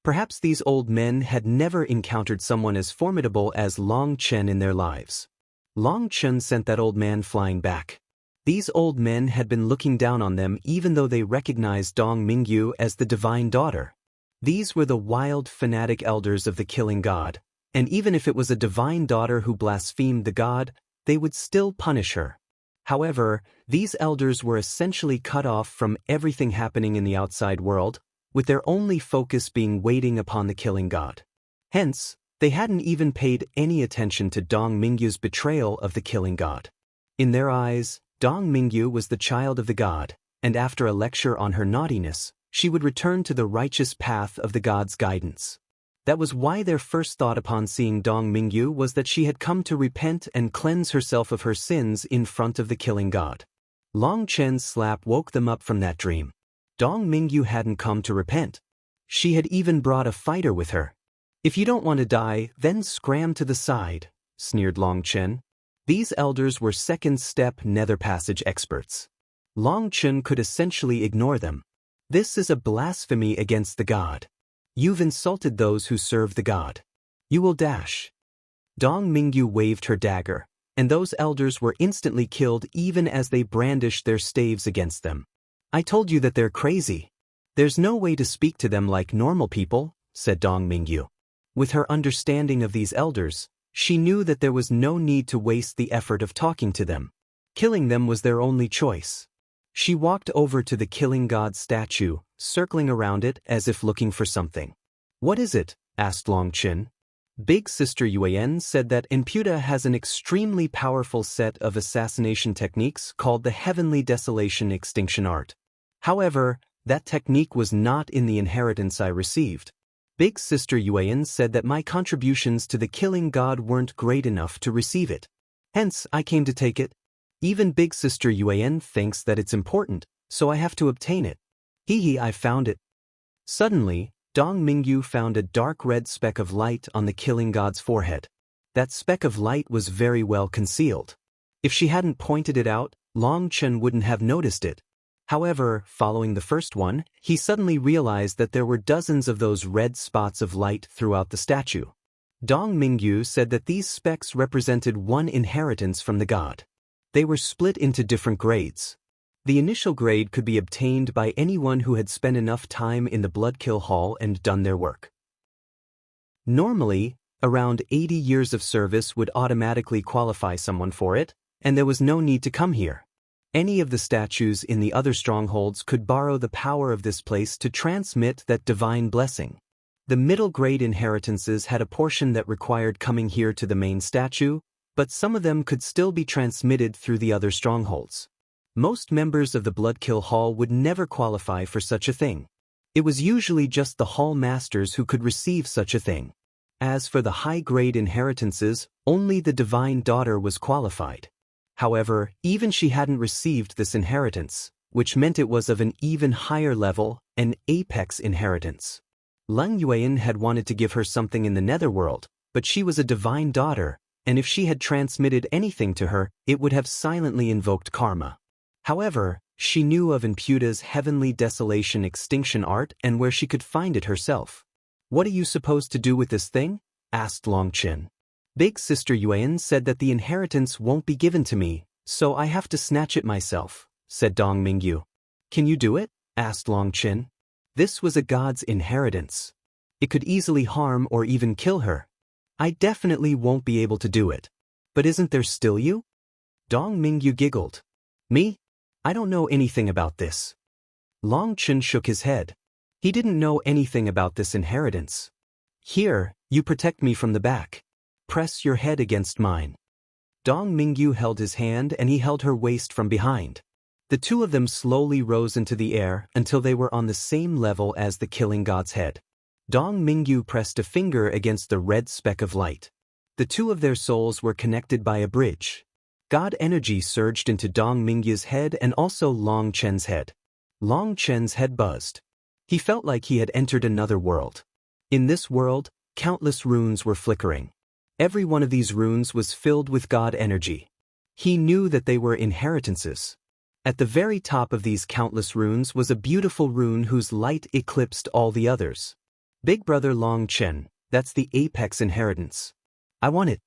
Perhaps these old men had never encountered someone as formidable as Long Chen in their lives. Long Chen sent that old man flying back. These old men had been looking down on them even though they recognized Dong Mingyu as the divine daughter. These were the wild, fanatic elders of the killing god, and even if it was a divine daughter who blasphemed the god, they would still punish her. However, these elders were essentially cut off from everything happening in the outside world, with their only focus being waiting upon the killing god. Hence, they hadn't even paid any attention to Dong Mingyu's betrayal of the killing god. In their eyes, Dong Mingyu was the child of the god, and after a lecture on her naughtiness, she would return to the righteous path of the god's guidance. That was why their first thought upon seeing Dong Mingyu was that she had come to repent and cleanse herself of her sins in front of the killing god. Long Chen's slap woke them up from that dream. Dong Mingyu hadn't come to repent. She had even brought a fighter with her. "If you don't want to die, then scram to the side," sneered Long Chen. These elders were second-step nether passage experts. Long Chen could essentially ignore them. "This is a blasphemy against the god. You've insulted those who serve the god. You will dash." Dong Mingyu waved her dagger, and those elders were instantly killed even as they brandished their staves against them. "I told you that they're crazy. There's no way to speak to them like normal people," said Dong Mingyu. With her understanding of these elders, she knew that there was no need to waste the effort of talking to them. Killing them was their only choice. She walked over to the killing god statue, circling around it as if looking for something. "What is it?" asked Long Chen. Big Sister Yuan said that Imputa has an extremely powerful set of assassination techniques called the Heavenly Desolation Extinction Art. However, that technique was not in the inheritance I received. Big Sister Yuan said that my contributions to the killing god weren't great enough to receive it. Hence, I came to take it. Even Big Sister Yuan thinks that it's important, so I have to obtain it. Hee, I found it. Suddenly, Dong Mingyu found a dark red speck of light on the killing god's forehead. That speck of light was very well concealed. If she hadn't pointed it out, Long Chen wouldn't have noticed it. However, following the first one, he suddenly realized that there were dozens of those red spots of light throughout the statue. Dong Mingyu said that these specks represented one inheritance from the god. They were split into different grades. The initial grade could be obtained by anyone who had spent enough time in the Bloodkill Hall and done their work. Normally, around 80 years of service would automatically qualify someone for it, and there was no need to come here. Any of the statues in the other strongholds could borrow the power of this place to transmit that divine blessing. The middle grade inheritances had a portion that required coming here to the main statue, but some of them could still be transmitted through the other strongholds. Most members of the Bloodkill Hall would never qualify for such a thing. It was usually just the hall masters who could receive such a thing. As for the high-grade inheritances, only the divine daughter was qualified. However, even she hadn't received this inheritance, which meant it was of an even higher level, an apex inheritance. Leng Yuan had wanted to give her something in the netherworld, but she was a divine daughter, and if she had transmitted anything to her, it would have silently invoked karma. However, she knew of Imputa's Heavenly Desolation Extinction Art and where she could find it herself. "What are you supposed to do with this thing?" asked Long Chen. Big Sister Yuan said that the inheritance won't be given to me, so I have to snatch it myself, said Dong Mingyu. "Can you do it?" asked Long Chen. This was a god's inheritance. It could easily harm or even kill her. "I definitely won't be able to do it. But isn't there still you?" Dong Mingyu giggled. "Me? I don't know anything about this." Long Chen shook his head. He didn't know anything about this inheritance. "Here, you protect me from the back. Press your head against mine." Dong Mingyu held his hand and he held her waist from behind. The two of them slowly rose into the air until they were on the same level as the killing god's head. Dong Mingyu pressed a finger against the red speck of light. The two of their souls were connected by a bridge. God energy surged into Dong Mingyu's head and also Long Chen's head. Long Chen's head buzzed. He felt like he had entered another world. In this world, countless runes were flickering. Every one of these runes was filled with God energy. He knew that they were inheritances. At the very top of these countless runes was a beautiful rune whose light eclipsed all the others. Big brother Long Chen, that's the apex inheritance. I want it.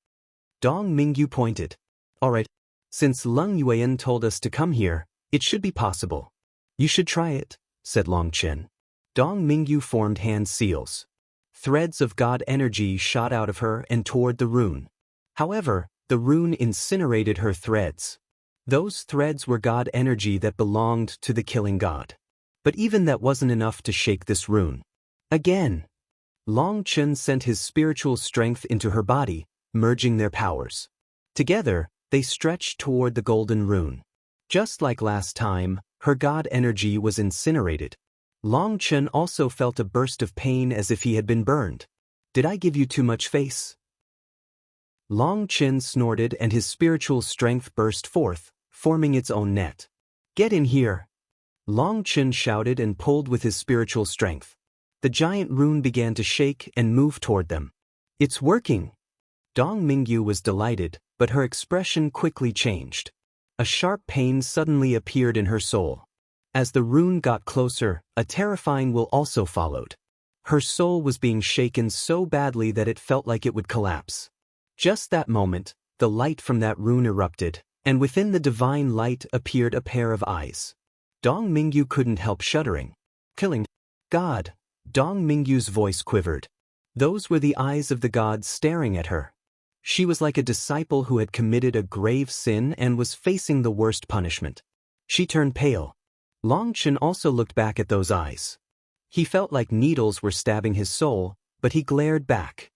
Dong Mingyu pointed. Alright. Since Lung Yuan told us to come here, it should be possible. You should try it, said Long Chen. Dong Mingyu formed hand seals. Threads of God energy shot out of her and toward the rune. However, the rune incinerated her threads. Those threads were God energy that belonged to the killing god. But even that wasn't enough to shake this rune. Again. Long Chen sent his spiritual strength into her body, merging their powers. Together, they stretched toward the golden rune. Just like last time, her God energy was incinerated. Long Chen also felt a burst of pain as if he had been burned. Did I give you too much face? Long Chen snorted and his spiritual strength burst forth, forming its own net. Get in here! Long Chen shouted and pulled with his spiritual strength. The giant rune began to shake and move toward them. It's working! Dong Mingyu was delighted, but her expression quickly changed. A sharp pain suddenly appeared in her soul. As the rune got closer, a terrifying will also followed. Her soul was being shaken so badly that it felt like it would collapse. Just that moment, the light from that rune erupted, and within the divine light appeared a pair of eyes. Dong Mingyu couldn't help shuddering. Killing God! Dong Mingyu's voice quivered. Those were the eyes of the gods staring at her. She was like a disciple who had committed a grave sin and was facing the worst punishment. She turned pale. Long Chen also looked back at those eyes. He felt like needles were stabbing his soul, but he glared back.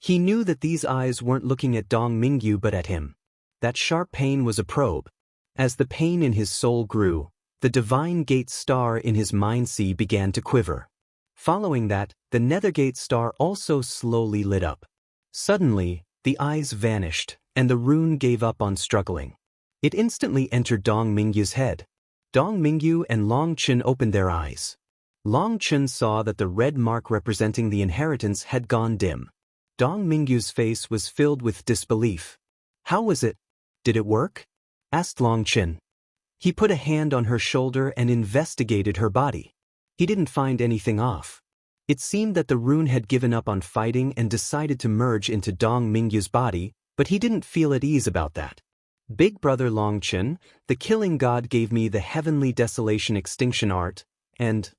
He knew that these eyes weren't looking at Dong Mingyu but at him. That sharp pain was a probe. As the pain in his soul grew, the divine gate star in his mind sea began to quiver. Following that, the Nethergate star also slowly lit up. Suddenly, the eyes vanished, and the rune gave up on struggling. It instantly entered Dong Mingyu's head. Dong Mingyu and Long Chen opened their eyes. Long Chen saw that the red mark representing the inheritance had gone dim. Dong Mingyu's face was filled with disbelief. How was it? Did it work? Asked Long Chen. He put a hand on her shoulder and investigated her body. He didn't find anything off. It seemed that the rune had given up on fighting and decided to merge into Dong Mingyu's body, but he didn't feel at ease about that. Big brother Long Chen, the killing god gave me the heavenly desolation extinction art, and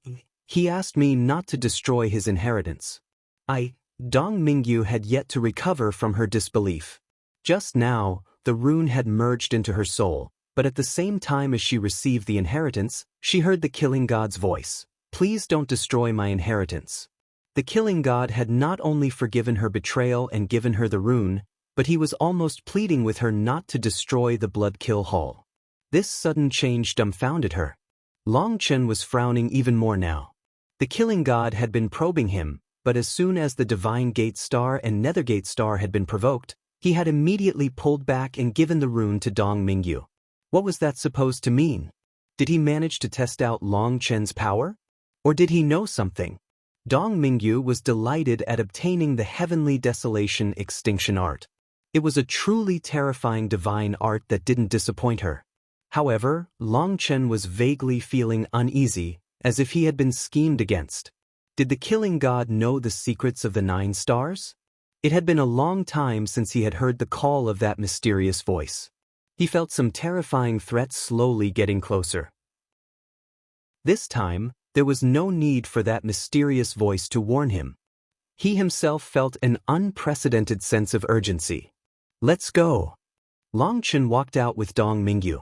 he asked me not to destroy his inheritance. Dong Mingyu had yet to recover from her disbelief. Just now, the rune had merged into her soul, but at the same time as she received the inheritance, she heard the killing god's voice. Please don't destroy my inheritance. The killing god had not only forgiven her betrayal and given her the rune, but he was almost pleading with her not to destroy the blood-kill hall. This sudden change dumbfounded her. Long Chen was frowning even more now. The killing god had been probing him, but as soon as the divine gate star and nethergate star had been provoked, he had immediately pulled back and given the rune to Dong Mingyu. What was that supposed to mean? Did he manage to test out Long Chen's power? Or did he know something? Dong Mingyu was delighted at obtaining the heavenly desolation extinction art. It was a truly terrifying divine art that didn't disappoint her. However, Long Chen was vaguely feeling uneasy, as if he had been schemed against. Did the killing god know the secrets of the 9 stars? It had been a long time since he had heard the call of that mysterious voice. He felt some terrifying threats slowly getting closer. This time, there was no need for that mysterious voice to warn him. He himself felt an unprecedented sense of urgency. Let's go. Long Chen walked out with Dong Mingyu.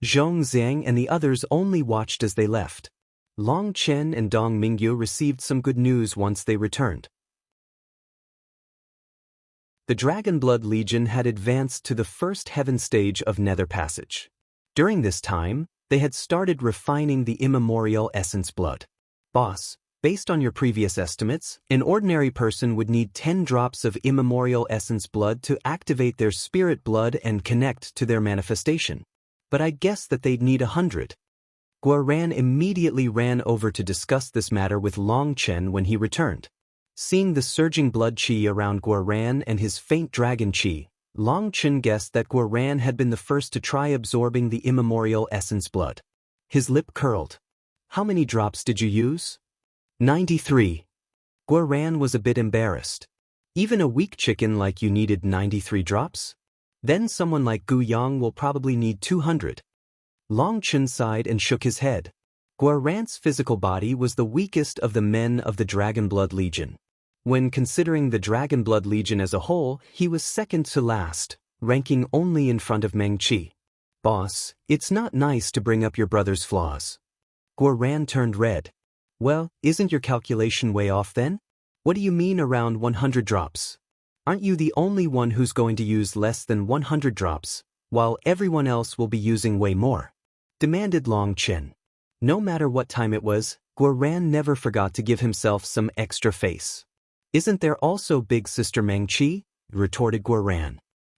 Zhong Xiang and the others only watched as they left. Long Chen and Dong Mingyu received some good news once they returned. The Dragonblood Legion had advanced to the first heaven stage of Nether Passage. During this time, they had started refining the immemorial essence blood. Boss, based on your previous estimates, an ordinary person would need 10 drops of immemorial essence blood to activate their spirit blood and connect to their manifestation. But I guess that they'd need 100. Guoran immediately ran over to discuss this matter with Long Chen when he returned. Seeing the surging blood qi around Guoran and his faint dragon qi, Long Chen guessed that Guoran had been the first to try absorbing the immemorial essence blood. His lip curled. How many drops did you use? 93. Xuan was a bit embarrassed. Even a weak chicken like you needed 93 drops? Then someone like Gu Yang will probably need 200. Long Chen sighed and shook his head. Xuan's physical body was the weakest of the men of the Dragonblood Legion. When considering the Dragonblood Legion as a whole, he was second to last, ranking only in front of Meng Qi. Boss, it's not nice to bring up your brother's flaws. Xuan turned red. Well, isn't your calculation way off then? What do you mean around 100 drops? Aren't you the only one who's going to use less than 100 drops, while everyone else will be using way more? Demanded Long Chen. No matter what time it was, Xuan never forgot to give himself some extra face. Isn't there also big sister Meng Qi? Retorted Xuan.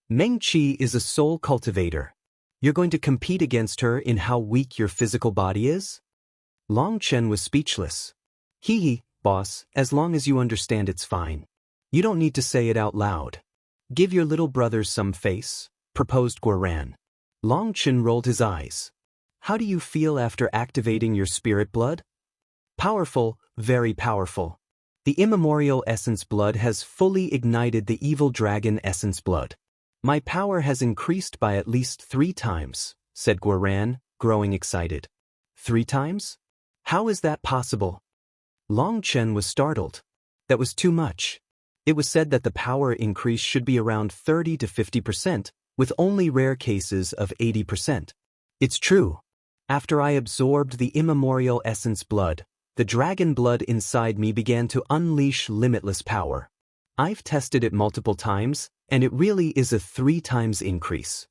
Meng Qi is a soul cultivator. You're going to compete against her in how weak your physical body is? Long Chen was speechless. Hee, boss, as long as you understand it's fine. You don't need to say it out loud. Give your little brothers some face, proposed Xuan. Long Chen rolled his eyes. How do you feel after activating your spirit blood? Powerful, very powerful. The immemorial essence blood has fully ignited the evil dragon essence blood. My power has increased by at least 3 times, said Xuan, growing excited. 3 times? How is that possible? Long Chen was startled. That was too much. It was said that the power increase should be around 30 to 50%, with only rare cases of 80%. It's true. After I absorbed the immemorial essence blood, the dragon blood inside me began to unleash limitless power. I've tested it multiple times, and it really is a 3 times increase.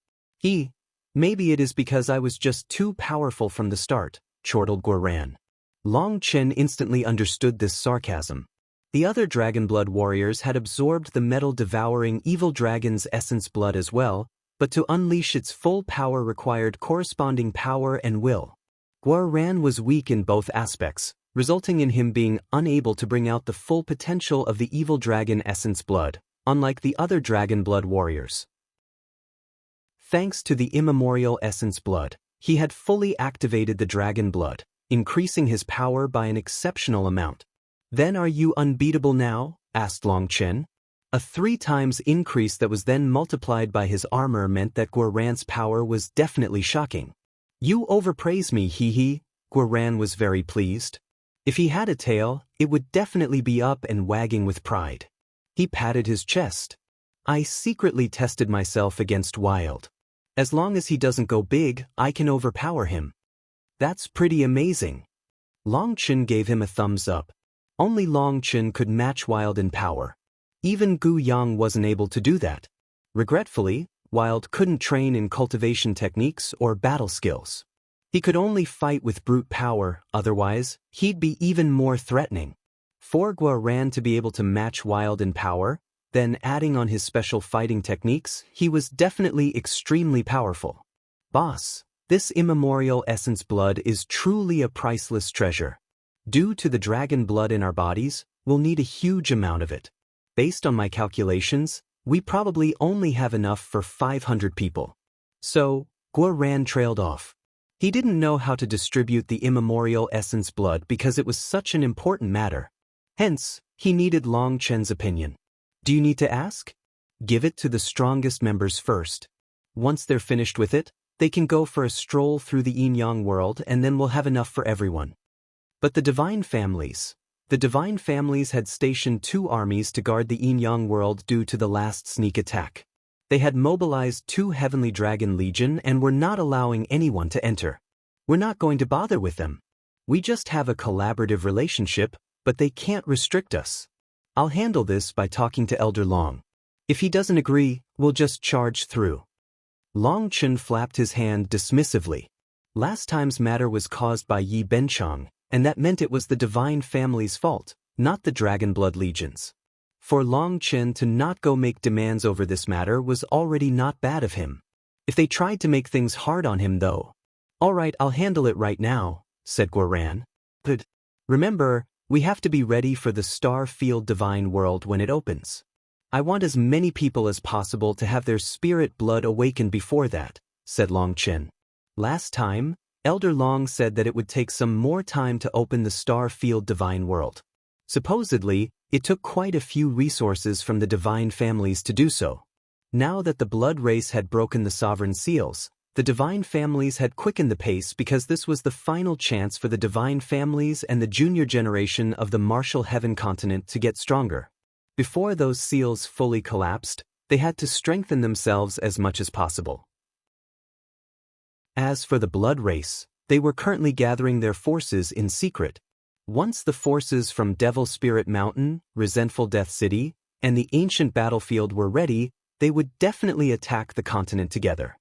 Maybe it is because I was just too powerful from the start, chortled Xuan. Long Chen instantly understood this sarcasm. The other Dragonblood warriors had absorbed the metal-devouring evil dragon's essence blood as well, but to unleash its full power required corresponding power and will. Xuan was weak in both aspects, resulting in him being unable to bring out the full potential of the evil dragon essence blood, unlike the other Dragonblood warriors. Thanks to the immemorial essence blood, he had fully activated the dragon blood, increasing his power by an exceptional amount. Then are you unbeatable now? Asked Long Chen. A 3 times increase that was then multiplied by his armor meant that Xuan's power was definitely shocking. You overpraise me, hee. Xuan was very pleased. If he had a tail, it would definitely be up and wagging with pride. He patted his chest. I secretly tested myself against Wild. As long as he doesn't go big, I can overpower him. That's pretty amazing. Long Chen gave him a thumbs up. Only Long Chen could match Wild in power. Even Gu Yang wasn't able to do that. Regretfully, Wild couldn't train in cultivation techniques or battle skills. He could only fight with brute power, otherwise, he'd be even more threatening. For Xuan to be able to match Wild in power, then adding on his special fighting techniques, he was definitely extremely powerful. Boss, this immemorial essence blood is truly a priceless treasure. Due to the dragon blood in our bodies, we'll need a huge amount of it. Based on my calculations, we probably only have enough for 500 people. So, Xuan trailed off. He didn't know how to distribute the immemorial essence blood because it was such an important matter. Hence, he needed Long Chen's opinion. Do you need to ask? Give it to the strongest members first. Once they're finished with it, they can go for a stroll through the yin-yang world and then we'll have enough for everyone. But the divine families had stationed 2 armies to guard the yin-yang world due to the last sneak attack. They had mobilized 2 Heavenly Dragon Legion and were not allowing anyone to enter. We're not going to bother with them. We just have a collaborative relationship, but they can't restrict us. I'll handle this by talking to Elder Long. If he doesn't agree, we'll just charge through. Long Chen flapped his hand dismissively. Last time's matter was caused by Yi Benchong, and that meant it was the divine family's fault, not the Dragonblood Legions. For Long Chen to not go make demands over this matter was already not bad of him. If they tried to make things hard on him though. All right, I'll handle it right now, said Xuan. But remember, we have to be ready for the Star-Field Divine World when it opens. I want as many people as possible to have their spirit blood awakened before that, said Long Chen. Last time, Elder Long said that it would take some more time to open the Star-Field Divine World. Supposedly, It took quite a few resources from the divine families to do so. Now that the blood race had broken the sovereign seals, the divine families had quickened the pace because this was the final chance for the divine families and the junior generation of the martial heaven continent to get stronger. Before those seals fully collapsed, they had to strengthen themselves as much as possible. As for the blood race, they were currently gathering their forces in secret. Once the forces from Devil Spirit Mountain, Resentful Death City, and the ancient battlefield were ready, they would definitely attack the continent together.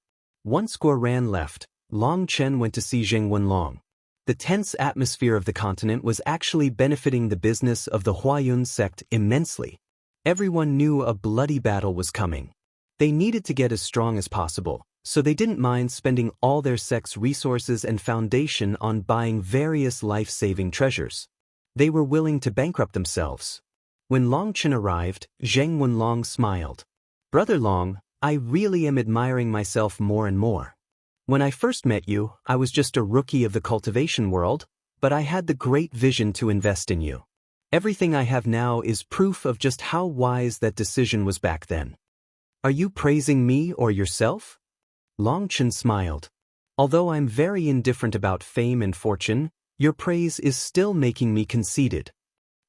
Once Xuan left, Long Chen went to see Zheng Wenlong. The tense atmosphere of the continent was actually benefiting the business of the Huayun sect immensely. Everyone knew a bloody battle was coming. They needed to get as strong as possible, so they didn't mind spending all their sect's resources and foundation on buying various life-saving treasures. They were willing to bankrupt themselves. When Long Chen arrived, Zheng Wenlong smiled. "Brother Long, I really am admiring myself more and more. When I first met you, I was just a rookie of the cultivation world, but I had the great vision to invest in you. Everything I have now is proof of just how wise that decision was back then." "Are you praising me or yourself?" Long Chen smiled. "Although I'm very indifferent about fame and fortune, your praise is still making me conceited."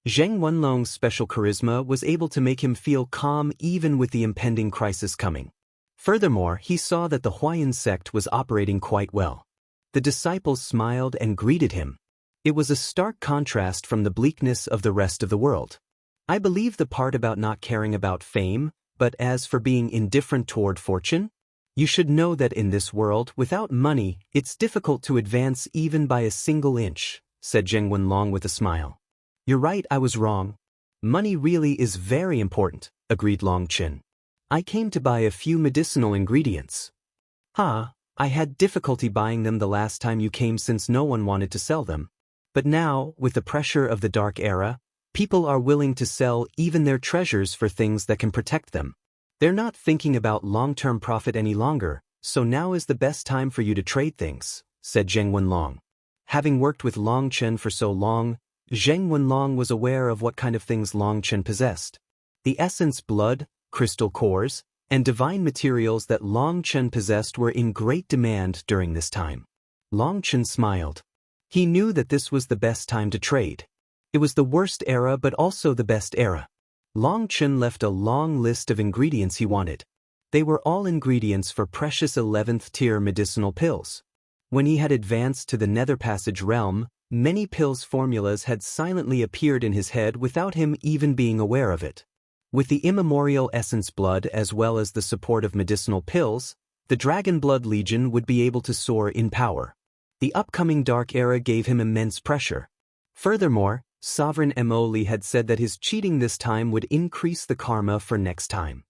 Zheng Wenlong's special charisma was able to make him feel calm even with the impending crisis coming. Furthermore, he saw that the Huayan sect was operating quite well. The disciples smiled and greeted him. It was a stark contrast from the bleakness of the rest of the world. "I believe the part about not caring about fame, but as for being indifferent toward fortune, you should know that in this world, without money, it's difficult to advance even by a single inch," said Zheng Wenlong with a smile. "You're right, I was wrong. Money really is very important," agreed Long Chen. "I came to buy a few medicinal ingredients." I had difficulty buying them the last time you came since no one wanted to sell them. But now, with the pressure of the Dark Era, people are willing to sell even their treasures for things that can protect them. They're not thinking about long-term profit any longer, so now is the best time for you to trade things," said Zheng Wenlong. Having worked with Long Chen for so long, Zheng Wenlong was aware of what kind of things Long Chen possessed. The essence blood, crystal cores, and divine materials that Long Chen possessed were in great demand during this time. Long Chen smiled. He knew that this was the best time to trade. It was the worst era but also the best era. Long Chen left a long list of ingredients he wanted. They were all ingredients for precious 11th tier medicinal pills. When he had advanced to the Nether Passage realm, many pills formulas had silently appeared in his head without him even being aware of it. With the immemorial essence blood as well as the support of medicinal pills, the Dragon Blood Legion would be able to soar in power. The upcoming Dark Era gave him immense pressure. Furthermore, Sovereign Emoli had said that his cheating this time would increase the karma for next time.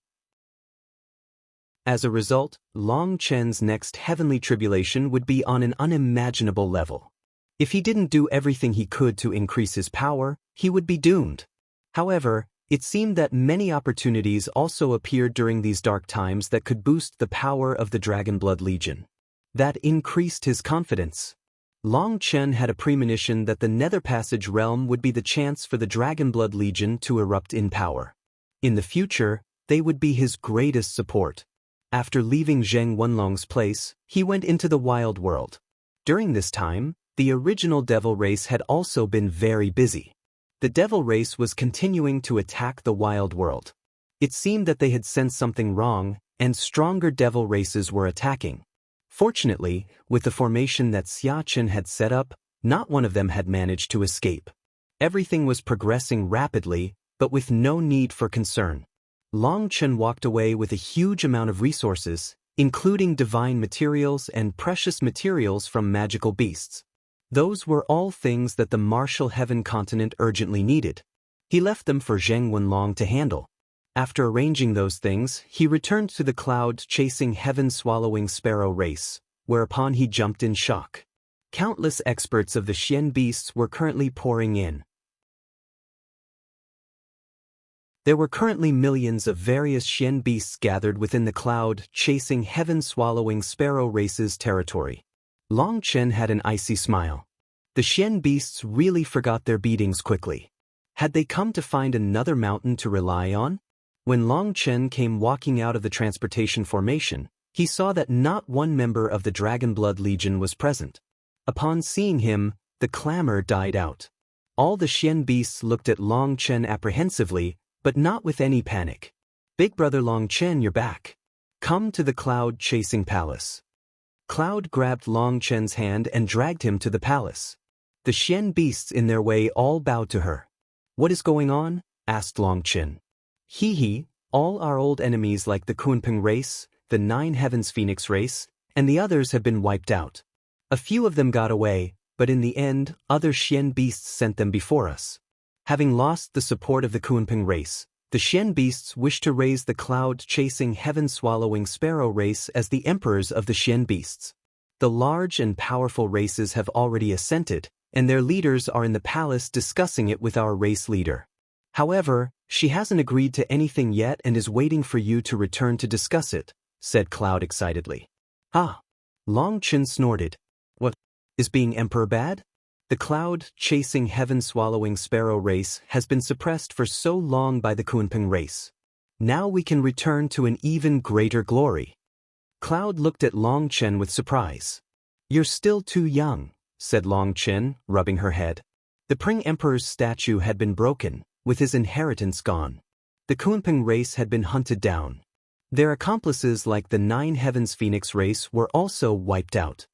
As a result, Long Chen's next heavenly tribulation would be on an unimaginable level. If he didn't do everything he could to increase his power, he would be doomed. However, it seemed that many opportunities also appeared during these dark times that could boost the power of the Dragon Blood Legion. That increased his confidence. Long Chen had a premonition that the Nether Passage realm would be the chance for the Dragon Blood Legion to erupt in power. In the future, they would be his greatest support. After leaving Zheng Wenlong's place, he went into the wild world. During this time, the original devil race had also been very busy. The devil race was continuing to attack the wild world. It seemed that they had sensed something wrong, and stronger devil races were attacking. Fortunately, with the formation that Xiachen had set up, not one of them had managed to escape. Everything was progressing rapidly, but with no need for concern. Long Chen walked away with a huge amount of resources, including divine materials and precious materials from magical beasts. Those were all things that the martial heaven continent urgently needed. He left them for Zheng Wenlong to handle. After arranging those things, he returned to the cloud-chasing heaven-swallowing sparrow race, whereupon he jumped in shock. Countless experts of the Xian beasts were currently pouring in. There were currently millions of various Xian beasts gathered within the cloud-chasing heaven-swallowing sparrow race's territory. Long Chen had an icy smile. The Xian beasts really forgot their beatings quickly. Had they come to find another mountain to rely on? When Long Chen came walking out of the transportation formation, he saw that not one member of the Dragonblood Legion was present. Upon seeing him, the clamor died out. All the Xian beasts looked at Long Chen apprehensively, but not with any panic. "Big brother Long Chen, you're back. Come to the cloud-chasing palace." Cloud grabbed Long Chen's hand and dragged him to the palace. The Xian beasts in their way all bowed to her. "What is going on?" asked Long Chen. "Hee, all our old enemies like the Kunpeng race, the Nine Heavens Phoenix race, and the others have been wiped out. A few of them got away, but in the end, other Xian beasts sent them before us. Having lost the support of the Kunpeng race, the Xian beasts wish to raise the cloud-chasing heaven-swallowing sparrow race as the emperors of the Xian beasts. The large and powerful races have already assented, and their leaders are in the palace discussing it with our race leader. However, she hasn't agreed to anything yet and is waiting for you to return to discuss it," said Cloud excitedly. "Ah!" Long Chen snorted. "What? Is being emperor bad? The cloud-chasing heaven-swallowing sparrow race has been suppressed for so long by the Kunpeng race. Now we can return to an even greater glory." Cloud looked at Long Chen with surprise. "You're still too young," said Long Chen, rubbing her head. The Pring Emperor's statue had been broken, with his inheritance gone. The Kunpeng race had been hunted down. Their accomplices like the Nine Heavens Phoenix race were also wiped out.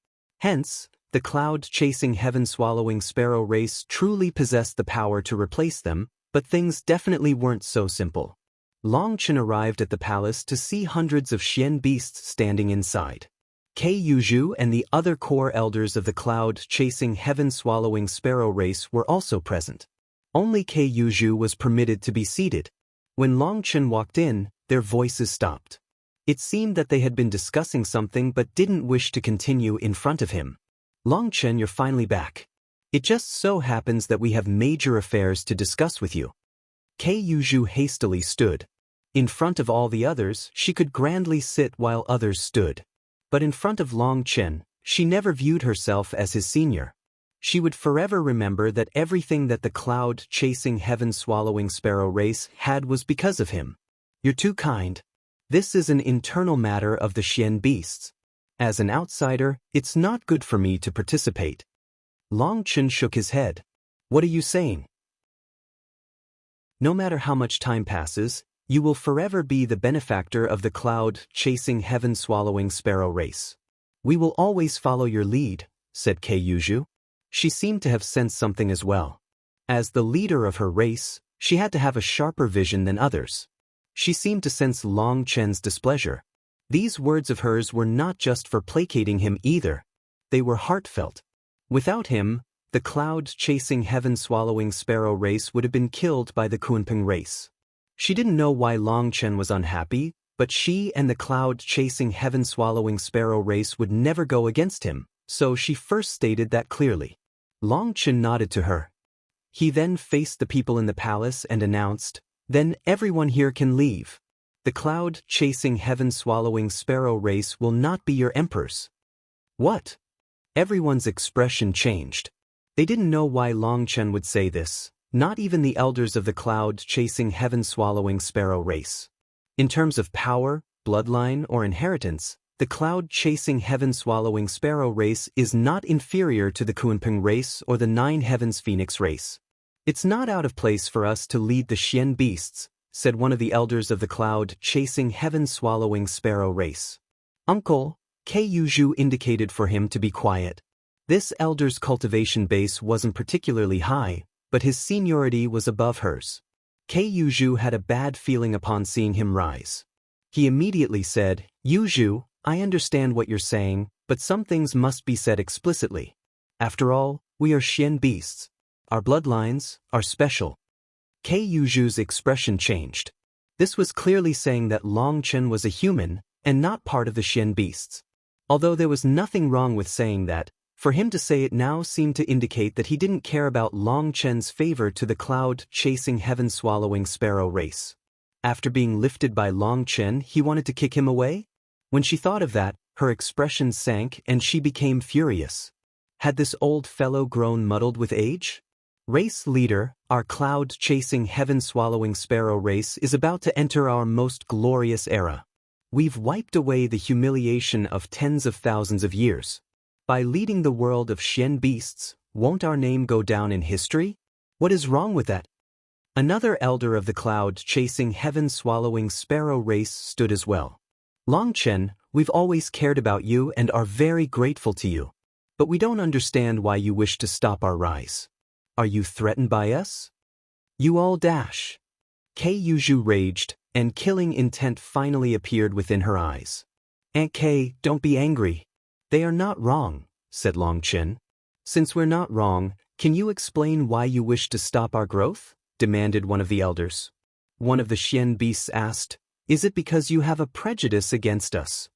Hence, the cloud-chasing heaven-swallowing sparrow race truly possessed the power to replace them, but things definitely weren't so simple. Long Chen arrived at the palace to see hundreds of Xian beasts standing inside. Kei Yuzhu and the other core elders of the cloud-chasing heaven-swallowing sparrow race were also present. Only Kei Yuzhu was permitted to be seated. When Long Chen walked in, their voices stopped. It seemed that they had been discussing something but didn't wish to continue in front of him. "Long Chen, you're finally back. It just so happens that we have major affairs to discuss with you." Kei Yuzhu hastily stood. In front of all the others, she could grandly sit while others stood. But in front of Long Chen, she never viewed herself as his senior. She would forever remember that everything that the cloud-chasing heaven-swallowing sparrow race had was because of him. "You're too kind. This is an internal matter of the Xian beasts. As an outsider, it's not good for me to participate." Long Chen shook his head. "What are you saying? No matter how much time passes, you will forever be the benefactor of the cloud-chasing heaven-swallowing sparrow race. We will always follow your lead," said Kei Yuzhu. She seemed to have sensed something as well. As the leader of her race, she had to have a sharper vision than others. She seemed to sense Long Chen's displeasure. These words of hers were not just for placating him either. They were heartfelt. Without him, the cloud-chasing heaven-swallowing sparrow race would have been killed by the Kunpeng race. She didn't know why Long Chen was unhappy, but she and the cloud-chasing heaven-swallowing sparrow race would never go against him, so she first stated that clearly. Long Chen nodded to her. He then faced the people in the palace and announced, "Then everyone here can leave. The cloud-chasing heaven-swallowing sparrow race will not be your emperors." "What?" Everyone's expression changed. They didn't know why Long Chen would say this, not even the elders of the cloud-chasing heaven-swallowing sparrow race. In terms of power, bloodline, or inheritance, the cloud-chasing heaven-swallowing sparrow race is not inferior to the Kunpeng race or the Nine Heavens Phoenix race. "It's not out of place for us to lead the Xian beasts," said one of the elders of the cloud-chasing heaven-swallowing sparrow race. "Uncle," Kei Yuzhu indicated for him to be quiet. This elder's cultivation base wasn't particularly high, but his seniority was above hers. Kei Yuzhu had a bad feeling upon seeing him rise. He immediately said, "Yuzhu, I understand what you're saying, but some things must be said explicitly. After all, we are Xian beasts. Our bloodlines are special." Kei Yuzhu's expression changed. This was clearly saying that Long Chen was a human and not part of the Xian beasts. Although there was nothing wrong with saying that, for him to say it now seemed to indicate that he didn't care about Long Chen's favor to the cloud-chasing heaven-swallowing sparrow race. After being lifted by Long Chen, he wanted to kick him away? When she thought of that, her expression sank and she became furious. Had this old fellow grown muddled with age? Race leader, our cloud-chasing heaven-swallowing sparrow race is about to enter our most glorious era. We've wiped away the humiliation of tens of thousands of years. By leading the world of Xian beasts, won't our name go down in history? What is wrong with that? Another elder of the cloud-chasing heaven-swallowing sparrow race stood as well. Longchen, we've always cared about you and are very grateful to you. But we don't understand why you wish to stop our rise. Are you threatened by us? You all dash. Kei Yuju raged, and killing intent finally appeared within her eyes. Aunt Kei, don't be angry. They are not wrong, said Longchen. Since we're not wrong, can you explain why you wish to stop our growth? Demanded one of the elders. One of the Xian beasts asked, is it because you have a prejudice against us?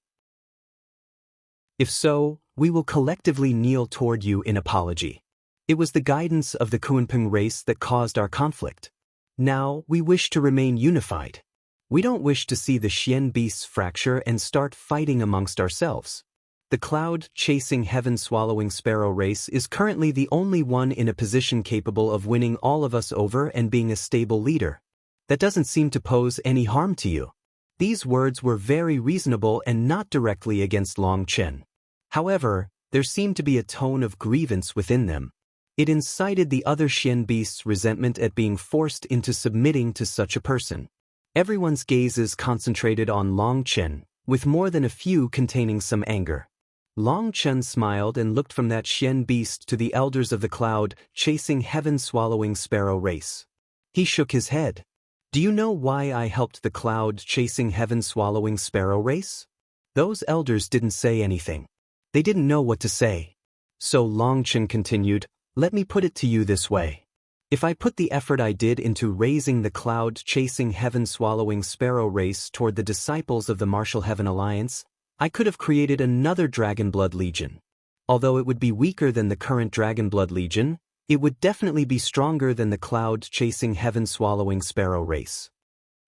If so, we will collectively kneel toward you in apology. It was the guidance of the Kunpeng race that caused our conflict. Now, we wish to remain unified. We don't wish to see the Xian beasts fracture and start fighting amongst ourselves. The cloud-chasing heaven-swallowing sparrow race is currently the only one in a position capable of winning all of us over and being a stable leader. That doesn't seem to pose any harm to you. These words were very reasonable and not directly against Longchen. However, there seemed to be a tone of grievance within them. It incited the other Xian beasts' resentment at being forced into submitting to such a person. Everyone's gazes concentrated on Longchen, with more than a few containing some anger. Longchen smiled and looked from that Xian beast to the elders of the cloud-chasing heaven-swallowing sparrow race. He shook his head. Do you know why I helped the cloud-chasing heaven-swallowing sparrow race? Those elders didn't say anything. They didn't know what to say. So Longchen continued, let me put it to you this way. If I put the effort I did into raising the cloud-chasing heaven-swallowing sparrow race toward the disciples of the Martial Heaven Alliance, I could have created another Dragonblood Legion. Although it would be weaker than the current Dragonblood Legion, it would definitely be stronger than the cloud-chasing heaven-swallowing sparrow race.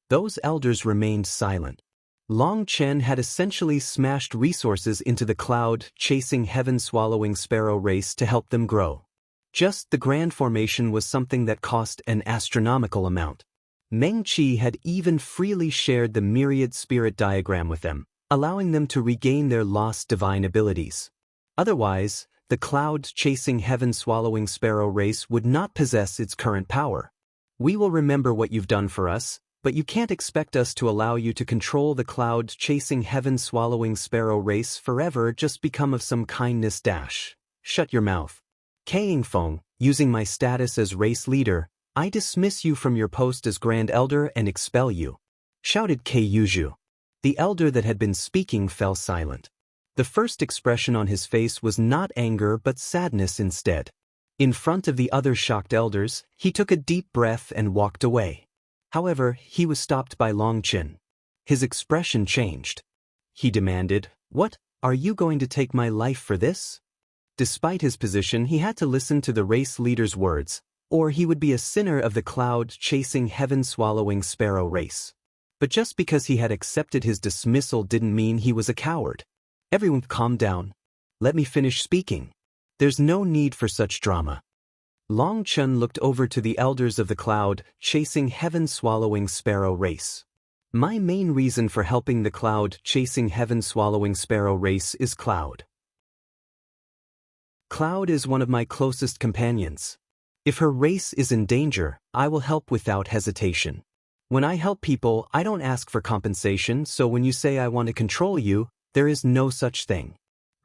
Those elders remained silent. Longchen had essentially smashed resources into the cloud-chasing heaven-swallowing sparrow race to help them grow. Just the grand formation was something that cost an astronomical amount. Meng Qi had even freely shared the myriad spirit diagram with them, allowing them to regain their lost divine abilities. Otherwise, the cloud-chasing heaven-swallowing sparrow race would not possess its current power. We will remember what you've done for us, but you can't expect us to allow you to control the cloud-chasing heaven-swallowing sparrow race forever just because of some kindness dash. Shut your mouth. Kei Yingfeng, using my status as race leader, I dismiss you from your post as Grand Elder and expel you, shouted Kei Yuju. The elder that had been speaking fell silent. The first expression on his face was not anger but sadness instead. In front of the other shocked elders, he took a deep breath and walked away. However, he was stopped by Longchen. His expression changed. He demanded, "What, are you going to take my life for this?" Despite his position, he had to listen to the race leader's words, or he would be a sinner of the cloud-chasing heaven-swallowing sparrow race. But just because he had accepted his dismissal didn't mean he was a coward. Everyone calm down. Let me finish speaking. There's no need for such drama. Longchen looked over to the elders of the cloud-chasing heaven-swallowing sparrow race. My main reason for helping the cloud-chasing heaven-swallowing sparrow race is Cloud. Cloud is one of my closest companions. If her race is in danger, I will help without hesitation. When I help people, I don't ask for compensation, so when you say I want to control you, there is no such thing.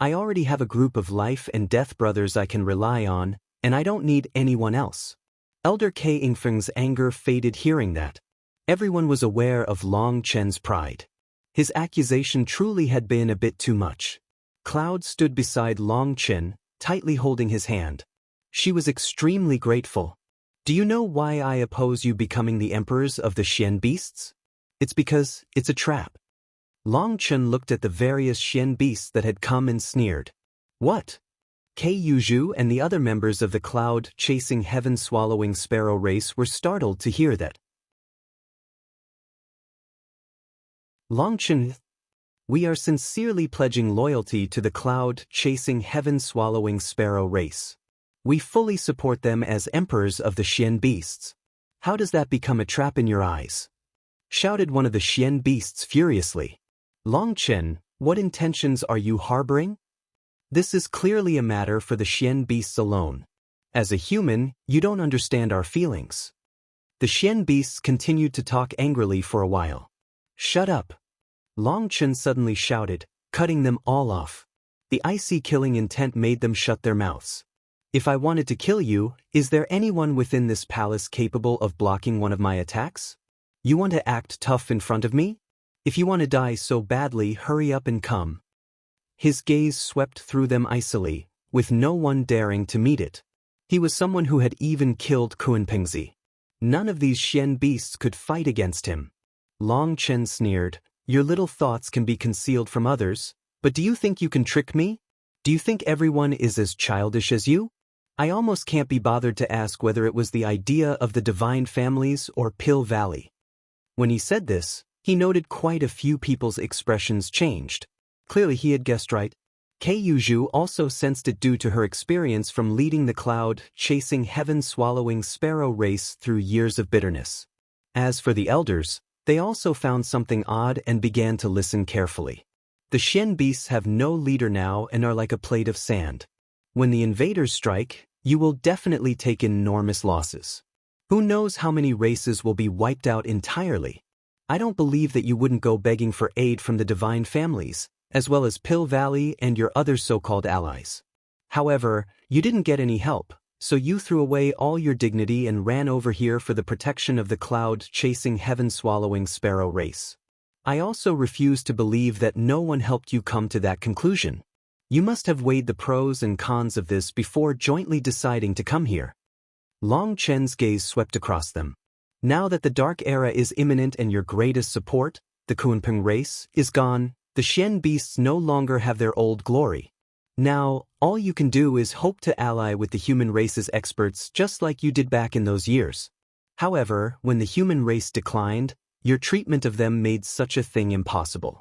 I already have a group of life and death brothers I can rely on, and I don't need anyone else. Elder Kei Yingfeng's anger faded hearing that. Everyone was aware of Longchen's pride. His accusation truly had been a bit too much. Cloud stood beside Longchen, tightly holding his hand. She was extremely grateful. Do you know why I oppose you becoming the emperors of the Xian beasts? It's because it's a trap. Longchen looked at the various Xian beasts that had come and sneered. What? Kei Yuju and the other members of the cloud-chasing heaven-swallowing sparrow race were startled to hear that. Longchen, we are sincerely pledging loyalty to the cloud-chasing heaven-swallowing sparrow race. We fully support them as emperors of the Xian beasts. How does that become a trap in your eyes? Shouted one of the Xian beasts furiously. Long Chen, what intentions are you harboring? This is clearly a matter for the Xian beasts alone. As a human, you don't understand our feelings. The Xian beasts continued to talk angrily for a while. Shut up! Long Chen suddenly shouted, cutting them all off. The icy killing intent made them shut their mouths. If I wanted to kill you, is there anyone within this palace capable of blocking one of my attacks? You want to act tough in front of me? If you want to die so badly, hurry up and come. His gaze swept through them icily, with no one daring to meet it. He was someone who had even killed Kunpengzi. None of these Xian beasts could fight against him. Long Chen sneered, your little thoughts can be concealed from others, but do you think you can trick me? Do you think everyone is as childish as you? I almost can't be bothered to ask whether it was the idea of the divine families or Pill Valley. When he said this, he noted quite a few people's expressions changed. Clearly he had guessed right. Kei Yuzhu also sensed it due to her experience from leading the cloud-chasing heaven-swallowing sparrow race through years of bitterness. As for the elders, they also found something odd and began to listen carefully. The Xian beasts have no leader now and are like a plate of sand. When the invaders strike, you will definitely take enormous losses. Who knows how many races will be wiped out entirely? I don't believe that you wouldn't go begging for aid from the divine families, as well as Pill Valley and your other so-called allies. However, you didn't get any help, so you threw away all your dignity and ran over here for the protection of the cloud-chasing heaven-swallowing sparrow race. I also refuse to believe that no one helped you come to that conclusion. You must have weighed the pros and cons of this before jointly deciding to come here. Long Chen's gaze swept across them. Now that the Dark Era is imminent and your greatest support, the Kunpeng race, is gone, the Xian beasts no longer have their old glory. Now, all you can do is hope to ally with the human race's experts just like you did back in those years. However, when the human race declined, your treatment of them made such a thing impossible.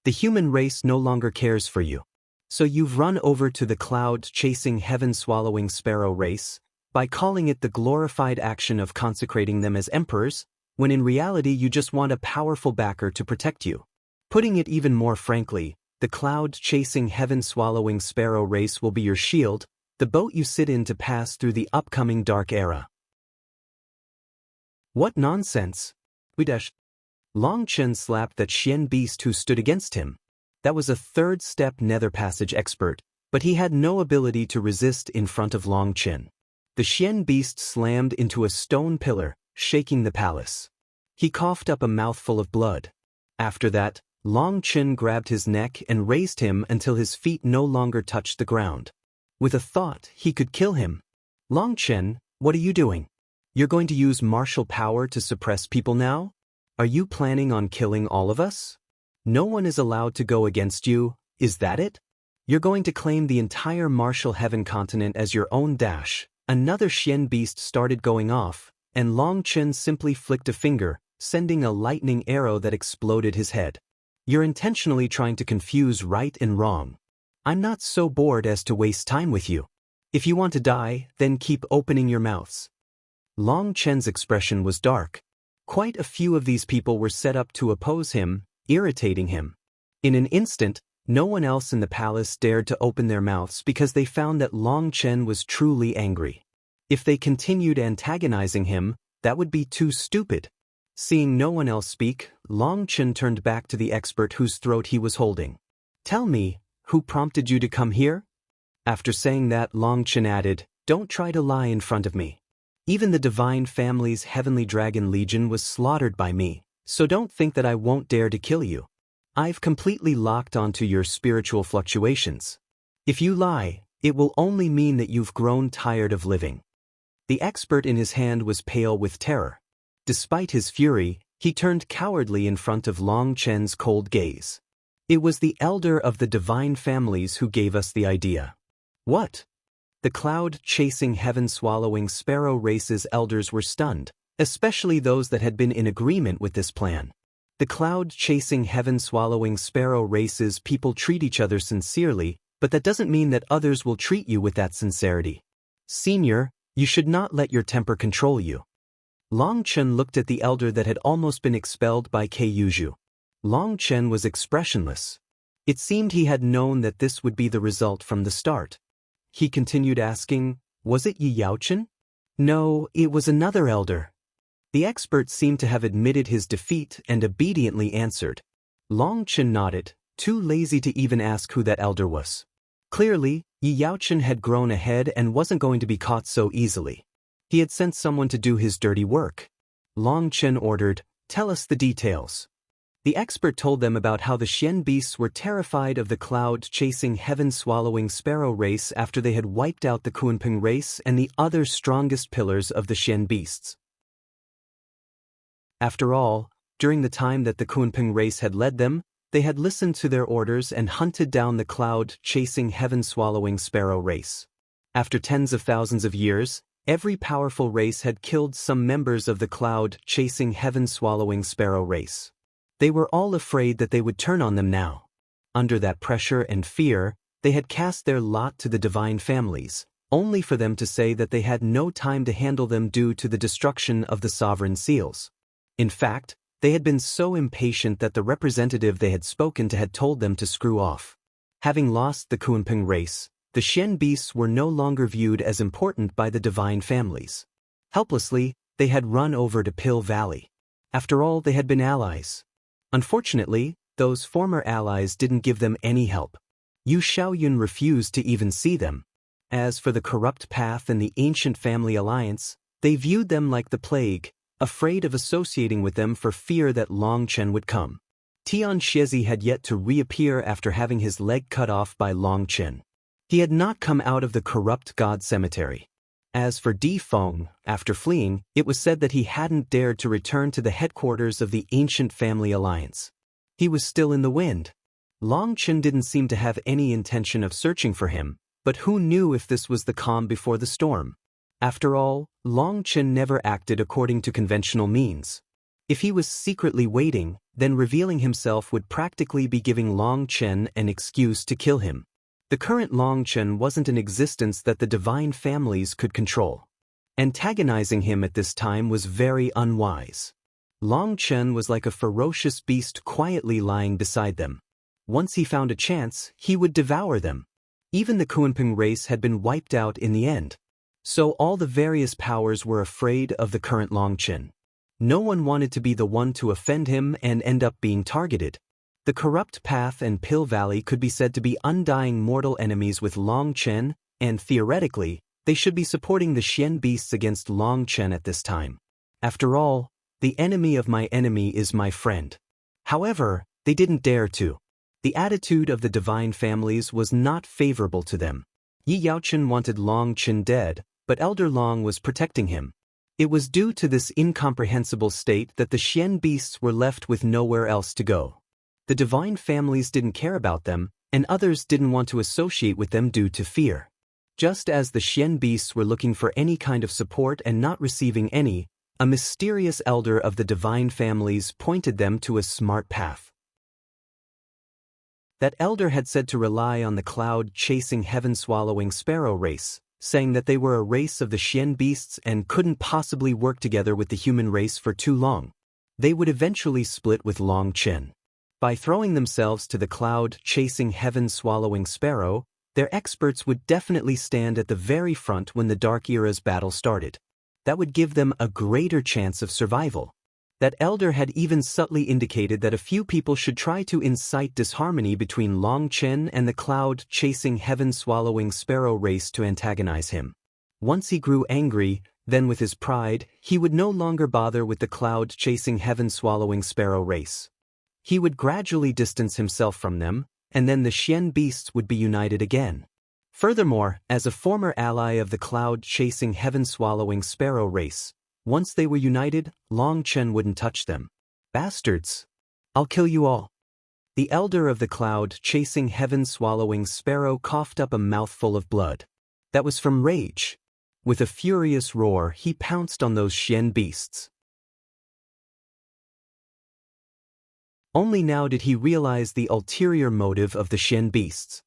The human race no longer cares for you. So you've run over to the cloud-chasing heaven-swallowing sparrow race, by calling it the glorified action of consecrating them as emperors, when in reality you just want a powerful backer to protect you. Putting it even more frankly, the cloud-chasing heaven-swallowing sparrow race will be your shield, the boat you sit in to pass through the upcoming Dark Era. What nonsense! Long Chen slapped that Xian beast who stood against him. That was a third-step nether passage expert, but he had no ability to resist in front of Long Chen. The Xian beast slammed into a stone pillar, shaking the palace. He coughed up a mouthful of blood. After that, Long Chen grabbed his neck and raised him until his feet no longer touched the ground. With a thought, he could kill him. Long Chen, what are you doing? You're going to use martial power to suppress people now? Are you planning on killing all of us? No one is allowed to go against you, is that it? You're going to claim the entire martial heaven continent as your own dash. Another Xian beast started going off, and Long Chen simply flicked a finger, sending a lightning arrow that exploded his head. You're intentionally trying to confuse right and wrong. I'm not so bored as to waste time with you. If you want to die, then keep opening your mouths. Long Chen's expression was dark. Quite a few of these people were set up to oppose him, irritating him. In an instant, no one else in the palace dared to open their mouths because they found that Long Chen was truly angry. If they continued antagonizing him, that would be too stupid. Seeing no one else speak, Long Chen turned back to the expert whose throat he was holding. Tell me, who prompted you to come here? After saying that, Long Chen added, don't try to lie in front of me. Even the divine family's heavenly dragon legion was slaughtered by me, so don't think that I won't dare to kill you. I've completely locked onto your spiritual fluctuations. If you lie, it will only mean that you've grown tired of living. The expert in his hand was pale with terror. Despite his fury, he turned cowardly in front of Long Chen's cold gaze. It was the elder of the divine families who gave us the idea. What? The cloud-chasing heaven-swallowing sparrow race's elders were stunned, especially those that had been in agreement with this plan. The cloud-chasing heaven-swallowing sparrow race's people treat each other sincerely, but that doesn't mean that others will treat you with that sincerity. Senior, you should not let your temper control you. Long Chen looked at the elder that had almost been expelled by Keiyuju. Long Chen was expressionless. It seemed he had known that this would be the result from the start. He continued asking, was it Yi Yaochen? No, it was another elder. The expert seemed to have admitted his defeat and obediently answered. Long Chen nodded, too lazy to even ask who that elder was. Clearly, Yi Yaochen had grown ahead and wasn't going to be caught so easily. He had sent someone to do his dirty work. Long Chen ordered, tell us the details. The expert told them about how the Xian beasts were terrified of the cloud-chasing heaven-swallowing sparrow race after they had wiped out the Kunpeng race and the other strongest pillars of the Xian beasts. After all, during the time that the Kunpeng race had led them, they had listened to their orders and hunted down the cloud-chasing heaven-swallowing sparrow race. After tens of thousands of years, every powerful race had killed some members of the cloud-chasing heaven-swallowing sparrow race. They were all afraid that they would turn on them now. Under that pressure and fear, they had cast their lot to the divine families, only for them to say that they had no time to handle them due to the destruction of the sovereign seals. In fact, they had been so impatient that the representative they had spoken to had told them to screw off. Having lost the Kunpeng race, the Xian beasts were no longer viewed as important by the divine families. Helplessly, they had run over to Pill Valley. After all, they had been allies. Unfortunately, those former allies didn't give them any help. Yu Xiaoyun refused to even see them. As for the corrupt path and the ancient family alliance, they viewed them like the plague, afraid of associating with them for fear that Long Chen would come. Tian Shizi had yet to reappear after having his leg cut off by Long Chen. He had not come out of the corrupt god cemetery. As for Di Feng, after fleeing, it was said that he hadn't dared to return to the headquarters of the ancient family alliance. He was still in the wind. Long Chen didn't seem to have any intention of searching for him, but who knew if this was the calm before the storm? After all, Long Chen never acted according to conventional means. If he was secretly waiting, then revealing himself would practically be giving Long Chen an excuse to kill him. The current Long Chen wasn't an existence that the divine families could control. Antagonizing him at this time was very unwise. Long Chen was like a ferocious beast quietly lying beside them. Once he found a chance, he would devour them. Even the Kunpeng race had been wiped out in the end. So all the various powers were afraid of the current Long Chen. No one wanted to be the one to offend him and end up being targeted. The corrupt path and Pill Valley could be said to be undying mortal enemies with Long Chen, and theoretically, they should be supporting the Xian beasts against Long Chen at this time. After all, the enemy of my enemy is my friend. However, they didn't dare to. The attitude of the divine families was not favorable to them. Yi Yaochen wanted Long Chen dead, but Elder Long was protecting him. It was due to this incomprehensible state that the Xian beasts were left with nowhere else to go. The divine families didn't care about them, and others didn't want to associate with them due to fear. Just as the Xian beasts were looking for any kind of support and not receiving any, a mysterious elder of the divine families pointed them to a smart path. That elder had said to rely on the cloud-chasing heaven-swallowing sparrow race, saying that they were a race of the Xian beasts and couldn't possibly work together with the human race for too long. They would eventually split with Long Chen. By throwing themselves to the cloud-chasing heaven-swallowing sparrow, their experts would definitely stand at the very front when the Dark Era's battle started. That would give them a greater chance of survival. That elder had even subtly indicated that a few people should try to incite disharmony between Long Chen and the cloud-chasing heaven-swallowing sparrow race to antagonize him. Once he grew angry, then with his pride, he would no longer bother with the cloud-chasing heaven-swallowing sparrow race. He would gradually distance himself from them, and then the Xian beasts would be united again. Furthermore, as a former ally of the cloud-chasing heaven-swallowing sparrow race, once they were united, Long Chen wouldn't touch them. Bastards! I'll kill you all. The elder of the cloud-chasing heaven-swallowing sparrow coughed up a mouthful of blood. That was from rage. With a furious roar, he pounced on those Xian beasts. Only now did he realize the ulterior motive of the Xian beasts.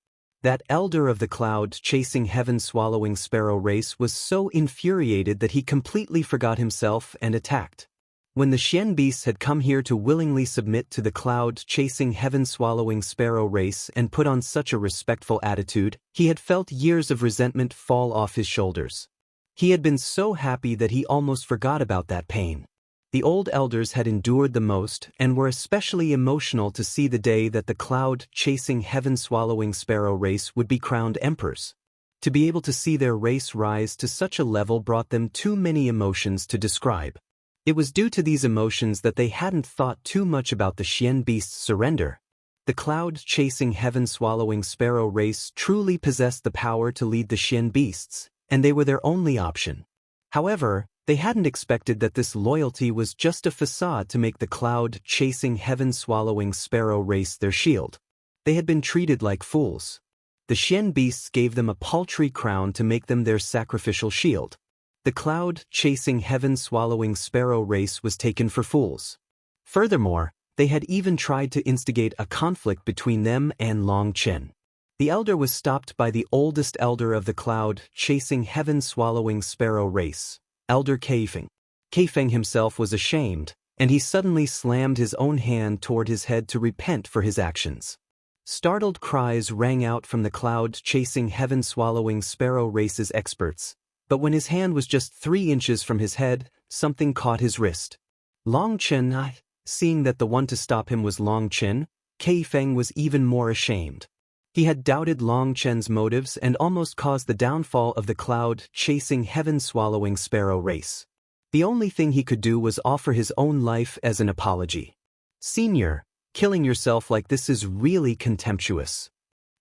That elder of the cloud-chasing heaven-swallowing sparrow race was so infuriated that he completely forgot himself and attacked. When the Xian beasts had come here to willingly submit to the cloud-chasing heaven-swallowing sparrow race and put on such a respectful attitude, he had felt years of resentment fall off his shoulders. He had been so happy that he almost forgot about that pain. The old elders had endured the most and were especially emotional to see the day that the cloud-chasing heaven-swallowing sparrow race would be crowned emperors. To be able to see their race rise to such a level brought them too many emotions to describe. It was due to these emotions that they hadn't thought too much about the Xian beast's surrender. The cloud-chasing heaven-swallowing sparrow race truly possessed the power to lead the Xian beasts, and they were their only option. However, they hadn't expected that this loyalty was just a facade to make the cloud-chasing heaven-swallowing sparrow race their shield. They had been treated like fools. The Xian beasts gave them a paltry crown to make them their sacrificial shield. The cloud-chasing heaven-swallowing sparrow race was taken for fools. Furthermore, they had even tried to instigate a conflict between them and Long Chen. The elder was stopped by the oldest elder of the cloud-chasing heaven-swallowing sparrow race, Elder Keifeng. Keifeng himself was ashamed, and he suddenly slammed his own hand toward his head to repent for his actions. Startled cries rang out from the cloud-chasing heaven-swallowing sparrow race's experts. But when his hand was just 3 inches from his head, something caught his wrist. Long Chen, seeing that the one to stop him was Long Chen, Keifeng was even more ashamed. He had doubted Long Chen's motives and almost caused the downfall of the cloud-chasing heaven-swallowing sparrow race. The only thing he could do was offer his own life as an apology. "Senior, killing yourself like this is really contemptuous."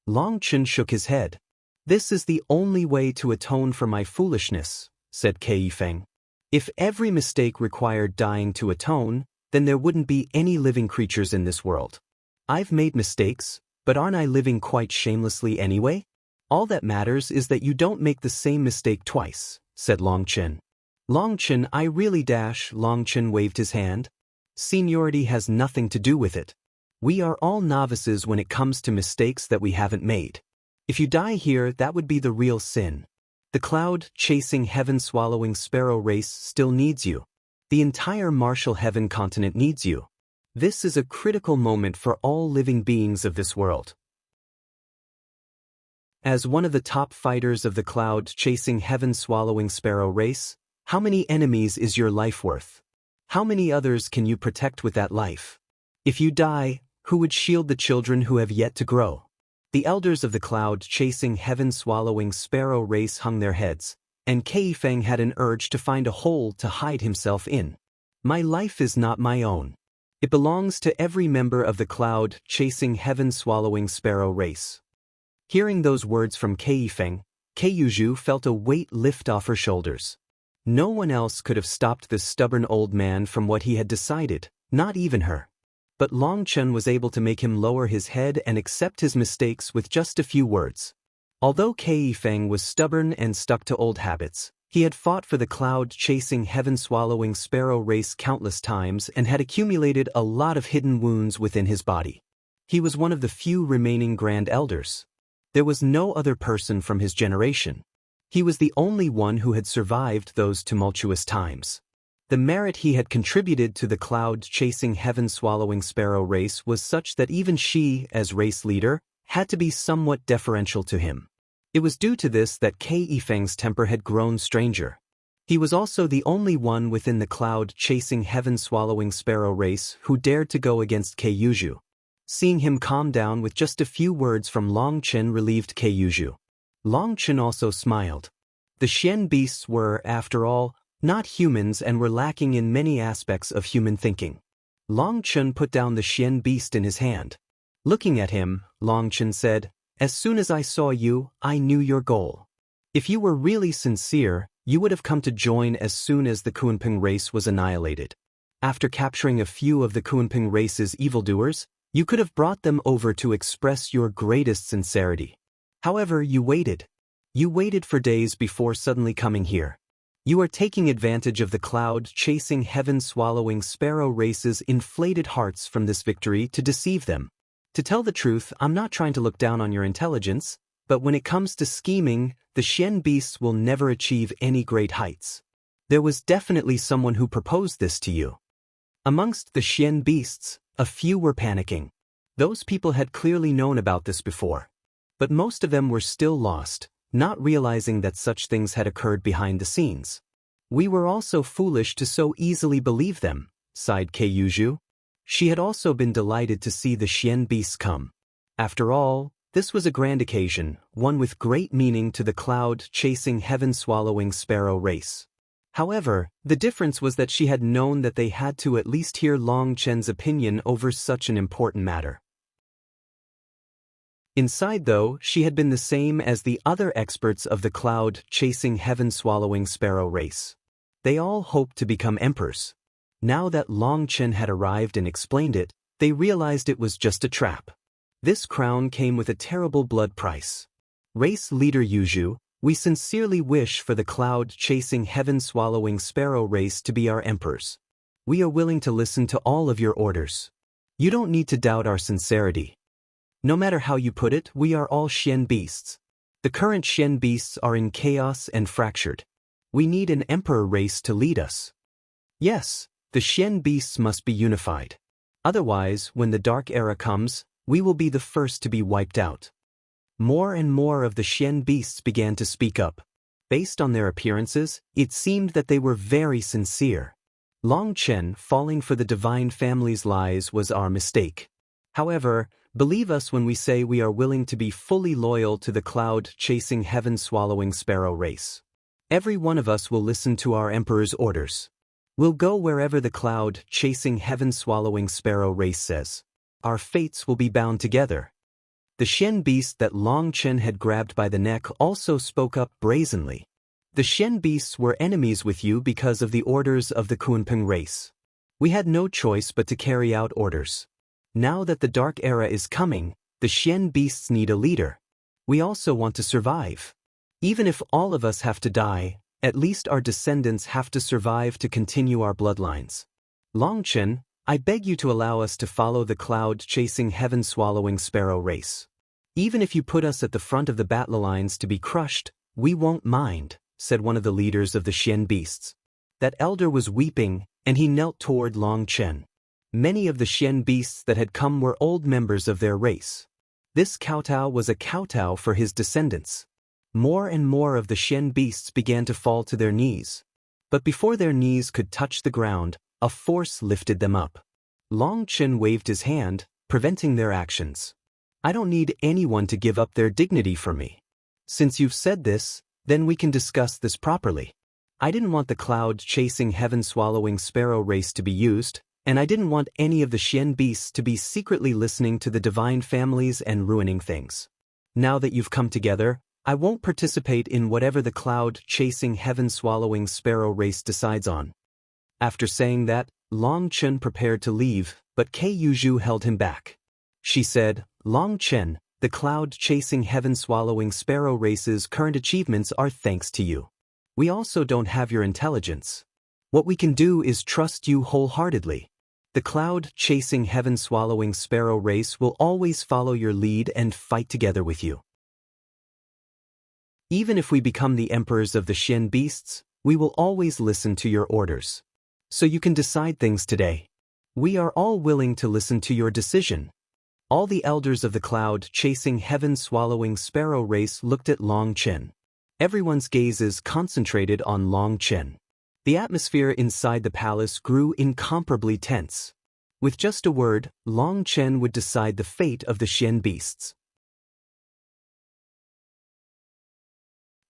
Long Chen shook his head. "This is the only way to atone for my foolishness," said Keifeng. "If every mistake required dying to atone, then there wouldn't be any living creatures in this world. I've made mistakes, but aren't I living quite shamelessly anyway? All that matters is that you don't make the same mistake twice," said Long Chen. "Long Chen, I really Long Chen waved his hand. "Seniority has nothing to do with it. We are all novices when it comes to mistakes that we haven't made. If you die here, that would be the real sin. The cloud-chasing heaven-swallowing sparrow race still needs you. The entire martial heaven continent needs you. This is a critical moment for all living beings of this world." As one of the top fighters of the cloud-chasing heaven-swallowing sparrow race, how many enemies is your life worth? How many others can you protect with that life? If you die, who would shield the children who have yet to grow? The elders of the cloud-chasing heaven-swallowing sparrow race hung their heads, and Keifeng had an urge to find a hole to hide himself in. "My life is not my own. It belongs to every member of the cloud-chasing heaven-swallowing sparrow race." Hearing those words from Keifeng, Keiyuzhu felt a weight lift off her shoulders. No one else could have stopped this stubborn old man from what he had decided, not even her. But Long Chen was able to make him lower his head and accept his mistakes with just a few words. Although Keifeng was stubborn and stuck to old habits, he had fought for the cloud-chasing heaven-swallowing sparrow race countless times and had accumulated a lot of hidden wounds within his body. He was one of the few remaining Grand Elders. There was no other person from his generation. He was the only one who had survived those tumultuous times. The merit he had contributed to the cloud-chasing heaven-swallowing sparrow race was such that even she, as race leader, had to be somewhat deferential to him. It was due to this that Keifeng's temper had grown stranger. He was also the only one within the cloud-chasing heaven-swallowing sparrow race who dared to go against Keiyuzhu. Seeing him calm down with just a few words from Long Chen relieved Keiyuzhu. Long Chen also smiled. The Xian beasts were, after all, not humans and were lacking in many aspects of human thinking. Long Chen put down the Xian beast in his hand. Looking at him, Long Chen said, "As soon as I saw you, I knew your goal. If you were really sincere, you would have come to join as soon as the Kunping race was annihilated. After capturing a few of the Kunping race's evildoers, you could have brought them over to express your greatest sincerity. However, you waited. You waited for days before suddenly coming here. You are taking advantage of the cloud-chasing heaven-swallowing sparrow race's inflated hearts from this victory to deceive them. To tell the truth, I'm not trying to look down on your intelligence, But when it comes to scheming, the Xian beasts will never achieve any great heights. There was definitely someone who proposed this to you. Amongst the Xian beasts, a few were panicking. Those people had clearly known about this before. But most of them were still lost, not realizing that such things had occurred behind the scenes. We were also foolish to so easily believe them, sighed Keiyuju. She had also been delighted to see the Xian beasts come. After all, this was a grand occasion, one with great meaning to the cloud-chasing heaven-swallowing sparrow race. However, the difference was that she had known that they had to at least hear Long Chen's opinion over such an important matter. Inside, though, she had been the same as the other experts of the cloud-chasing heaven-swallowing sparrow race. They all hoped to become emperors. Now that Long Chen had arrived and explained it, they realized it was just a trap. This crown came with a terrible blood price. Race leader Yuju, we sincerely wish for the cloud-chasing heaven-swallowing sparrow race to be our emperors. We are willing to listen to all of your orders. You don't need to doubt our sincerity. No matter how you put it, we are all Xian beasts. The current Xian beasts are in chaos and fractured. We need an emperor race to lead us. Yes, the Xian beasts must be unified. Otherwise, when the dark era comes, we will be the first to be wiped out. More and more of the Xian beasts began to speak up. Based on their appearances, it seemed that they were very sincere. Long Chen falling for the divine family's lies was our mistake. However, believe us when we say we are willing to be fully loyal to the cloud-chasing heaven-swallowing sparrow race. Every one of us will listen to our emperor's orders. We'll go wherever the cloud-chasing heaven-swallowing sparrow race says. Our fates will be bound together. The Xian beast that Long Chen had grabbed by the neck also spoke up brazenly. The Xian beasts were enemies with you because of the orders of the Kunpeng race. We had no choice but to carry out orders. Now that the dark era is coming, the Xian beasts need a leader. We also want to survive. Even if all of us have to die, at least our descendants have to survive to continue our bloodlines. Long Chen, I beg you to allow us to follow the cloud-chasing heaven-swallowing sparrow race. Even if you put us at the front of the battle lines to be crushed, we won't mind, said one of the leaders of the Xian beasts. That elder was weeping, and he knelt toward Long Chen. Many of the Xian beasts that had come were old members of their race. This kowtow was a kowtow for his descendants. More and more of the Xian beasts began to fall to their knees. But before their knees could touch the ground, a force lifted them up. Long Chen waved his hand, preventing their actions. I don't need anyone to give up their dignity for me. Since you've said this, then we can discuss this properly. I didn't want the cloud-chasing heaven-swallowing sparrow race to be used, and I didn't want any of the Xian beasts to be secretly listening to the divine families and ruining things. Now that you've come together, I won't participate in whatever the cloud-chasing heaven-swallowing sparrow race decides on. After saying that, Long Chen prepared to leave, but Keiyuju held him back. She said, Long Chen, the cloud-chasing heaven-swallowing sparrow race's current achievements are thanks to you. We also don't have your intelligence. What we can do is trust you wholeheartedly. The cloud-chasing heaven-swallowing sparrow race will always follow your lead and fight together with you. Even if we become the emperors of the Xian beasts, we will always listen to your orders. So you can decide things today. We are all willing to listen to your decision. All the elders of the cloud-chasing heaven-swallowing sparrow race looked at Long Chen. Everyone's gazes concentrated on Long Chen. The atmosphere inside the palace grew incomparably tense. With just a word, Long Chen would decide the fate of the Xian beasts.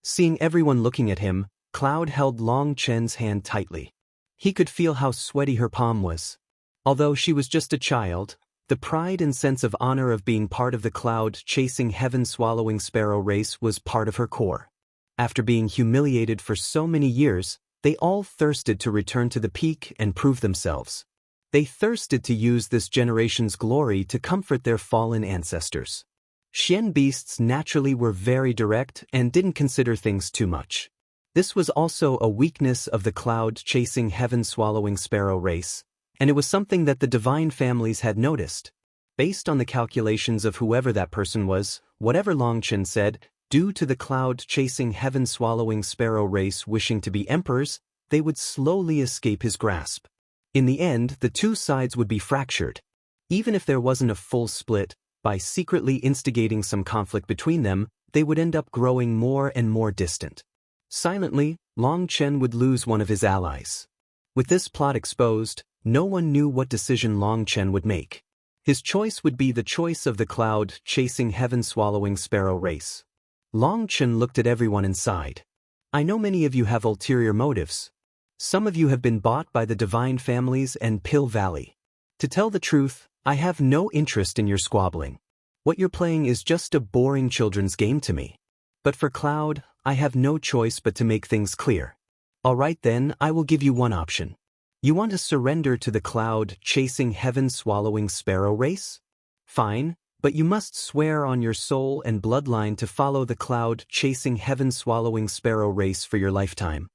Seeing everyone looking at him, Cloud held Long Chen's hand tightly. He could feel how sweaty her palm was. Although she was just a child, the pride and sense of honor of being part of the cloud-chasing heaven-swallowing sparrow race was part of her core. After being humiliated for so many years, they all thirsted to return to the peak and prove themselves. They thirsted to use this generation's glory to comfort their fallen ancestors. Xian beasts naturally were very direct and didn't consider things too much. This was also a weakness of the cloud-chasing heaven-swallowing sparrow race, and it was something that the divine families had noticed. Based on the calculations of whoever that person was, Whatever Long Chen said, due to the cloud-chasing heaven-swallowing sparrow race wishing to be emperors, they would slowly escape his grasp. In the end, the two sides would be fractured. Even if there wasn't a full split, by secretly instigating some conflict between them, they would end up growing more and more distant. Silently, Long Chen would lose one of his allies. With this plot exposed, no one knew what decision Long Chen would make. His choice would be the choice of the cloud-chasing heaven-swallowing sparrow race. Long Chen looked at everyone inside. I know many of you have ulterior motives. Some of you have been bought by the divine families and Pill Valley. To tell the truth, I have no interest in your squabbling. What you're playing is just a boring children's game to me. But for Cloud, I have no choice but to make things clear. Alright then, I will give you one option. You want to surrender to the cloud-chasing heaven-swallowing sparrow race? Fine, but you must swear on your soul and bloodline to follow the cloud-chasing heaven-swallowing sparrow race for your lifetime.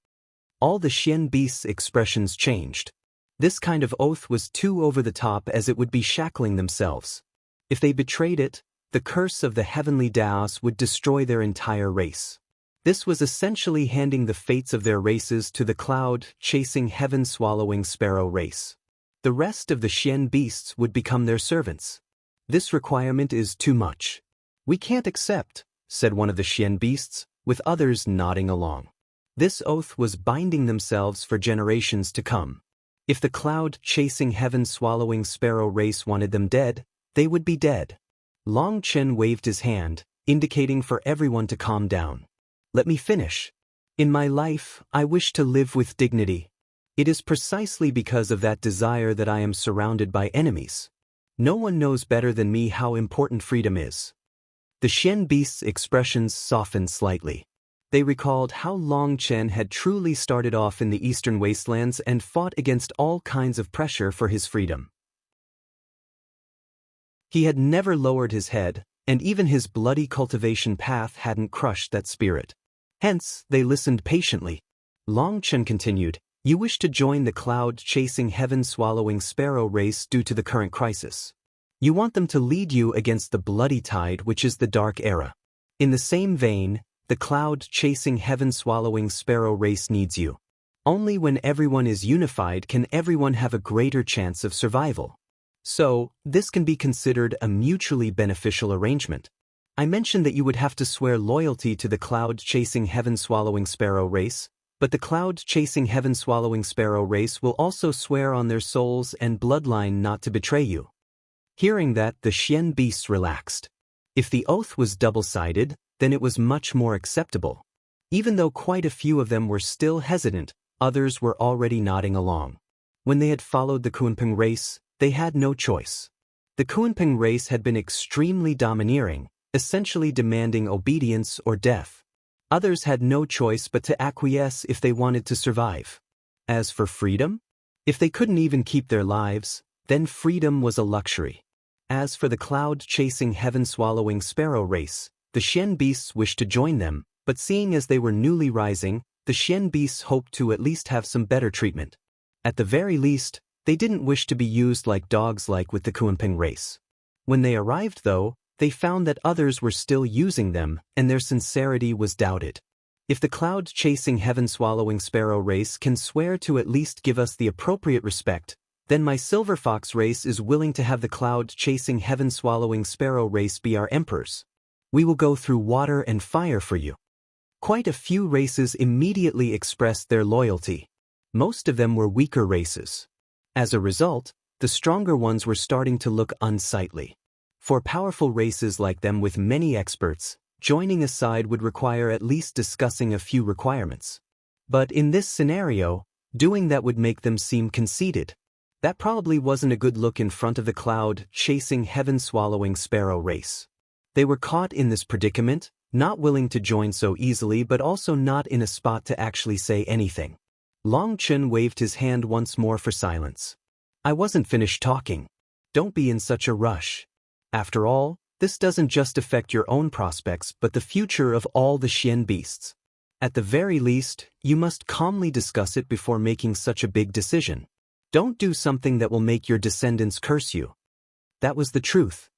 All the Xian beasts' expressions changed. This kind of oath was too over the top, as it would be shackling themselves. If they betrayed it, the curse of the heavenly Daos would destroy their entire race. This was essentially handing the fates of their races to the cloud-chasing heaven-swallowing sparrow race. The rest of the Xian beasts would become their servants. This requirement is too much. We can't accept, said one of the Xian beasts, with others nodding along. This oath was binding themselves for generations to come. If the cloud-chasing heaven-swallowing sparrow race wanted them dead, they would be dead. Long Chen waved his hand, indicating for everyone to calm down. Let me finish. In my life, I wish to live with dignity. It is precisely because of that desire that I am surrounded by enemies. No one knows better than me how important freedom is. The Xian beasts' expressions softened slightly. They recalled how Long Chen had truly started off in the eastern wastelands and fought against all kinds of pressure for his freedom. He had never lowered his head, and even his bloody cultivation path hadn't crushed that spirit. Hence, they listened patiently. Long Chen continued, "You wish to join the cloud-chasing heaven-swallowing sparrow race due to the current crisis. You want them to lead you against the bloody tide, which is the dark era. In the same vein, the cloud-chasing heaven-swallowing sparrow race needs you. Only when everyone is unified can everyone have a greater chance of survival. So, this can be considered a mutually beneficial arrangement. I mentioned that you would have to swear loyalty to the cloud-chasing heaven-swallowing sparrow race, but the cloud-chasing heaven-swallowing sparrow race will also swear on their souls and bloodline not to betray you." Hearing that, the Xian beasts relaxed. If the oath was double-sided, then it was much more acceptable. Even though quite a few of them were still hesitant, others were already nodding along. When they had followed the Kunpeng race, they had no choice. The Kunpeng race had been extremely domineering, essentially demanding obedience or death. Others had no choice but to acquiesce if they wanted to survive. As for freedom? If they couldn't even keep their lives, then freedom was a luxury. As for the cloud-chasing heaven-swallowing sparrow race, the Xian beasts wished to join them, but seeing as they were newly rising, the Xian beasts hoped to at least have some better treatment. At the very least, they didn't wish to be used like dogs like with the Kunpeng race. When they arrived though, they found that others were still using them, and their sincerity was doubted. If the cloud-chasing heaven-swallowing sparrow race can swear to at least give us the appropriate respect, then my silver fox race is willing to have the cloud-chasing heaven-swallowing sparrow race be our emperors. We will go through water and fire for you." Quite a few races immediately expressed their loyalty. Most of them were weaker races. As a result, the stronger ones were starting to look unsightly. For powerful races like them with many experts, joining a side would require at least discussing a few requirements. But in this scenario, doing that would make them seem conceited. That probably wasn't a good look in front of the cloud-chasing heaven-swallowing sparrow race. They were caught in this predicament, not willing to join so easily but also not in a spot to actually say anything. Long Chen waved his hand once more for silence. "I wasn't finished talking. Don't be in such a rush. After all, this doesn't just affect your own prospects but the future of all the Xian beasts. At the very least, you must calmly discuss it before making such a big decision. Don't do something that will make your descendants curse you." That was the truth.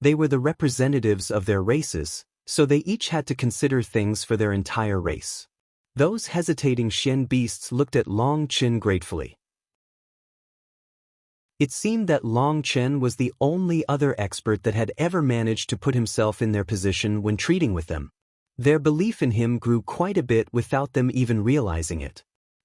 They were the representatives of their races, so they each had to consider things for their entire race. Those hesitating Xian beasts looked at Long Chen gratefully. It seemed that Long Chen was the only other expert that had ever managed to put himself in their position when treating with them. Their belief in him grew quite a bit without them even realizing it.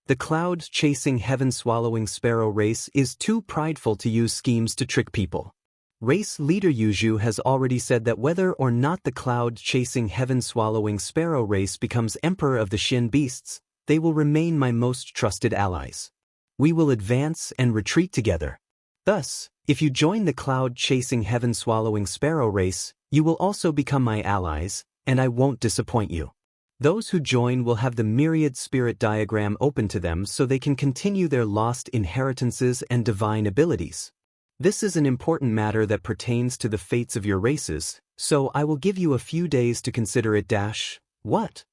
The cloud-chasing heaven-swallowing sparrow race is too prideful to use schemes to trick people. Race leader Yuzhu has already said that whether or not the cloud-chasing heaven-swallowing sparrow race becomes emperor of the Xian beasts, they will remain my most trusted allies. We will advance and retreat together. Thus, if you join the cloud-chasing heaven-swallowing sparrow race, you will also become my allies, and I won't disappoint you. Those who join will have the myriad spirit diagram open to them so they can continue their lost inheritances and divine abilities. This is an important matter that pertains to the fates of your races, so I will give you a few days to consider it. What?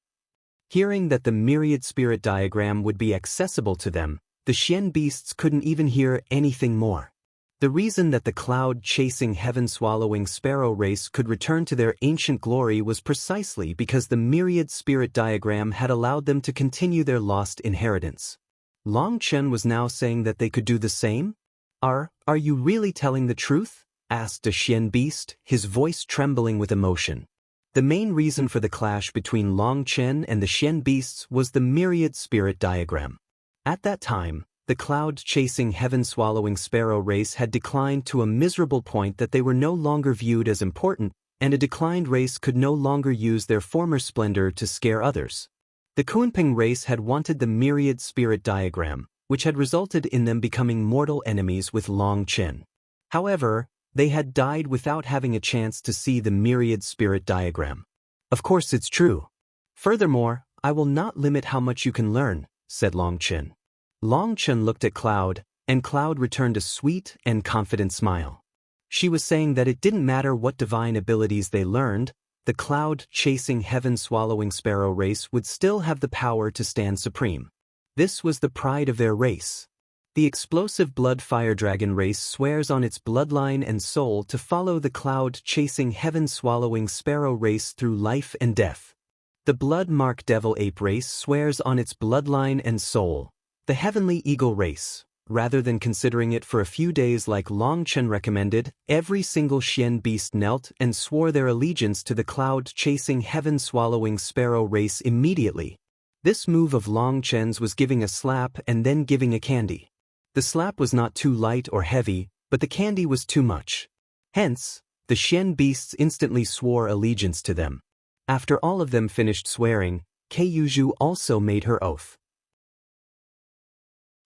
Hearing that the myriad spirit diagram would be accessible to them, the Xian beasts couldn't even hear anything more. The reason that the cloud-chasing heaven-swallowing sparrow race could return to their ancient glory was precisely because the myriad spirit diagram had allowed them to continue their lost inheritance. Long Chen was now saying that they could do the same? Are you really telling the truth? Asked a Xian beast, his voice trembling with emotion. The main reason for the clash between Long Chen and the Xian beasts was the myriad spirit diagram. At that time, the cloud-chasing heaven-swallowing sparrow race had declined to a miserable point that they were no longer viewed as important, and a declined race could no longer use their former splendor to scare others. The Kunping race had wanted the myriad spirit diagram, which had resulted in them becoming mortal enemies with Long Chen. However, they had died without having a chance to see the myriad spirit diagram. Of course it's true. Furthermore, I will not limit how much you can learn, said Long Chen. Long Chen looked at Cloud, and Cloud returned a sweet and confident smile. She was saying that it didn't matter what divine abilities they learned, the cloud-chasing heaven-swallowing sparrow race would still have the power to stand supreme. This was the pride of their race. The explosive blood fire dragon race swears on its bloodline and soul to follow the cloud-chasing heaven-swallowing sparrow race through life and death. The blood-mark devil ape race swears on its bloodline and soul. The heavenly eagle race, rather than considering it for a few days like Long Chen recommended, every single Xian beast knelt and swore their allegiance to the cloud-chasing heaven-swallowing sparrow race immediately. This move of Long Chen's was giving a slap and then giving a candy. The slap was not too light or heavy, but the candy was too much. Hence, the Xian beasts instantly swore allegiance to them. After all of them finished swearing, Yuzhu also made her oath.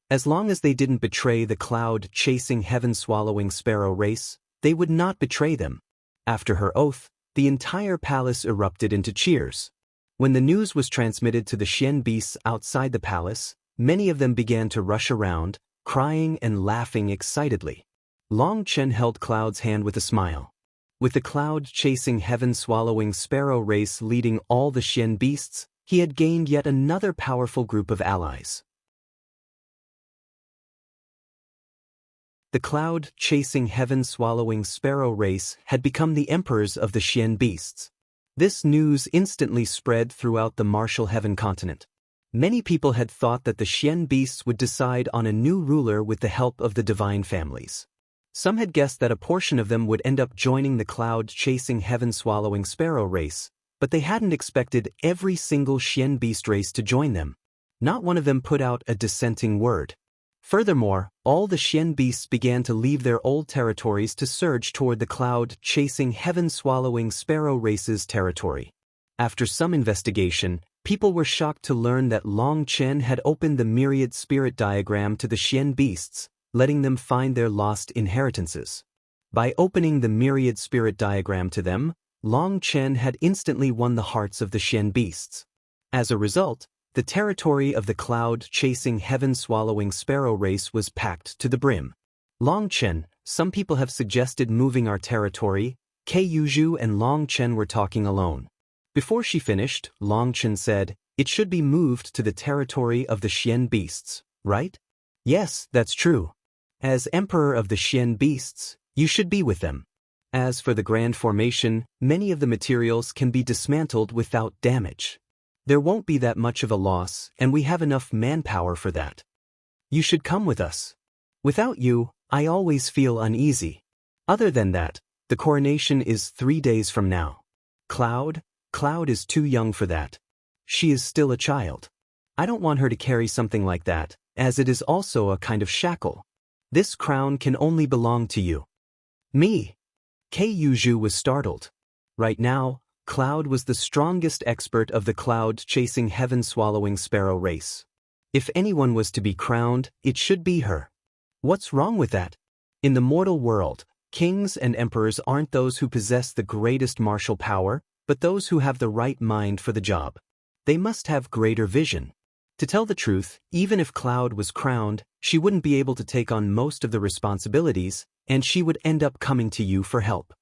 As long as they didn't betray the cloud-chasing heaven-swallowing sparrow race, they would not betray them. After her oath, the entire palace erupted into cheers. When the news was transmitted to the Xian beasts outside the palace, many of them began to rush around, crying and laughing excitedly. Long Chen held Cloud's hand with a smile. With the cloud-chasing heaven-swallowing sparrow race leading all the Xian beasts, he had gained yet another powerful group of allies. The cloud-chasing heaven-swallowing sparrow race had become the emperors of the Xian beasts. This news instantly spread throughout the Martial Heaven continent. Many people had thought that the Xian beasts would decide on a new ruler with the help of the divine families. Some had guessed that a portion of them would end up joining the cloud-chasing heaven-swallowing sparrow race, but they hadn't expected every single Xian beast race to join them. Not one of them put out a dissenting word. Furthermore, all the Xian beasts began to leave their old territories to surge toward the cloud-chasing heaven-swallowing sparrow race's territory. After some investigation, people were shocked to learn that Long Chen had opened the myriad spirit diagram to the Xian beasts, letting them find their lost inheritances. By opening the myriad spirit diagram to them, Long Chen had instantly won the hearts of the Xian beasts. As a result, the territory of the cloud-chasing heaven-swallowing sparrow race was packed to the brim. Long Chen, some people have suggested moving our territory. Yuzhu and Long Chen were talking alone. Before she finished, Long Chen said, "It should be moved to the territory of the Xian beasts, right?" "Yes, that's true. As emperor of the Xian beasts, you should be with them." As for the grand formation, many of the materials can be dismantled without damage. There won't be that much of a loss, and we have enough manpower for that. You should come with us. Without you, I always feel uneasy. Other than that, the coronation is 3 days from now. Cloud is too young for that. She is still a child. I don't want her to carry something like that, as it is also a kind of shackle. This crown can only belong to you. Me. Yuju was startled. Right now, Cloud was the strongest expert of the cloud-chasing heaven-swallowing sparrow race. If anyone was to be crowned, it should be her. What's wrong with that? In the mortal world, kings and emperors aren't those who possess the greatest martial power, but those who have the right mind for the job. They must have greater vision. To tell the truth, even if Cloud was crowned, she wouldn't be able to take on most of the responsibilities, and she would end up coming to you for help.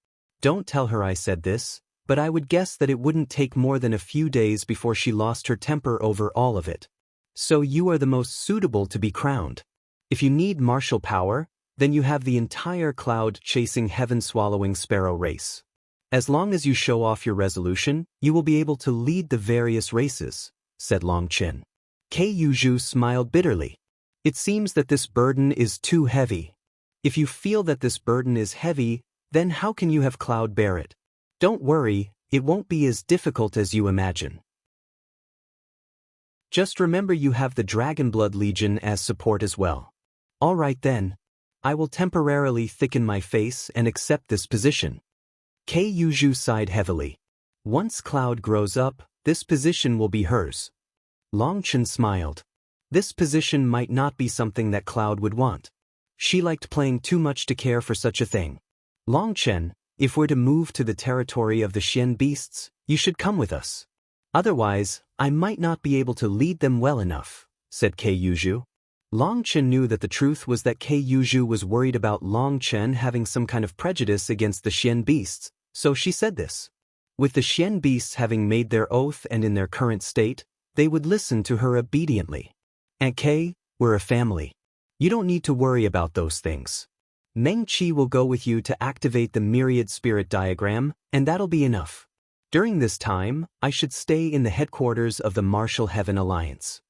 Don't tell her I said this, but I would guess that it wouldn't take more than a few days before she lost her temper over all of it. So you are the most suitable to be crowned. If you need martial power, then you have the entire cloud-chasing heaven-swallowing sparrow race. As long as you show off your resolution, you will be able to lead the various races, said Longchen. Yuju smiled bitterly. It seems that this burden is too heavy. If you feel that this burden is heavy, then how can you have Cloud bear it? Don't worry, it won't be as difficult as you imagine. Just remember you have the Dragonblood Legion as support as well. All right then. I will temporarily thicken my face and accept this position. Yuju sighed heavily. Once Cloud grows up, this position will be hers. Longchen smiled. This position might not be something that Cloud would want. She liked playing too much to care for such a thing. Longchen, if we're to move to the territory of the Xian beasts, you should come with us. Otherwise, I might not be able to lead them well enough, said Yuju. Longchen knew that the truth was that Yuju was worried about Longchen having some kind of prejudice against the Xian beasts, so she said this. With the Xian beasts having made their oath and in their current state, they would listen to her obediently. Aunt Kay, we're a family. You don't need to worry about those things. Meng Qi will go with you to activate the myriad spirit diagram, and that'll be enough. During this time, I should stay in the headquarters of the Martial Heaven Alliance.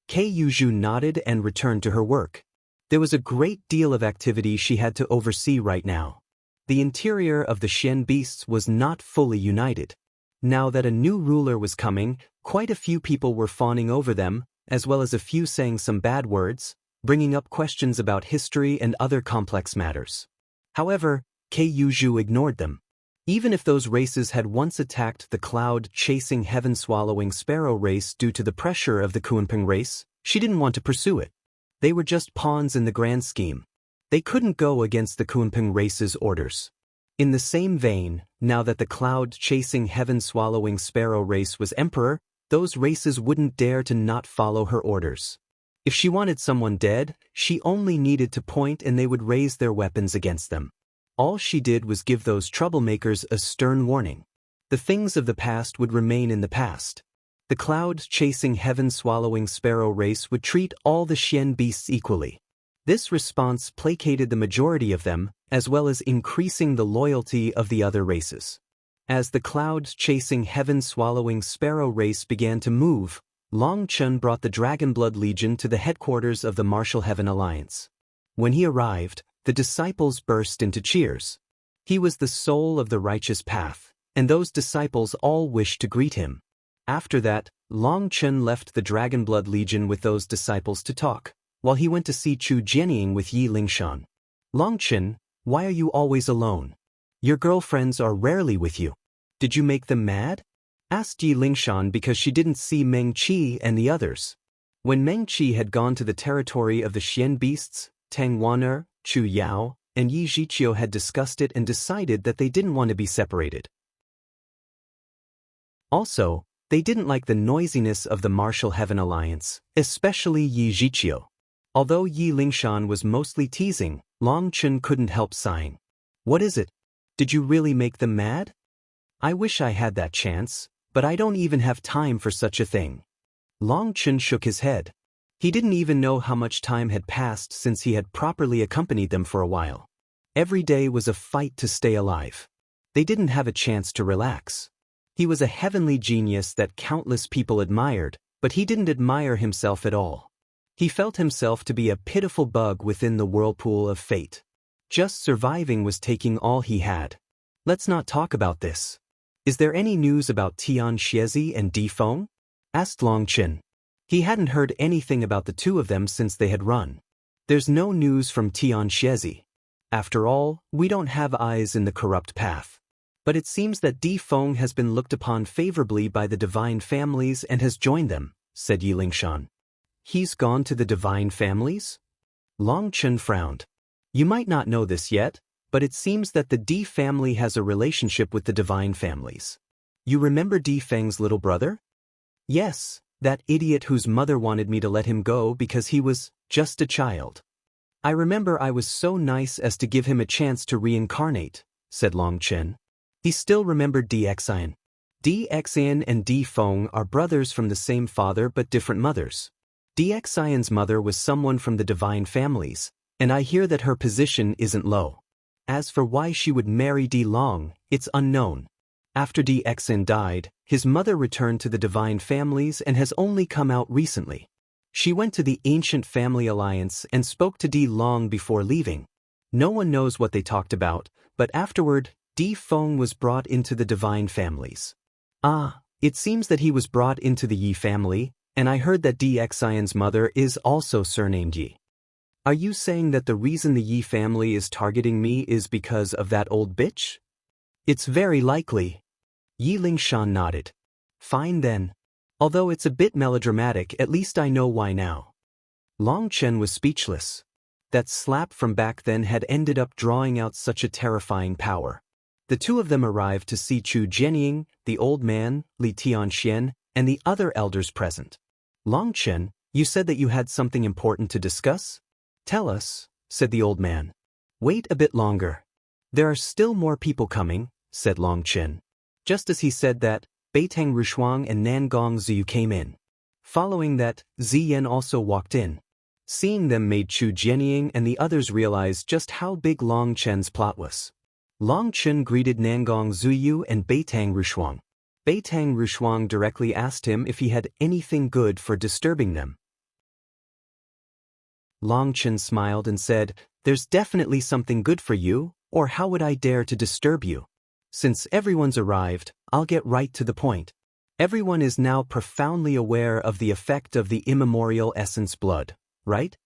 Yuju nodded and returned to her work. There was a great deal of activity she had to oversee right now. The interior of the Xian beasts was not fully united. Now that a new ruler was coming, quite a few people were fawning over them, as well as a few saying some bad words, bringing up questions about history and other complex matters. However, Yuju ignored them. Even if those races had once attacked the cloud-chasing heaven-swallowing sparrow race due to the pressure of the Kunpeng race, she didn't want to pursue it. They were just pawns in the grand scheme. They couldn't go against the Kunpeng race's orders. In the same vein, now that the cloud-chasing heaven-swallowing sparrow race was emperor, those races wouldn't dare to not follow her orders. If she wanted someone dead, she only needed to point and they would raise their weapons against them. All she did was give those troublemakers a stern warning. The things of the past would remain in the past. The cloud-chasing heaven-swallowing sparrow race would treat all the Xian beasts equally. This response placated the majority of them, as well as increasing the loyalty of the other races. As the cloud-chasing heaven-swallowing sparrow race began to move, Longchen brought the Dragonblood Legion to the headquarters of the Martial Heaven Alliance. When he arrived, the disciples burst into cheers. He was the soul of the righteous path, and those disciples all wished to greet him. After that, Longchen left the Dragonblood Legion with those disciples to talk, while he went to see Chu Jianying with Yi Lingshan. Longchen, why are you always alone? Your girlfriends are rarely with you. Did you make them mad? Asked Yi Lingshan because she didn't see Meng Qi and the others. When Meng Qi had gone to the territory of the Xian beasts, Tang Waner, Chu Yao, and Yi Zhiqiu had discussed it and decided that they didn't want to be separated. Also, they didn't like the noisiness of the Martial Heaven Alliance, especially Yi Zhiqiu. Although Yi Lingshan was mostly teasing, Longchen couldn't help sighing. What is it? Did you really make them mad? I wish I had that chance, but I don't even have time for such a thing. Longchen shook his head. He didn't even know how much time had passed since he had properly accompanied them for a while. Every day was a fight to stay alive. They didn't have a chance to relax. He was a heavenly genius that countless people admired, but he didn't admire himself at all. He felt himself to be a pitiful bug within the whirlpool of fate. Just surviving was taking all he had. Let's not talk about this. Is there any news about Tian Xiezi and Di Feng? Asked Long Chen. He hadn't heard anything about the two of them since they had run. There's no news from Tian Xiezi. After all, we don't have eyes in the corrupt path. But it seems that Di Feng has been looked upon favorably by the divine families and has joined them, said Yi Lingshan. He's gone to the divine families? Long Chen frowned. You might not know this yet, but it seems that the Di family has a relationship with the divine families. You remember Di Feng's little brother? Yes, that idiot whose mother wanted me to let him go because he was just a child. I remember I was so nice as to give him a chance to reincarnate, said Long Chen. He still remembered Di Xian. Di Xian and Di Feng are brothers from the same father but different mothers. Di Xian's mother was someone from the divine families, and I hear that her position isn't low. As for why she would marry Di Long, it's unknown. After Di Xian died, his mother returned to the divine families and has only come out recently. She went to the ancient family alliance and spoke to Di Long before leaving. No one knows what they talked about, but afterward, Di Feng was brought into the divine families. Ah, it seems that he was brought into the Yi family, and I heard that Di Xian's mother is also surnamed Yi. Are you saying that the reason the Yi family is targeting me is because of that old bitch? It's very likely. Yi Lingshan nodded. Fine then. Although it's a bit melodramatic, at least I know why now. Long Chen was speechless. That slap from back then had ended up drawing out such a terrifying power. The two of them arrived to see Chu Jianying, the old man, Li Tianxian, and the other elders present. Long Chen, you said that you had something important to discuss? Tell us, said the old man. Wait a bit longer. There are still more people coming, said Long Chen. Just as he said that, Beitang Rushuang and Nangong Ziyu came in. Following that, Ziyan also walked in. Seeing them made Chu Jianying and the others realize just how big Long Chen's plot was. Long Chen greeted Nangong Ziyu and Beitang Rushuang. Beitang Rushuang directly asked him if he had anything good for disturbing them. Long Chen smiled and said, There's definitely something good for you, or how would I dare to disturb you? Since everyone's arrived, I'll get right to the point. Everyone is now profoundly aware of the effect of the immemorial essence blood, right?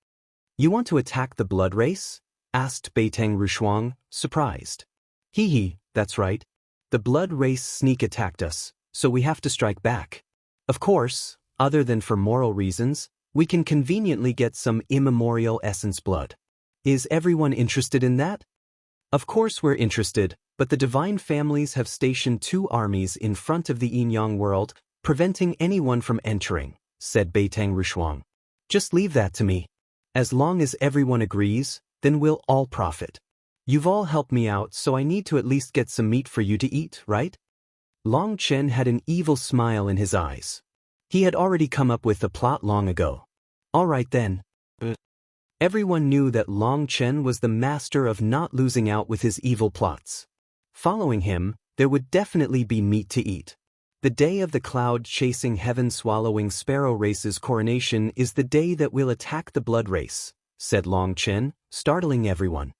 You want to attack the blood race? Asked Beitang Rushuang, surprised. Hee, that's right. The blood race sneak attacked us, so we have to strike back. Of course, other than for moral reasons, we can conveniently get some immemorial essence blood. Is everyone interested in that? Of course we're interested, but the divine families have stationed 2 armies in front of the Yin-Yang world, preventing anyone from entering, said Beitang Rushuang. Just leave that to me. As long as everyone agrees, then we'll all profit. You've all helped me out, so I need to at least get some meat for you to eat, right? Long Chen had an evil smile in his eyes. He had already come up with the plot long ago. All right then. Everyone knew that Long Chen was the master of not losing out with his evil plots. Following him, there would definitely be meat to eat. The day of the cloud-chasing heaven-swallowing sparrow race's coronation is the day that we'll attack the blood race, said Long Chen, startling everyone.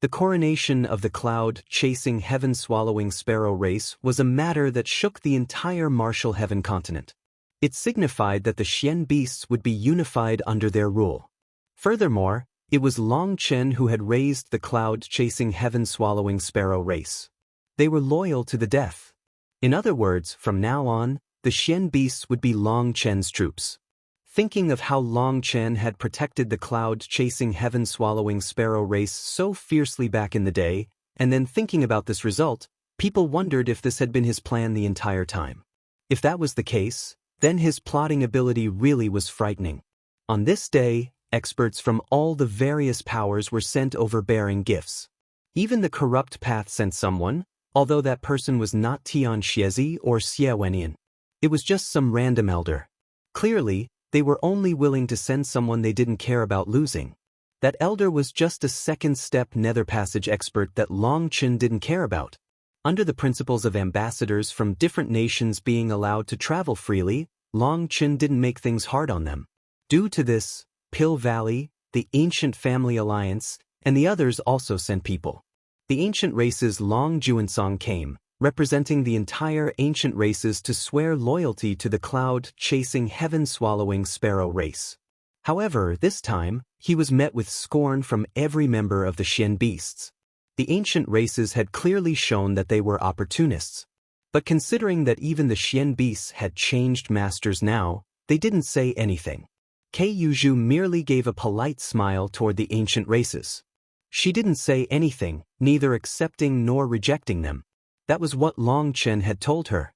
The coronation of the cloud-chasing heaven-swallowing sparrow race was a matter that shook the entire martial heaven continent. It signified that the Xian beasts would be unified under their rule. Furthermore, it was Long Chen who had raised the cloud-chasing heaven-swallowing sparrow race. They were loyal to the death. In other words, from now on, the Xian beasts would be Long Chen's troops. Thinking of how Long Chen had protected the cloud-chasing heaven-swallowing sparrow race so fiercely back in the day, and then thinking about this result, people wondered if this had been his plan the entire time. If that was the case, then his plotting ability really was frightening. On this day, experts from all the various powers were sent over bearing gifts. Even the corrupt path sent someone, although that person was not Tian Xiezi or Xie Wenian. It was just some random elder. Clearly, They were only willing to send someone they didn't care about losing. That elder was just a second-step nether passage expert that Long Chen didn't care about. Under the principles of ambassadors from different nations being allowed to travel freely, Long Chen didn't make things hard on them. Due to this, Pill Valley, the Ancient Family Alliance, and the others also sent people. The ancient races Long Juansong came, representing the entire ancient races to swear loyalty to the cloud-chasing heaven-swallowing sparrow race. However, this time, he was met with scorn from every member of the Xian beasts. The ancient races had clearly shown that they were opportunists. But considering that even the Xian beasts had changed masters now, they didn't say anything. Kei Yuzhu merely gave a polite smile toward the ancient races. She didn't say anything, neither accepting nor rejecting them. That was what Long Chen had told her.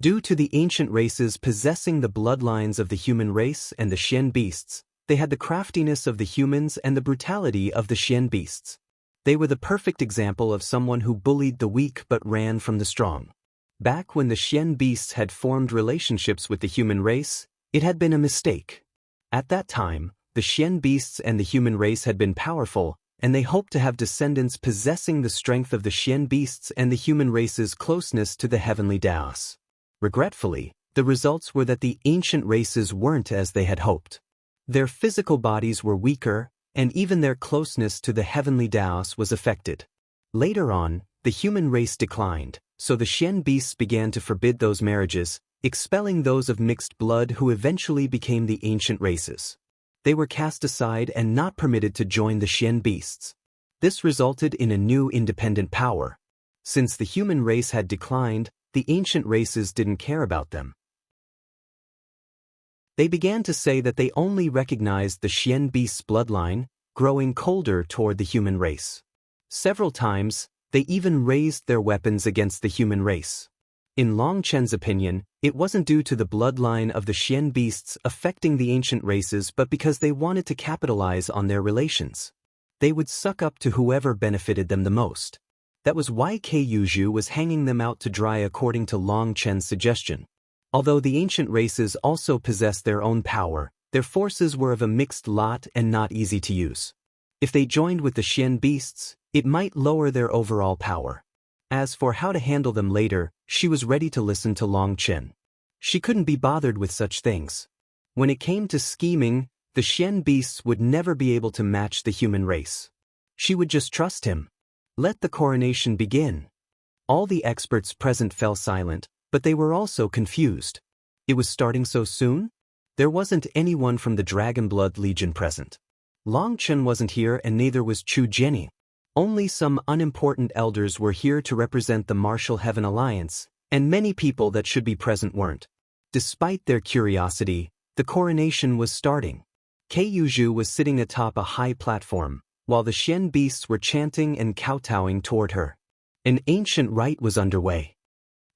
Due to the ancient races possessing the bloodlines of the human race and the Xian beasts, they had the craftiness of the humans and the brutality of the Xian beasts. They were the perfect example of someone who bullied the weak but ran from the strong. Back when the Xian beasts had formed relationships with the human race, it had been a mistake. At that time, the Xian beasts and the human race had been powerful, and they hoped to have descendants possessing the strength of the Xian beasts and the human race's closeness to the heavenly Daos. Regretfully, the results were that the ancient races weren't as they had hoped. Their physical bodies were weaker, and even their closeness to the heavenly Daos was affected. Later on, the human race declined, so the Xian beasts began to forbid those marriages, expelling those of mixed blood who eventually became the ancient races. They were cast aside and not permitted to join the Xian beasts. This resulted in a new independent power. Since the human race had declined, the ancient races didn't care about them. They began to say that they only recognized the Xian beast's bloodline, growing colder toward the human race. Several times, they even raised their weapons against the human race. In Long Chen's opinion, it wasn't due to the bloodline of the Xian beasts affecting the ancient races but because they wanted to capitalize on their relations. They would suck up to whoever benefited them the most. That was why Kei Yuzhu was hanging them out to dry according to Long Chen's suggestion. Although the ancient races also possessed their own power, their forces were of a mixed lot and not easy to use. If they joined with the Xian beasts, it might lower their overall power. As for how to handle them later, she was ready to listen to Long Chen. She couldn't be bothered with such things. When it came to scheming, the Xian beasts would never be able to match the human race. She would just trust him. Let the coronation begin. All the experts present fell silent, but they were also confused. It was starting so soon? There wasn't anyone from the Dragonblood Legion present. Long Chen wasn't here and neither was Chu Jianyi. Only some unimportant elders were here to represent the Martial Heaven Alliance, and many people that should be present weren't. Despite their curiosity, the coronation was starting. Kei Yuzhu was sitting atop a high platform, while the Xian beasts were chanting and kowtowing toward her. An ancient rite was underway.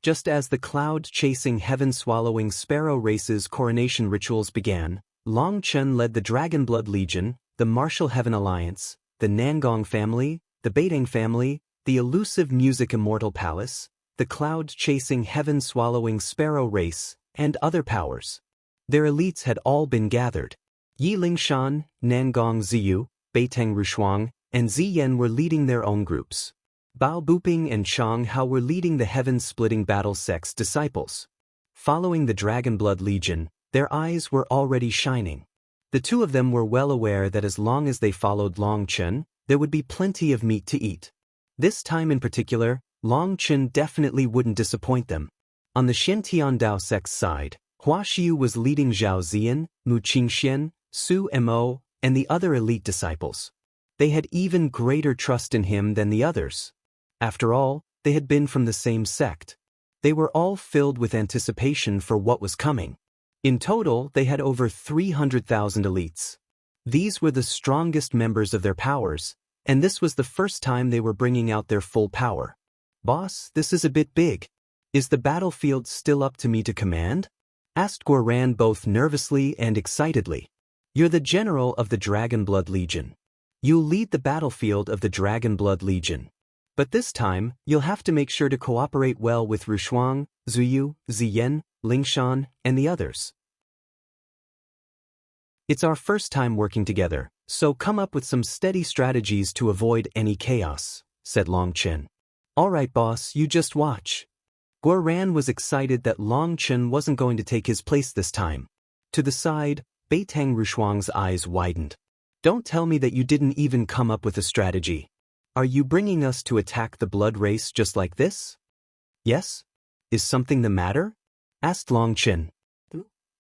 Just as the cloud-chasing heaven-swallowing sparrow race's coronation rituals began, Long Chen led the Dragonblood Legion, the Martial Heaven Alliance, the Nangong family, the Beidang family, the elusive Music Immortal Palace, the cloud-chasing heaven-swallowing sparrow race, and other powers. Their elites had all been gathered. Yi Lingshan, Nangong Ziyu, Beiteng Rushuang, and Ziyan were leading their own groups. Bao Buping and Chang Hao were leading the heaven-splitting battle sect's disciples. Following the Dragonblood Legion, their eyes were already shining. The two of them were well aware that as long as they followed Long Chen, there would be plenty of meat to eat. This time in particular, Long Chen definitely wouldn't disappoint them. On the Xiantian Dao sect's side, Hua Xiu was leading Zhao Ziyan, Mu Qingxian, Su Mo, and the other elite disciples. They had even greater trust in him than the others. After all, they had been from the same sect. They were all filled with anticipation for what was coming. In total, they had over 300,000 elites. These were the strongest members of their powers, and this was the first time they were bringing out their full power. "Boss, this is a bit big. Is the battlefield still up to me to command?" asked Guoran both nervously and excitedly. "You're the general of the Dragonblood Legion. You'll lead the battlefield of the Dragonblood Legion. But this time, you'll have to make sure to cooperate well with Rushuang, Zuyu, Ziyan, Lingshan, and the others." It's our first time working together, so come up with some steady strategies to avoid any chaos, said Long Chen. All right, boss, you just watch. Ran was excited that Long Chen wasn't going to take his place this time. To the side, Beitang Rushuang's eyes widened. Don't tell me that you didn't even come up with a strategy. Are you bringing us to attack the blood race just like this? Yes? Is something the matter? Asked Long Chen.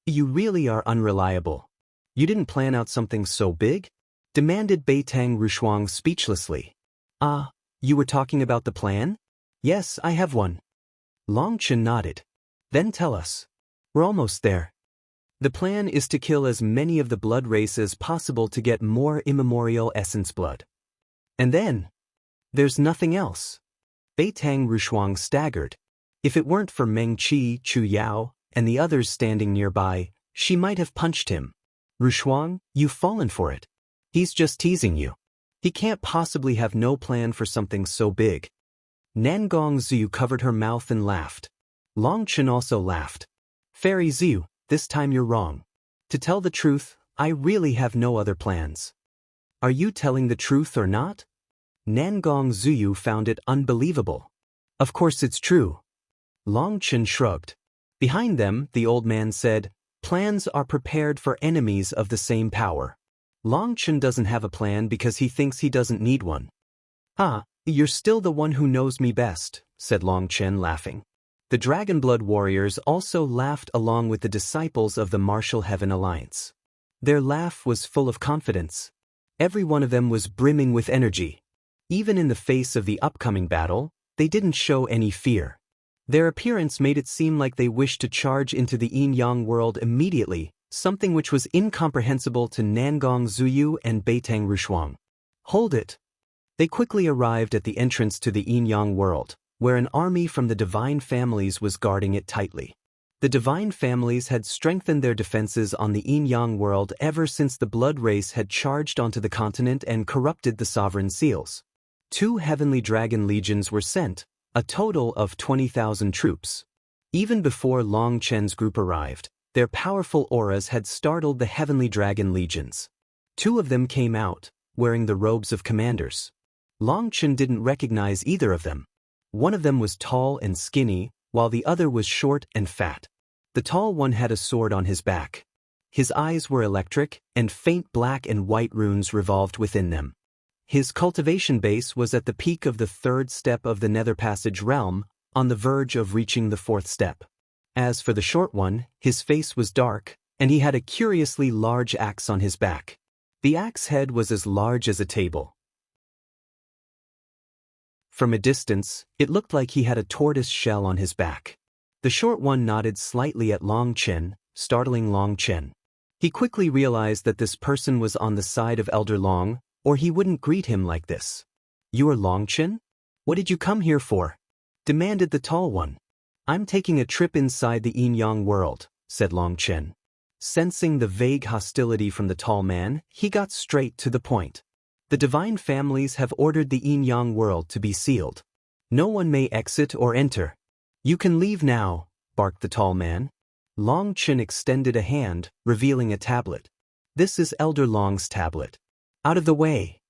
You really are unreliable. You didn't plan out something so big? Demanded Beitang Rushuang speechlessly. Ah, you were talking about the plan? Yes, I have one. Long Chen nodded. Then tell us. We're almost there. The plan is to kill as many of the blood race as possible to get more immemorial essence blood. And then, there's nothing else. Beitang Rushuang staggered. If it weren't for Meng Qi, Chu Yao, and the others standing nearby, she might have punched him. Rushuang, you've fallen for it. He's just teasing you. He can't possibly have no plan for something so big. Nangong Zhu covered her mouth and laughed. Long Chen also laughed. Fairy Zhu, this time you're wrong. To tell the truth, I really have no other plans. Are you telling the truth or not? Nangong Zhu found it unbelievable. Of course it's true. Long Chen shrugged. Behind them, the old man said, plans are prepared for enemies of the same power. Long Chen doesn't have a plan because he thinks he doesn't need one. Ah, you're still the one who knows me best, said Long Chen laughing. The Dragon Blood warriors also laughed along with the disciples of the Martial Heaven Alliance. Their laugh was full of confidence. Every one of them was brimming with energy. Even in the face of the upcoming battle, they didn't show any fear. Their appearance made it seem like they wished to charge into the yin-yang world immediately, something which was incomprehensible to Nangong Zhu and Beitang Rushuang. Hold it! They quickly arrived at the entrance to the yin-yang world, where an army from the divine families was guarding it tightly. The divine families had strengthened their defenses on the yin-yang world ever since the blood race had charged onto the continent and corrupted the sovereign seals. 2 heavenly dragon legions were sent, a total of 20,000 troops. Even before Long Chen's group arrived, their powerful auras had startled the heavenly dragon legions. 2 of them came out, wearing the robes of commanders. Long Chen didn't recognize either of them. One of them was tall and skinny, while the other was short and fat. The tall one had a sword on his back. His eyes were electric, and faint black and white runes revolved within them. His cultivation base was at the peak of the 3rd step of the Nether Passage realm, on the verge of reaching the 4th step. As for the short one, his face was dark, and he had a curiously large axe on his back. The axe head was as large as a table. From a distance, it looked like he had a tortoise shell on his back. The short one nodded slightly at Long Chen, startling Long Chen. He quickly realized that this person was on the side of Elder Long, or he wouldn't greet him like this. You are Long Chen? What did you come here for? Demanded the tall one. I'm taking a trip inside the yin-yang world, said Long Chen. Sensing the vague hostility from the tall man, he got straight to the point. The divine families have ordered the yin-yang world to be sealed. No one may exit or enter. You can leave now, barked the tall man. Long Chen extended a hand, revealing a tablet. This is Elder Long's tablet. Out of the way.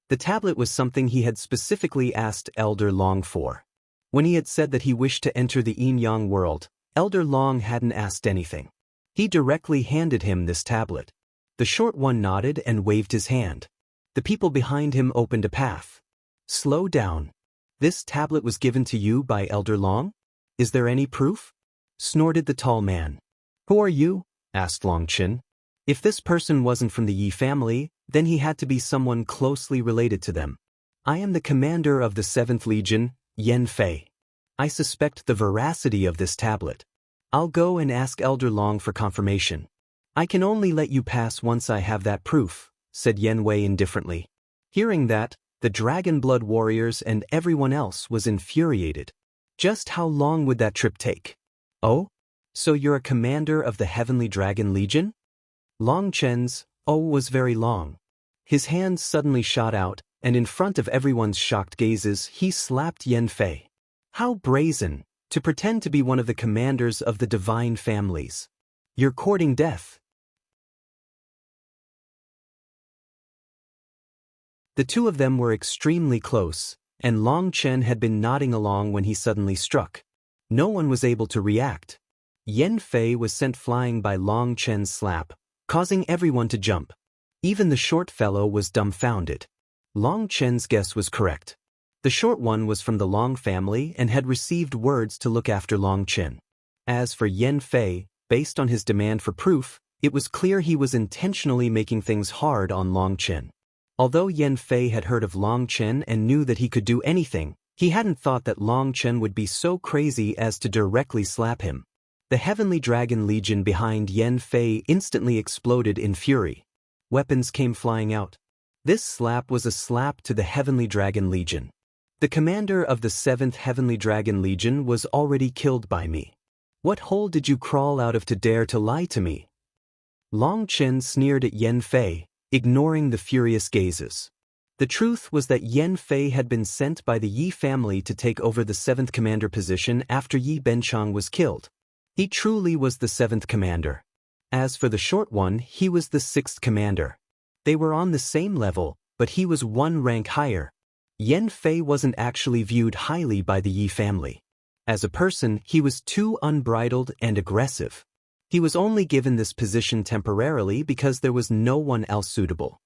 The tablet was something he had specifically asked Elder Long for. When he had said that he wished to enter the yin-yang world, Elder Long hadn't asked anything. He directly handed him this tablet. The short one nodded and waved his hand. The people behind him opened a path. Slow down. This tablet was given to you by Elder Long? Is there any proof? Snorted the tall man. Who are you? Asked Long Chen. If this person wasn't from the Yi family, then he had to be someone closely related to them. I am the commander of the 7th Legion, Yan Fei. I suspect the veracity of this tablet. I'll go and ask Elder Long for confirmation. I can only let you pass once I have that proof, said Yan Wei indifferently. Hearing that, the Dragon Blood warriors and everyone else was infuriated. Just how long would that trip take? Oh? So you're a commander of the Heavenly Dragon Legion? Long Chen's "oh" was very long. His hands suddenly shot out, and in front of everyone's shocked gazes he slapped Yan Fei. How brazen, to pretend to be one of the commanders of the divine families. You're courting death. The two of them were extremely close, and Long Chen had been nodding along when he suddenly struck. No one was able to react. Yan Fei was sent flying by Long Chen's slap, causing everyone to jump. Even the short fellow was dumbfounded. Long Chen's guess was correct. The short one was from the Long family and had received words to look after Long Chen. As for Yan Fei, based on his demand for proof, it was clear he was intentionally making things hard on Long Chen. Although Yan Fei had heard of Long Chen and knew that he could do anything, he hadn't thought that Long Chen would be so crazy as to directly slap him. The Heavenly Dragon Legion behind Yan Fei instantly exploded in fury. Weapons came flying out. This slap was a slap to the Heavenly Dragon Legion. The commander of the 7th Heavenly Dragon Legion was already killed by me. What hole did you crawl out of to dare to lie to me? Long Chen sneered at Yan Fei, ignoring the furious gazes. The truth was that Yan Fei had been sent by the Yi family to take over the 7th commander position after Yi Benchang was killed. He truly was the 7th commander. As for the short one, he was the 6th commander. They were on the same level, but he was one rank higher. Yan Fei wasn't actually viewed highly by the Yi family. As a person, he was too unbridled and aggressive. He was only given this position temporarily because there was no one else suitable.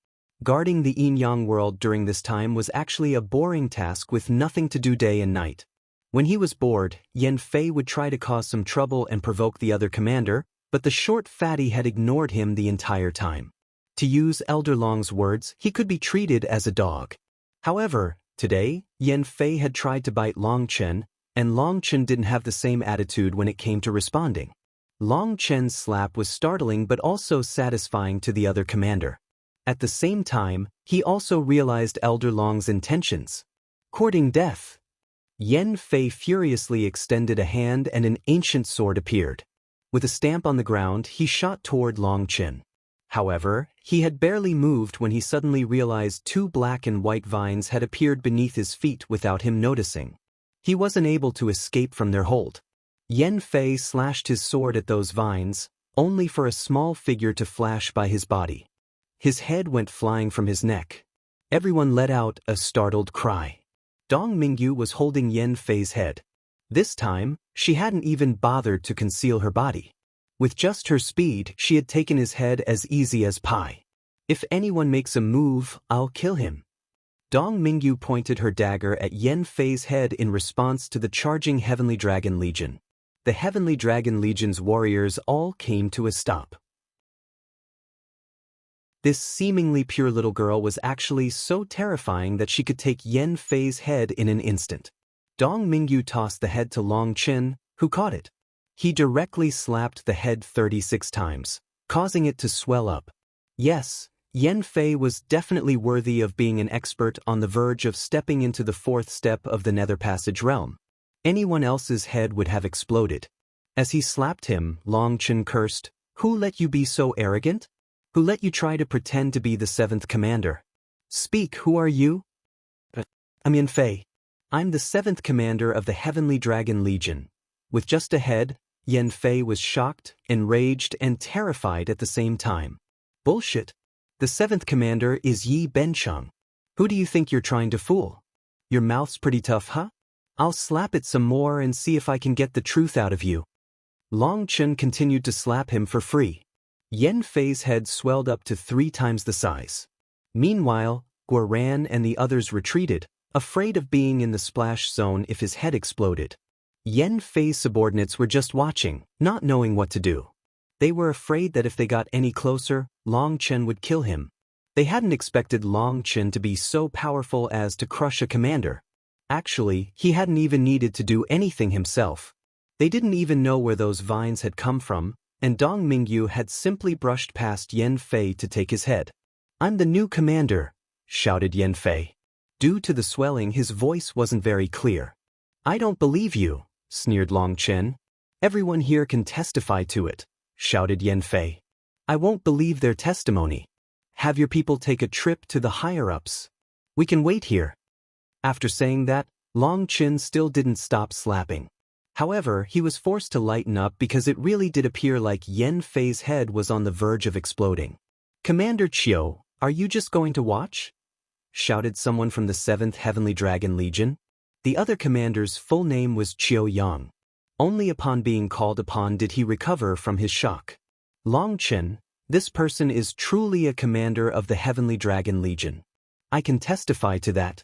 Guarding the yin-yang world during this time was actually a boring task with nothing to do day and night. When he was bored, Yan Fei would try to cause some trouble and provoke the other commander, but the short fatty had ignored him the entire time. To use Elder Long's words, he could be treated as a dog. However, today, Yan Fei had tried to bite Long Chen, and Long Chen didn't have the same attitude when it came to responding. Long Chen's slap was startling but also satisfying to the other commander. At the same time, he also realized Elder Long's intentions. Courting death. Yan Fei furiously extended a hand and an ancient sword appeared. With a stamp on the ground, he shot toward Long Chen. However, he had barely moved when he suddenly realized 2 black and white vines had appeared beneath his feet without him noticing. He wasn't able to escape from their hold. Yan Fei slashed his sword at those vines, only for a small figure to flash by his body. His head went flying from his neck. Everyone let out a startled cry. Dong Mingyu was holding Yan Fei's head. This time, she hadn't even bothered to conceal her body. With just her speed, she had taken his head as easy as pie. If anyone makes a move, I'll kill him. Dong Mingyu pointed her dagger at Yan Fei's head in response to the charging Heavenly Dragon Legion. The Heavenly Dragon Legion's warriors all came to a stop. This seemingly pure little girl was actually so terrifying that she could take Yan Fei's head in an instant. Dong Mingyu tossed the head to Long Chen, who caught it. He directly slapped the head 36 times, causing it to swell up. Yes, Yan Fei was definitely worthy of being an expert on the verge of stepping into the 4th step of the Nether Passage realm. Anyone else's head would have exploded. As he slapped him, Long Chen cursed, "Who let you be so arrogant? Who let you try to pretend to be the 7th commander? Speak, who are you?" "I'm Yan Fei. I'm the 7th commander of the Heavenly Dragon Legion." With just a head, Yan Fei was shocked, enraged, and terrified at the same time. "Bullshit. The 7th commander is Yi Benchang. Who do you think you're trying to fool? Your mouth's pretty tough, huh? I'll slap it some more and see if I can get the truth out of you." Long Chen continued to slap him for free. Yan Fei's head swelled up to 3 times the size. Meanwhile, Guoran and the others retreated, afraid of being in the splash zone if his head exploded. Yan Fei's subordinates were just watching, not knowing what to do. They were afraid that if they got any closer, Long Chen would kill him. They hadn't expected Long Chen to be so powerful as to crush a commander. Actually, he hadn't even needed to do anything himself. They didn't even know where those vines had come from, and Dong Mingyu had simply brushed past Yan Fei to take his head. "I'm the new commander," shouted Yan Fei. Due to the swelling, his voice wasn't very clear. "I don't believe you," sneered Long Chen. "Everyone here can testify to it," shouted Yan Fei. "I won't believe their testimony. Have your people take a trip to the higher-ups. We can wait here." After saying that, Long Chen still didn't stop slapping. However, he was forced to lighten up because it really did appear like Yan Fei's head was on the verge of exploding. "Commander Chiu, are you just going to watch?" shouted someone from the 7th Heavenly Dragon Legion. The other commander's full name was Yang. Only upon being called upon did he recover from his shock. Long Chen, this person is truly a commander of the Heavenly Dragon Legion. I can testify to that.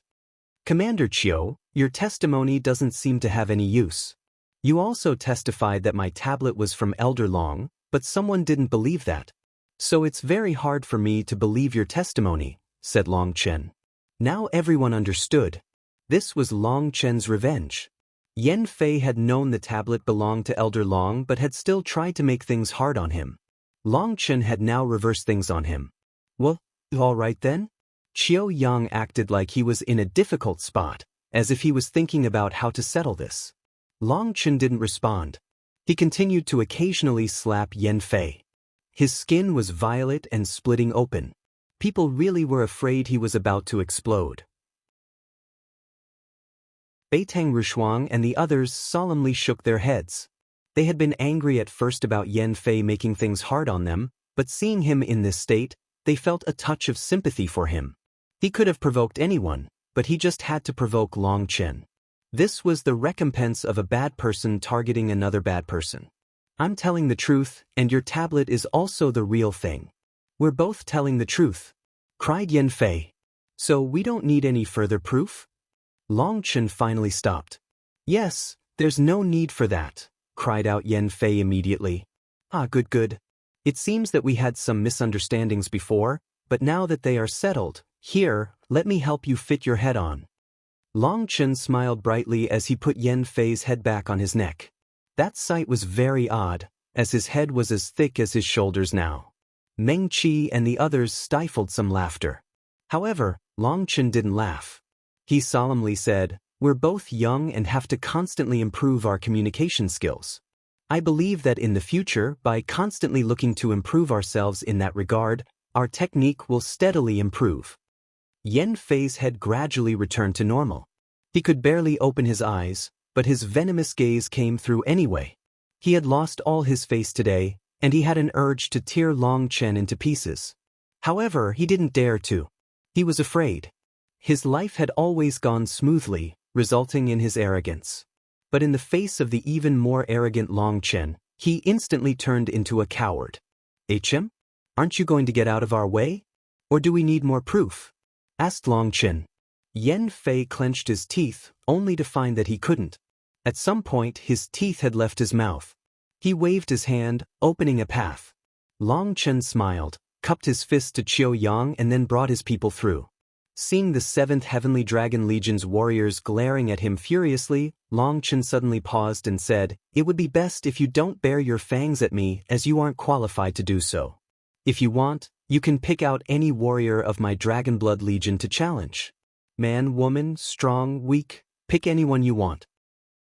Commander Chiu, your testimony doesn't seem to have any use. You also testified that my tablet was from Elder Long, but someone didn't believe that. So it's very hard for me to believe your testimony, said Long Chen. Now everyone understood. This was Long Chen's revenge. Yan Fei had known the tablet belonged to Elder Long but had still tried to make things hard on him. Long Chen had now reversed things on him. Well, all right then? Yang acted like he was in a difficult spot, as if he was thinking about how to settle this. Long Chen didn't respond. He continued to occasionally slap Yan Fei. His skin was violet and splitting open. People really were afraid he was about to explode. Beitang Rushuang and the others solemnly shook their heads. They had been angry at first about Yan Fei making things hard on them, but seeing him in this state, they felt a touch of sympathy for him. He could have provoked anyone, but he just had to provoke Long Chen. This was the recompense of a bad person targeting another bad person. I'm telling the truth, and your tablet is also the real thing. We're both telling the truth, cried Yan Fei. So we don't need any further proof? Long Chen finally stopped. Yes, there's no need for that, cried out Yan Fei immediately. Ah, good. It seems that we had some misunderstandings before, but now that they are settled, here, let me help you fit your head on. Long Chen smiled brightly as he put Yan Fei's head back on his neck. That sight was very odd, as his head was as thick as his shoulders now. Meng Qi and the others stifled some laughter. However, Long Chen didn't laugh. He solemnly said, "We're both young and have to constantly improve our communication skills. I believe that in the future, by constantly looking to improve ourselves in that regard, our technique will steadily improve." Yan Fei's head gradually returned to normal. He could barely open his eyes, but his venomous gaze came through anyway. He had lost all his face today, and he had an urge to tear Long Chen into pieces. However, he didn't dare to. He was afraid. His life had always gone smoothly, resulting in his arrogance. But in the face of the even more arrogant Long Chen, he instantly turned into a coward. "HM? Aren't you going to get out of our way? Or do we need more proof?" asked Long Chen. Yan Fei clenched his teeth, only to find that he couldn't. At some point, his teeth had left his mouth. He waved his hand, opening a path. Long Chen smiled, cupped his fist to Yang and then brought his people through. Seeing the 7th Heavenly Dragon Legion's warriors glaring at him furiously, Long Chen suddenly paused and said, "It would be best if you don't bare your fangs at me, as you aren't qualified to do so. If you want, you can pick out any warrior of my Dragon Blood Legion to challenge. Man, woman, strong, weak, pick anyone you want."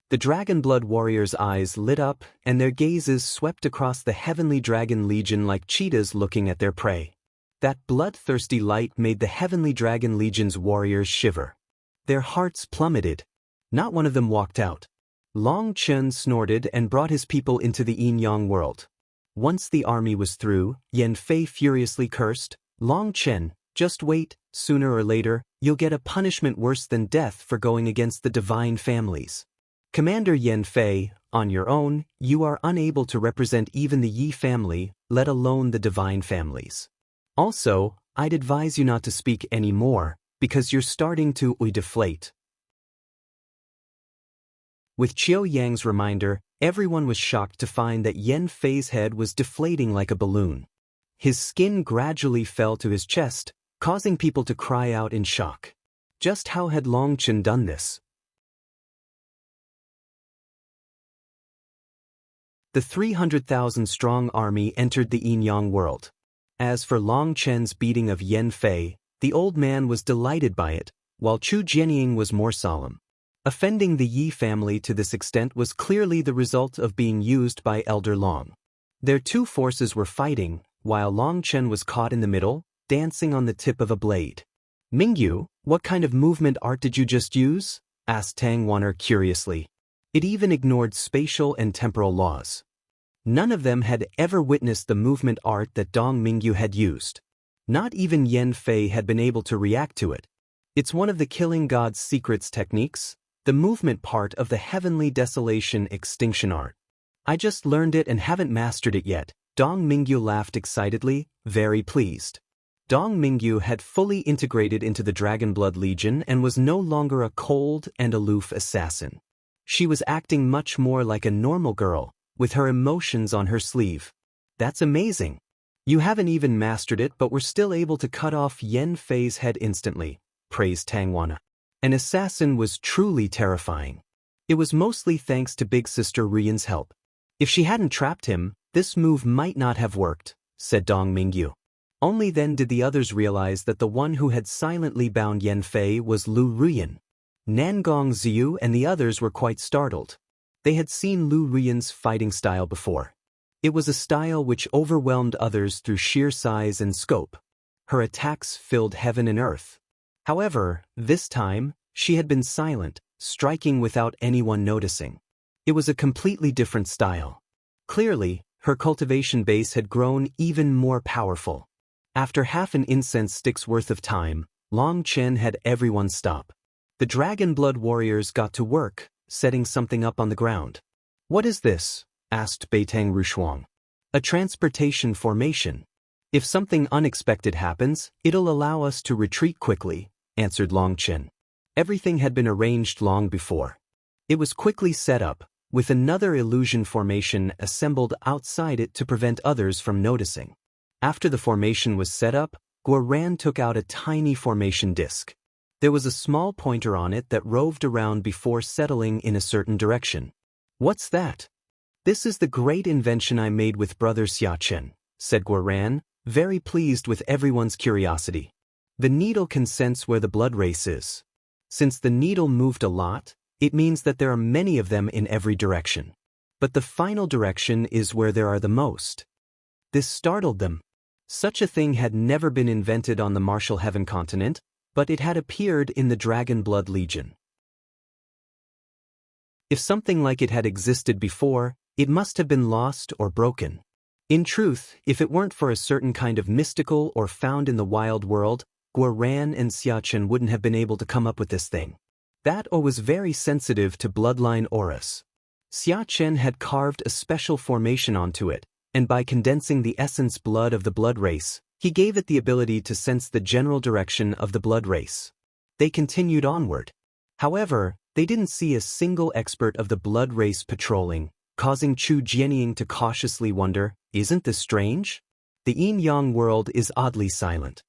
The Dragon Blood warriors' eyes lit up, and their gazes swept across the Heavenly Dragon Legion like cheetahs looking at their prey. That bloodthirsty light made the Heavenly Dragon Legion's warriors shiver. Their hearts plummeted. Not one of them walked out. Long Chen snorted and brought his people into the Yin-Yang world. Once the army was through, Yan Fei furiously cursed, "Long Chen, just wait, sooner or later, you'll get a punishment worse than death for going against the divine families. Commander Yan Fei, on your own, you are unable to represent even the Yi family, let alone the divine families. Also, I'd advise you not to speak any more, because you're starting to deflate." With Yang's reminder, everyone was shocked to find that Yan Fei's head was deflating like a balloon. His skin gradually fell to his chest, causing people to cry out in shock. Just how had Long Chen done this? The 300,000-strong army entered the Yin-Yang world. As for Long Chen's beating of Yan Fei, the old man was delighted by it, while Chu Jianying was more solemn. Offending the Yi family to this extent was clearly the result of being used by Elder Long. Their two forces were fighting, while Long Chen was caught in the middle, dancing on the tip of a blade. "Mingyu, what kind of movement art did you just use?" asked Tang Wan'er curiously. It even ignored spatial and temporal laws. None of them had ever witnessed the movement art that Dong Mingyu had used. Not even Yan Fei had been able to react to it. It's one of the killing god's secrets techniques, the movement part of the heavenly desolation extinction art. I just learned it and haven't mastered it yet. Dong Mingyu laughed excitedly, very pleased. Dong Mingyu had fully integrated into the Dragonblood Legion and was no longer a cold and aloof assassin. She was acting much more like a normal girl, with her emotions on her sleeve. That's amazing. You haven't even mastered it but were still able to cut off Yan Fei's head instantly, praised Tang Wana. An assassin was truly terrifying. It was mostly thanks to Big Sister Ruyen's help. If she hadn't trapped him, this move might not have worked, said Dong Mingyu. Only then did the others realize that the one who had silently bound Yan Fei was Lu Ruyen. Nangong Xiu and the others were quite startled. They had seen Lu Ruyen's fighting style before. It was a style which overwhelmed others through sheer size and scope. Her attacks filled heaven and earth. However, this time, she had been silent, striking without anyone noticing. It was a completely different style. Clearly, her cultivation base had grown even more powerful. After half an incense stick's worth of time, Long Chen had everyone stop. The Dragonblood warriors got to work, setting something up on the ground. "What is this?" asked Beitang Rushuang. "A transportation formation. If something unexpected happens, it'll allow us to retreat quickly," answered Long Chen. Everything had been arranged long before. It was quickly set up, with another illusion formation assembled outside it to prevent others from noticing. After the formation was set up, Guoran took out a tiny formation disc. There was a small pointer on it that roved around before settling in a certain direction. "What's that?" "This is the great invention I made with brother Xiachen," said Guoran, very pleased with everyone's curiosity. "The needle can sense where the blood race is. Since the needle moved a lot, it means that there are many of them in every direction. But the final direction is where there are the most." This startled them. Such a thing had never been invented on the Martial Heaven continent, but it had appeared in the Dragonblood Legion. If something like it had existed before, it must have been lost or broken. In truth, if it weren't for a certain kind of mystical or found in the wild world, Guoran and Xiachen wouldn't have been able to come up with this thing. That or was very sensitive to bloodline auras. Xiachen had carved a special formation onto it, and by condensing the essence blood of the blood race, he gave it the ability to sense the general direction of the blood race. They continued onward. However, they didn't see a single expert of the blood race patrolling, causing Chu Jianying to cautiously wonder, "Isn't this strange? The yin-yang world is oddly silent."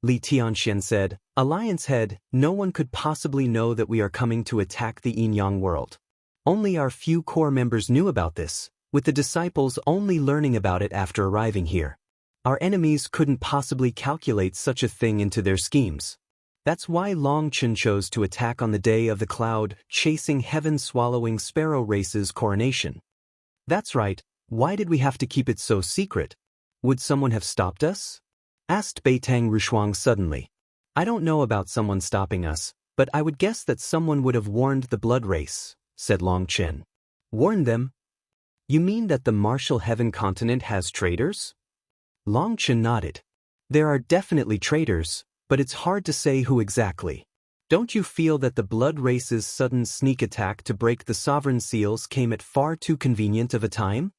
Li Tianxian said, "Alliance head, no one could possibly know that we are coming to attack the yin-yang world. Only our few core members knew about this, with the disciples only learning about it after arriving here. Our enemies couldn't possibly calculate such a thing into their schemes. That's why Long Chen chose to attack on the day of the cloud-chasing heaven-swallowing sparrow race's coronation." "That's right, why did we have to keep it so secret? Would someone have stopped us?" asked Beitang Rushuang suddenly. "I don't know about someone stopping us, but I would guess that someone would have warned the blood race," said Long Chen. "Warned them? You mean that the Martial Heaven continent has traitors?" Long Chen nodded. "There are definitely traitors, but it's hard to say who exactly. Don't you feel that the blood race's sudden sneak attack to break the sovereign seals came at far too convenient of a time?"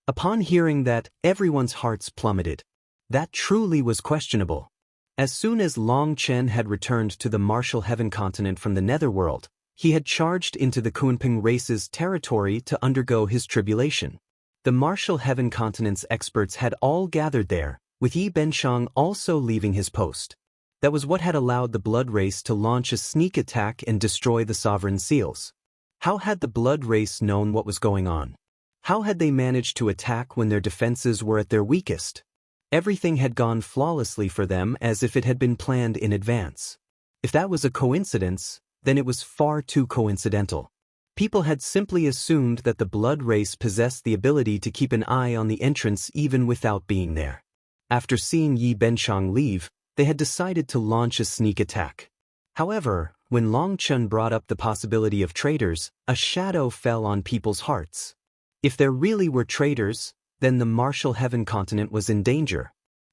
Upon hearing that, everyone's hearts plummeted. That truly was questionable. As soon as Long Chen had returned to the Martial Heaven continent from the Netherworld, he had charged into the Kunping race's territory to undergo his tribulation. The Martial Heaven continent's experts had all gathered there, with Yi Benshang also leaving his post. That was what had allowed the blood race to launch a sneak attack and destroy the sovereign seals. How had the blood race known what was going on? How had they managed to attack when their defenses were at their weakest? Everything had gone flawlessly for them as if it had been planned in advance. If that was a coincidence, then it was far too coincidental. People had simply assumed that the blood race possessed the ability to keep an eye on the entrance even without being there. After seeing Yi Benshang leave, they had decided to launch a sneak attack. However, when Long Chen brought up the possibility of traitors, a shadow fell on people's hearts. If there really were traitors, then the Martial Heaven continent was in danger.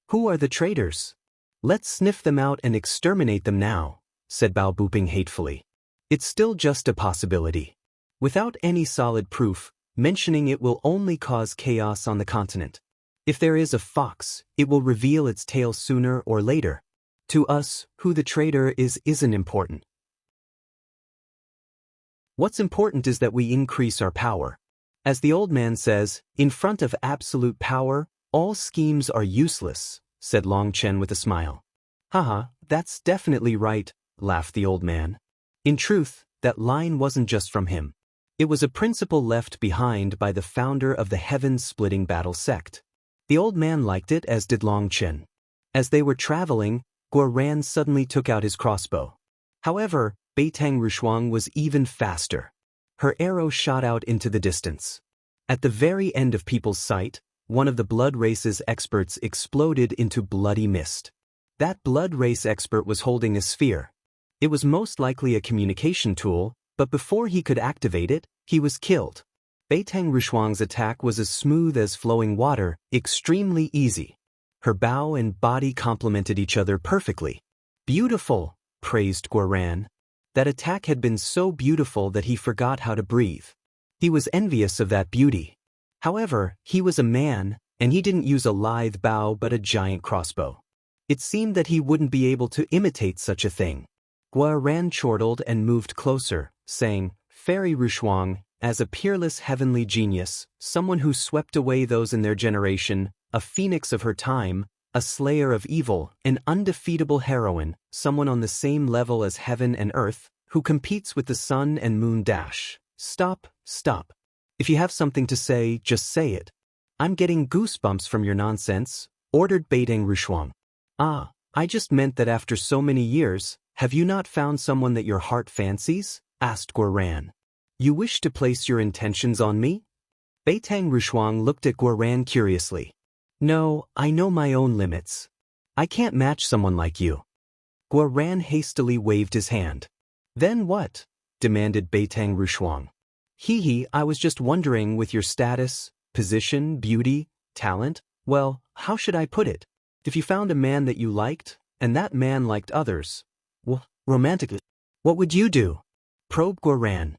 Who are the traitors? Let's sniff them out and exterminate them now, said Bao Booping hatefully. It's still just a possibility. Without any solid proof, mentioning it will only cause chaos on the continent. If there is a fox, it will reveal its tail sooner or later. To us, who the traitor is isn't important. What's important is that we increase our power. As the old man says, in front of absolute power, all schemes are useless, said Long Chen with a smile. Haha, that's definitely right, laughed the old man. In truth, that line wasn't just from him. It was a principle left behind by the founder of the heaven-splitting battle sect. The old man liked it, as did Long Chen. As they were traveling, Xuan suddenly took out his crossbow. However, Beitang Rushuang was even faster. Her arrow shot out into the distance. At the very end of people's sight, one of the blood race's experts exploded into bloody mist. That blood race expert was holding a sphere. It was most likely a communication tool, but before he could activate it, he was killed. Beitang Rushuang's attack was as smooth as flowing water, extremely easy. Her bow and body complemented each other perfectly. Beautiful, praised Xuan. That attack had been so beautiful that he forgot how to breathe. He was envious of that beauty. However, he was a man, and he didn't use a lithe bow but a giant crossbow. It seemed that he wouldn't be able to imitate such a thing. Xuan chortled and moved closer, saying, Fairy Rushuang, as a peerless heavenly genius, someone who swept away those in their generation, a phoenix of her time, a slayer of evil, an undefeatable heroine, someone on the same level as heaven and earth, who competes with the sun and moon dash. Stop. If you have something to say, just say it. I'm getting goosebumps from your nonsense, ordered Beitang Rushuang. Ah, I just meant that after so many years, have you not found someone that your heart fancies? Asked Xuan. You wish to place your intentions on me? Beitang Rushuang looked at Xuan curiously. No, I know my own limits. I can't match someone like you. Xuan hastily waved his hand. Then what? Demanded Beitang Rushuang. I was just wondering, with your status, position, beauty, talent, well, how should I put it? If you found a man that you liked, and that man liked others, well, romantically, what would you do? Probed Xuan.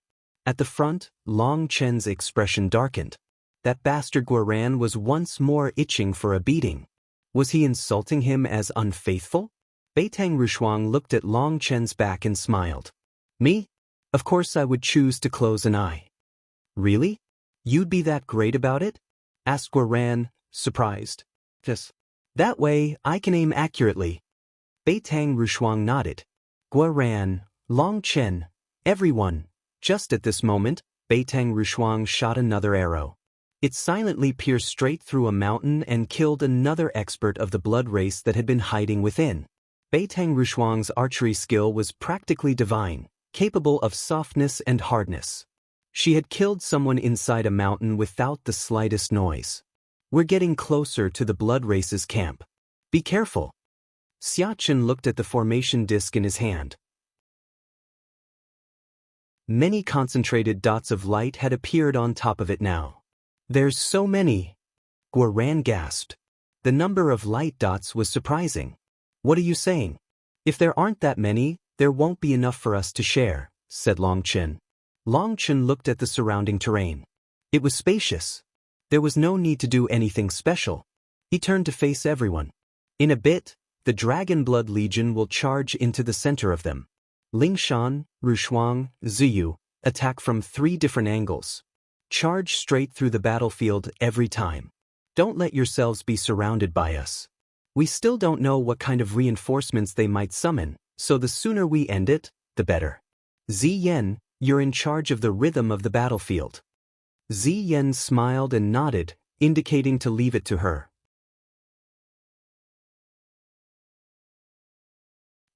At the front, Long Chen's expression darkened. That bastard Xuan was once more itching for a beating. Was he insulting him as unfaithful? Beitang Rushuang looked at Long Chen's back and smiled. Me? Of course I would choose to close an eye. Really? You'd be that great about it? Asked Xuan, surprised. Yes. That way, I can aim accurately. Beitang Rushuang nodded. Xuan, Long Chen, everyone. Just at this moment, Beitang Rushuang shot another arrow. It silently pierced straight through a mountain and killed another expert of the blood race that had been hiding within. Beitang Rushuang's archery skill was practically divine, capable of softness and hardness. She had killed someone inside a mountain without the slightest noise. We're getting closer to the blood race's camp. Be careful. Xiachen looked at the formation disc in his hand. Many concentrated dots of light had appeared on top of it now. There's so many. Xuan gasped. The number of light dots was surprising. What are you saying? If there aren't that many, there won't be enough for us to share, said Long Chen. Long Chen looked at the surrounding terrain. It was spacious. There was no need to do anything special. He turned to face everyone. In a bit, the Dragon Blood Legion will charge into the center of them. Lingshan, Rushuang, Ziyu attack from 3 different angles. Charge straight through the battlefield every time. Don't let yourselves be surrounded by us. We still don't know what kind of reinforcements they might summon, so the sooner we end it, the better. Ziyen, you're in charge of the rhythm of the battlefield. Ziyen smiled and nodded, indicating to leave it to her.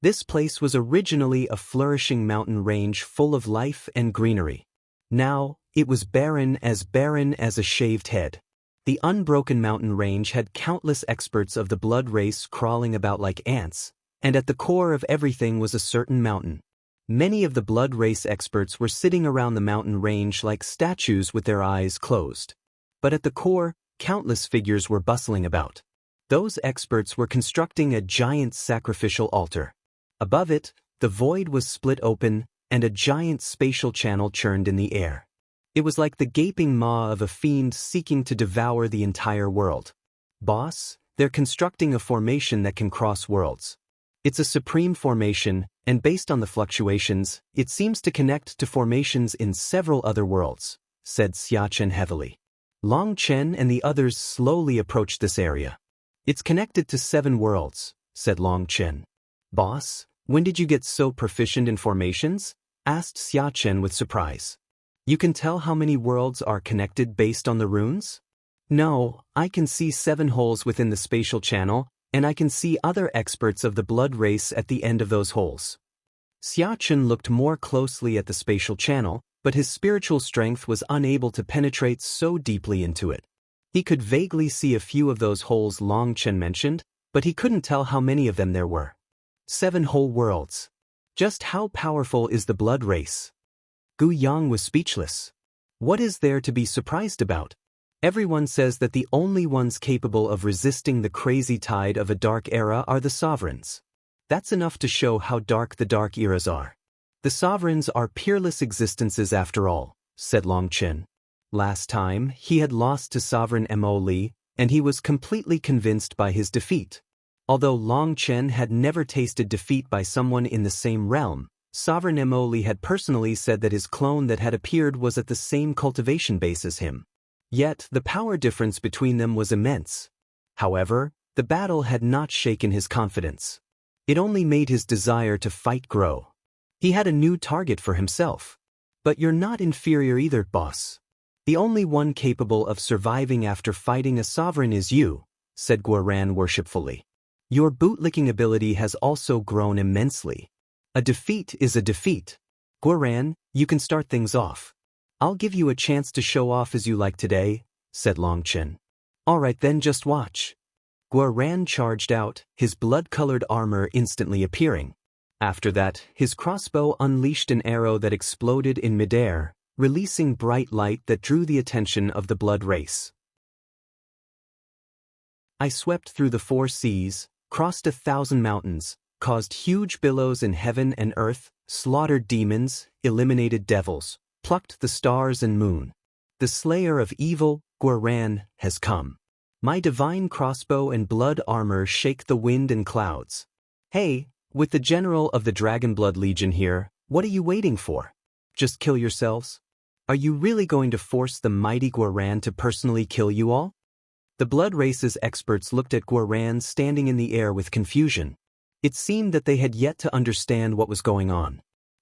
This place was originally a flourishing mountain range full of life and greenery. Now, it was barren as a shaved head. The unbroken mountain range had countless experts of the blood race crawling about like ants, and at the core of everything was a certain mountain. Many of the blood race experts were sitting around the mountain range like statues with their eyes closed. But at the core, countless figures were bustling about. Those experts were constructing a giant sacrificial altar. Above it, the void was split open, and a giant spatial channel churned in the air. It was like the gaping maw of a fiend seeking to devour the entire world. Boss, they're constructing a formation that can cross worlds. It's a supreme formation, and based on the fluctuations, it seems to connect to formations in several other worlds, said Xiachen heavily. Long Chen and the others slowly approached this area. It's connected to 7 worlds, said Long Chen. Boss, when did you get so proficient in formations? Asked Xiachen with surprise. You can tell how many worlds are connected based on the runes? No, I can see 7 holes within the spatial channel, and I can see other experts of the blood race at the end of those holes. Xiachen looked more closely at the spatial channel, but his spiritual strength was unable to penetrate so deeply into it. He could vaguely see a few of those holes Long Chen mentioned, but he couldn't tell how many of them there were. 7 whole worlds. Just how powerful is the blood race? Gu Yang was speechless. What is there to be surprised about? Everyone says that the only ones capable of resisting the crazy tide of a dark era are the sovereigns. That's enough to show how dark the dark eras are. The sovereigns are peerless existences after all, said Long Chen. Last time, he had lost to Sovereign Mo Li, and he was completely convinced by his defeat. Although Long Chen had never tasted defeat by someone in the same realm, Sovereign Mo Li had personally said that his clone that had appeared was at the same cultivation base as him. Yet, the power difference between them was immense. However, the battle had not shaken his confidence. It only made his desire to fight grow. He had a new target for himself. But you're not inferior either, boss. The only one capable of surviving after fighting a sovereign is you, said Guoran worshipfully. Your bootlicking ability has also grown immensely. A defeat is a defeat. Guoran, you can start things off. I'll give you a chance to show off as you like today, said Long Chen. Alright then, just watch. Guoran charged out, his blood-colored armor instantly appearing. After that, his crossbow unleashed an arrow that exploded in midair, releasing bright light that drew the attention of the blood race. I swept through the 4 seas, crossed 1,000 mountains, caused huge billows in heaven and earth, slaughtered demons, eliminated devils, plucked the stars and moon. The slayer of evil, Guoran, has come. My divine crossbow and blood armor shake the wind and clouds. Hey, with the general of the Dragonblood Legion here, what are you waiting for? Just kill yourselves? Are you really going to force the mighty Guoran to personally kill you all? The blood race's experts looked at Guoran standing in the air with confusion. It seemed that they had yet to understand what was going on.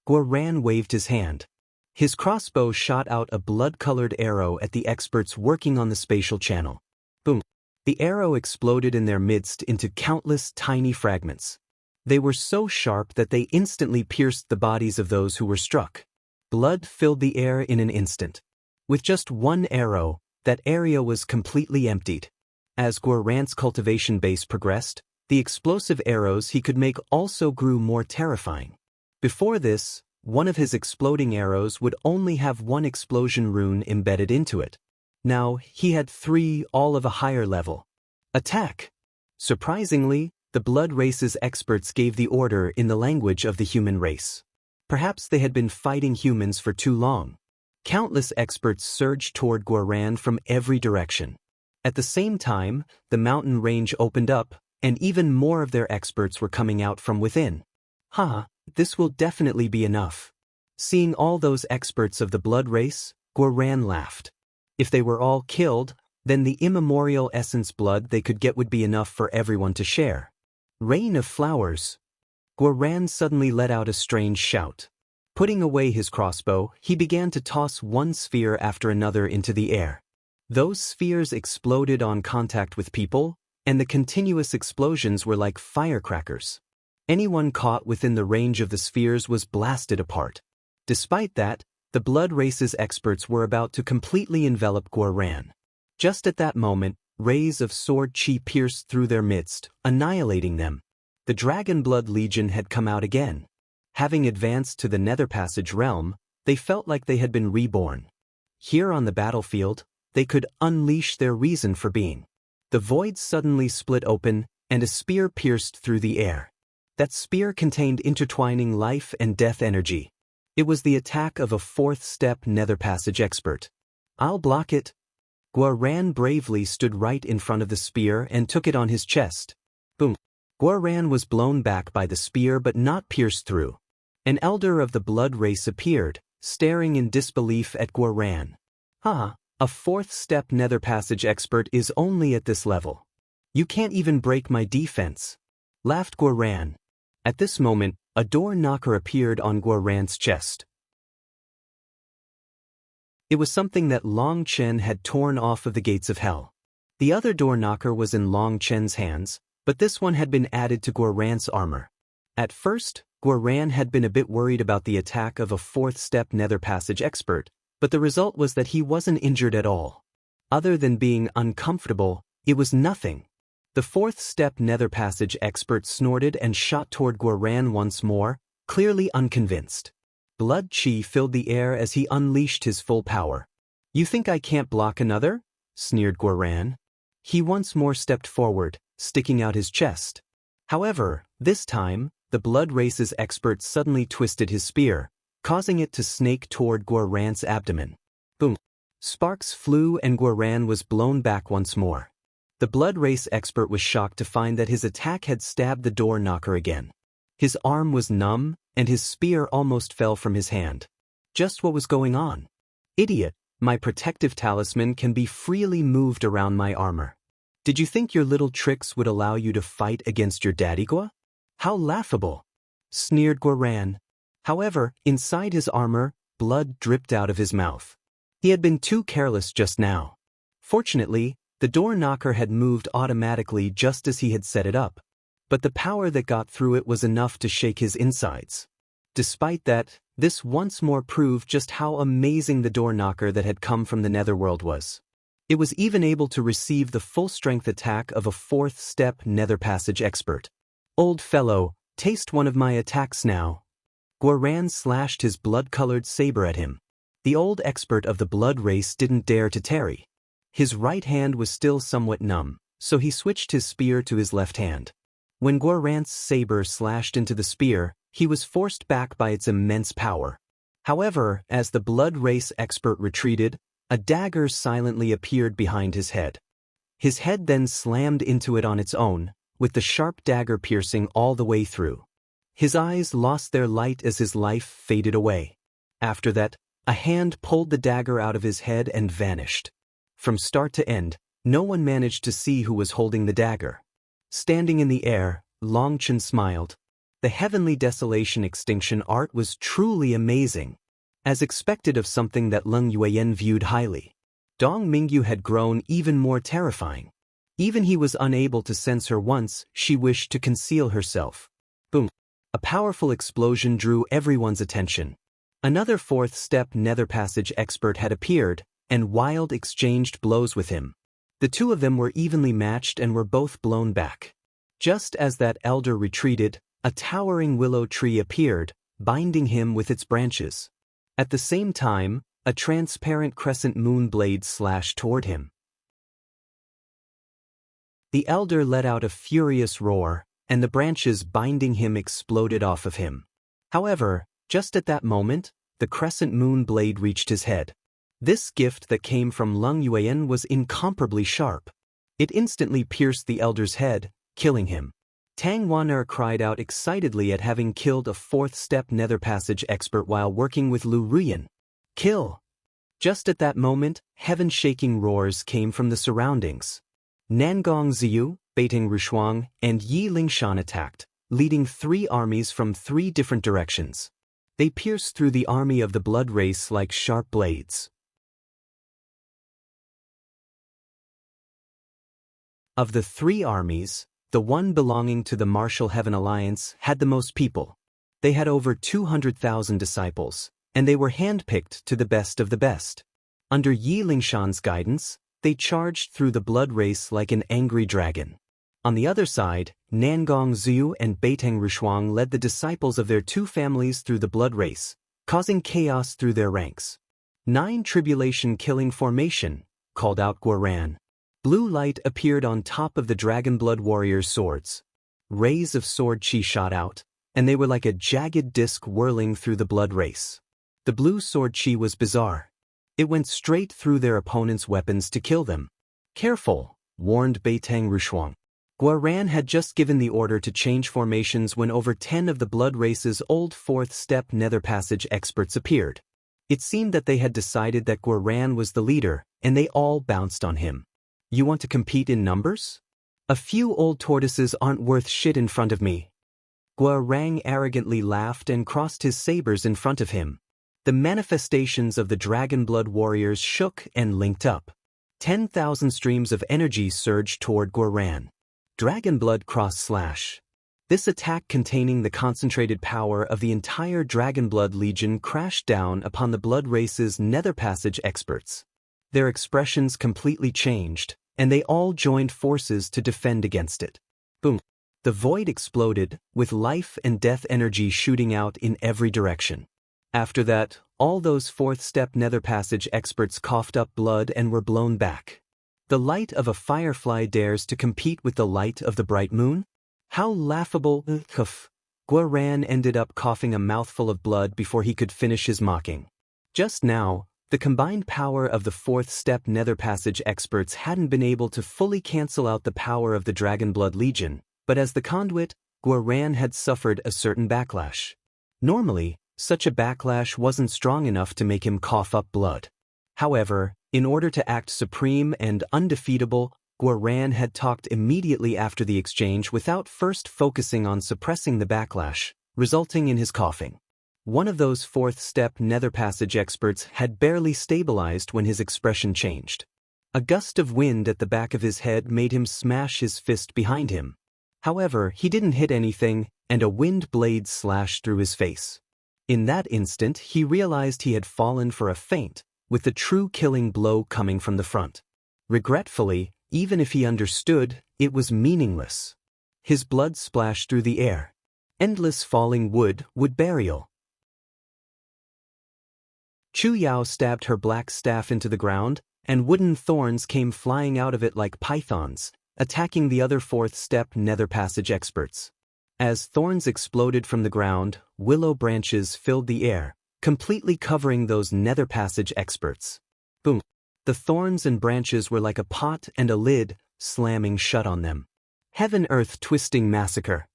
Guoran waved his hand. His crossbow shot out a blood-colored arrow at the experts working on the spatial channel. Boom! The arrow exploded in their midst into countless tiny fragments. They were so sharp that they instantly pierced the bodies of those who were struck. Blood filled the air in an instant. With just one arrow, that area was completely emptied. As Guoran's cultivation base progressed, the explosive arrows he could make also grew more terrifying. Before this, one of his exploding arrows would only have 1 explosion rune embedded into it. Now, he had 3, all of a higher level. Attack! Surprisingly, the blood race's experts gave the order in the language of the human race. Perhaps they had been fighting humans for too long. Countless experts surged toward Guoran from every direction. At the same time, the mountain range opened up, and even more of their experts were coming out from within. This will definitely be enough. Seeing all those experts of the blood race, Guoran laughed. If they were all killed, then the immemorial essence blood they could get would be enough for everyone to share. Rain of flowers. Guoran suddenly let out a strange shout. Putting away his crossbow, he began to toss one sphere after another into the air. Those spheres exploded on contact with people, and the continuous explosions were like firecrackers. Anyone caught within the range of the spheres was blasted apart. Despite that, the blood race's experts were about to completely envelop Guoran. Just at that moment, rays of sword chi pierced through their midst, annihilating them. The Dragonblood Legion had come out again. Having advanced to the Nether Passage realm, they felt like they had been reborn. Here on the battlefield, they could unleash their reason for being. The void suddenly split open, and a spear pierced through the air. That spear contained intertwining life and death energy. It was the attack of a fourth-step nether passage expert. I'll block it. Xuan bravely stood right in front of the spear and took it on his chest. Boom. Xuan was blown back by the spear but not pierced through. An elder of the blood race appeared, staring in disbelief at Xuan. A fourth-step nether passage expert is only at this level. You can't even break my defense, laughed Xuan. At this moment, a door knocker appeared on Xuan's chest. It was something that Long Chen had torn off of the gates of hell. The other door knocker was in Long Chen's hands, but this one had been added to Xuan's armor. At first, Xuan had been a bit worried about the attack of a fourth-step nether passage expert, but the result was that he wasn't injured at all. Other than being uncomfortable, it was nothing. The fourth-step nether passage expert snorted and shot toward Xuan once more, clearly unconvinced. Blood chi filled the air as he unleashed his full power. You think I can't block another? Sneered Xuan. He once more stepped forward, sticking out his chest. However, this time, the blood race's expert suddenly twisted his spear, causing it to snake toward Xuan's abdomen. Boom. Sparks flew and Xuan was blown back once more. The blood race expert was shocked to find that his attack had stabbed the door knocker again. His arm was numb, and his spear almost fell from his hand. Just what was going on? Idiot, my protective talisman can be freely moved around my armor. Did you think your little tricks would allow you to fight against your daddy Gua? How laughable! Sneered Xuan. However, inside his armor, blood dripped out of his mouth. He had been too careless just now. Fortunately, the door knocker had moved automatically just as he had set it up, but the power that got through it was enough to shake his insides. Despite that, this once more proved just how amazing the door knocker that had come from the netherworld was. It was even able to receive the full-strength attack of a fourth-step nether passage expert. Old fellow, taste one of my attacks now. Xuan slashed his blood-colored saber at him. The old expert of the blood race didn't dare to tarry. His right hand was still somewhat numb, so he switched his spear to his left hand. When Xuan's saber slashed into the spear, he was forced back by its immense power. However, as the blood race expert retreated, a dagger silently appeared behind his head. His head then slammed into it on its own, with the sharp dagger piercing all the way through. His eyes lost their light as his life faded away. After that, a hand pulled the dagger out of his head and vanished. From start to end, no one managed to see who was holding the dagger. Standing in the air, Long Chen smiled. The heavenly desolation extinction art was truly amazing, as expected of something that Leng Yuan viewed highly. Dong Mingyu had grown even more terrifying. Even he was unable to sense her once she wished to conceal herself. Boom. A powerful explosion drew everyone's attention. Another fourth-step nether passage expert had appeared, and Wild exchanged blows with him. The two of them were evenly matched and were both blown back. Just as that elder retreated, a towering willow tree appeared, binding him with its branches. At the same time, a transparent crescent moon blade slashed toward him. The elder let out a furious roar, and the branches binding him exploded off of him. However, just at that moment, the crescent moon blade reached his head. This gift that came from Leng Yuan was incomparably sharp. It instantly pierced the elder's head, killing him. Tang Waner cried out excitedly at having killed a fourth-step nether passage expert while working with Lu Ruyan. Kill! Just at that moment, heaven-shaking roars came from the surroundings. Nangong Ziyu, Beiting Rushuang, and Yi Lingshan attacked, leading 3 armies from 3 different directions. They pierced through the army of the blood race like sharp blades. Of the 3 armies, the one belonging to the Martial Heaven Alliance had the most people. They had over 200,000 disciples, and they were handpicked to the best of the best. Under Yi Lingshan's guidance, they charged through the blood race like an angry dragon. On the other side, Nangong Ziyu and Beiteng Rushuang led the disciples of their 2 families through the blood race, causing chaos through their ranks. 9 Tribulation Killing Formation, called out Xuan. Blue light appeared on top of the Dragon Blood Warrior's swords. Rays of sword chi shot out, and they were like a jagged disc whirling through the blood race. The blue sword chi was bizarre. It went straight through their opponent's weapons to kill them. Careful, warned Beitang Rushuang. Guaran had just given the order to change formations when over 10 of the blood race's old fourth-step nether passage experts appeared. It seemed that they had decided that Guaran was the leader, and they all bounced on him. You want to compete in numbers? A few old tortoises aren't worth shit in front of me. Guarang arrogantly laughed and crossed his sabers in front of him. The manifestations of the dragon blood warriors shook and linked up. 10,000 streams of energy surged toward Guaran. Dragon Blood Cross Slash. This attack containing the concentrated power of the entire Dragon Blood Legion crashed down upon the Blood Race's Nether Passage experts. Their expressions completely changed, and they all joined forces to defend against it. Boom. The void exploded, with life and death energy shooting out in every direction. After that, all those fourth-step Nether Passage experts coughed up blood and were blown back. The light of a firefly dares to compete with the light of the bright moon? How laughable! Guaran ended up coughing a mouthful of blood before he could finish his mocking. Just now, the combined power of the fourth-step Nether Passage experts hadn't been able to fully cancel out the power of the Dragon Blood Legion, but as the conduit, Guaran had suffered a certain backlash. Normally, such a backlash wasn't strong enough to make him cough up blood. However, in order to act supreme and undefeatable, Guaran had talked immediately after the exchange without first focusing on suppressing the backlash, resulting in his coughing. One of those fourth-step Nether Passage experts had barely stabilized when his expression changed. A gust of wind at the back of his head made him smash his fist behind him. However, he didn't hit anything, and a wind blade slashed through his face. In that instant, he realized he had fallen for a feint, with the true killing blow coming from the front. Regretfully, even if he understood, it was meaningless. His blood splashed through the air. Endless falling wood burial. Chu Yao stabbed her black staff into the ground, and wooden thorns came flying out of it like pythons, attacking the other fourth-step Nether Passage experts. As thorns exploded from the ground, willow branches filled the air, completely covering those Nether Passage experts. Boom. The thorns and branches were like a pot and a lid, slamming shut on them. Heaven-earth twisting massacre.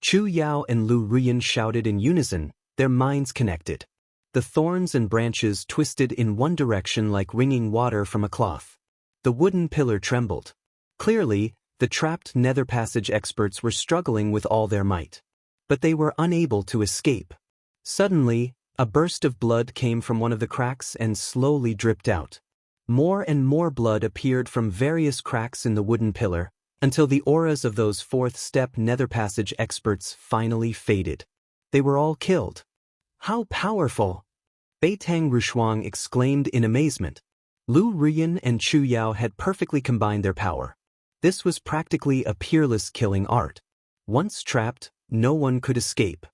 Chu Yao and Lu Ruyan shouted in unison, their minds connected. The thorns and branches twisted in one direction like wringing water from a cloth. The wooden pillar trembled. Clearly, the trapped Nether Passage experts were struggling with all their might. But they were unable to escape. Suddenly, a burst of blood came from one of the cracks and slowly dripped out. More and more blood appeared from various cracks in the wooden pillar, until the auras of those fourth-step Nether Passage experts finally faded. They were all killed. How powerful! Beitang Rushuang exclaimed in amazement. Lu Ruyan and Chu Yao had perfectly combined their power. This was practically a peerless killing art. Once trapped, no one could escape.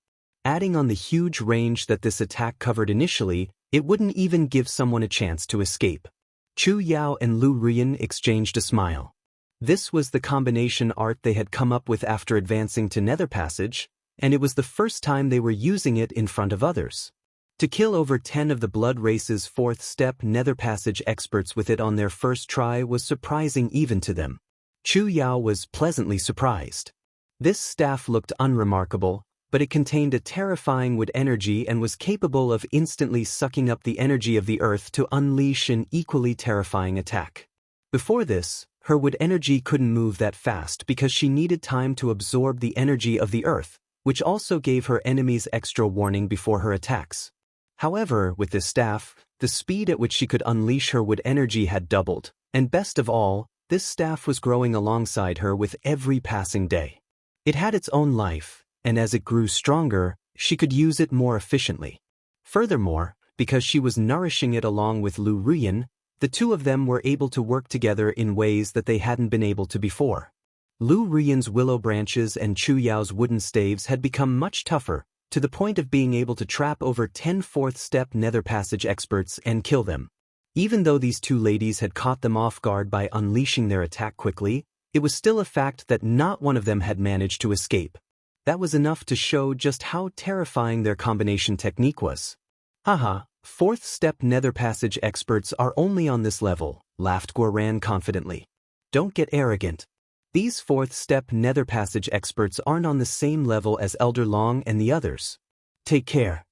Adding on the huge range that this attack covered initially, it wouldn't even give someone a chance to escape. Chu Yao and Lu Ruyan exchanged a smile. This was the combination art they had come up with after advancing to Nether Passage, and it was the first time they were using it in front of others. To kill over 10 of the Blood Race's fourth-step Nether Passage experts with it on their first try was surprising even to them. Chu Yao was pleasantly surprised. This staff looked unremarkable, but it contained a terrifying wood energy and was capable of instantly sucking up the energy of the earth to unleash an equally terrifying attack. Before this, her wood energy couldn't move that fast because she needed time to absorb the energy of the earth, which also gave her enemies extra warning before her attacks. However, with this staff, the speed at which she could unleash her wood energy had doubled, and best of all, this staff was growing alongside her with every passing day. It had its own life, and as it grew stronger, she could use it more efficiently. Furthermore, because she was nourishing it along with Lu Ruyan, the two of them were able to work together in ways that they hadn't been able to before. Lu Ruyan's willow branches and Chu Yao's wooden staves had become much tougher, to the point of being able to trap over 10 fourth-step Nether Passage experts and kill them. Even though these two ladies had caught them off guard by unleashing their attack quickly, It was still a fact that not one of them had managed to escape. That was enough to show just how terrifying their combination technique was. Haha, fourth step nether passage experts are only on this level, laughed Xuan confidently. Don't get arrogant. These fourth step nether passage experts aren't on the same level as Elder Long and the others. Take care.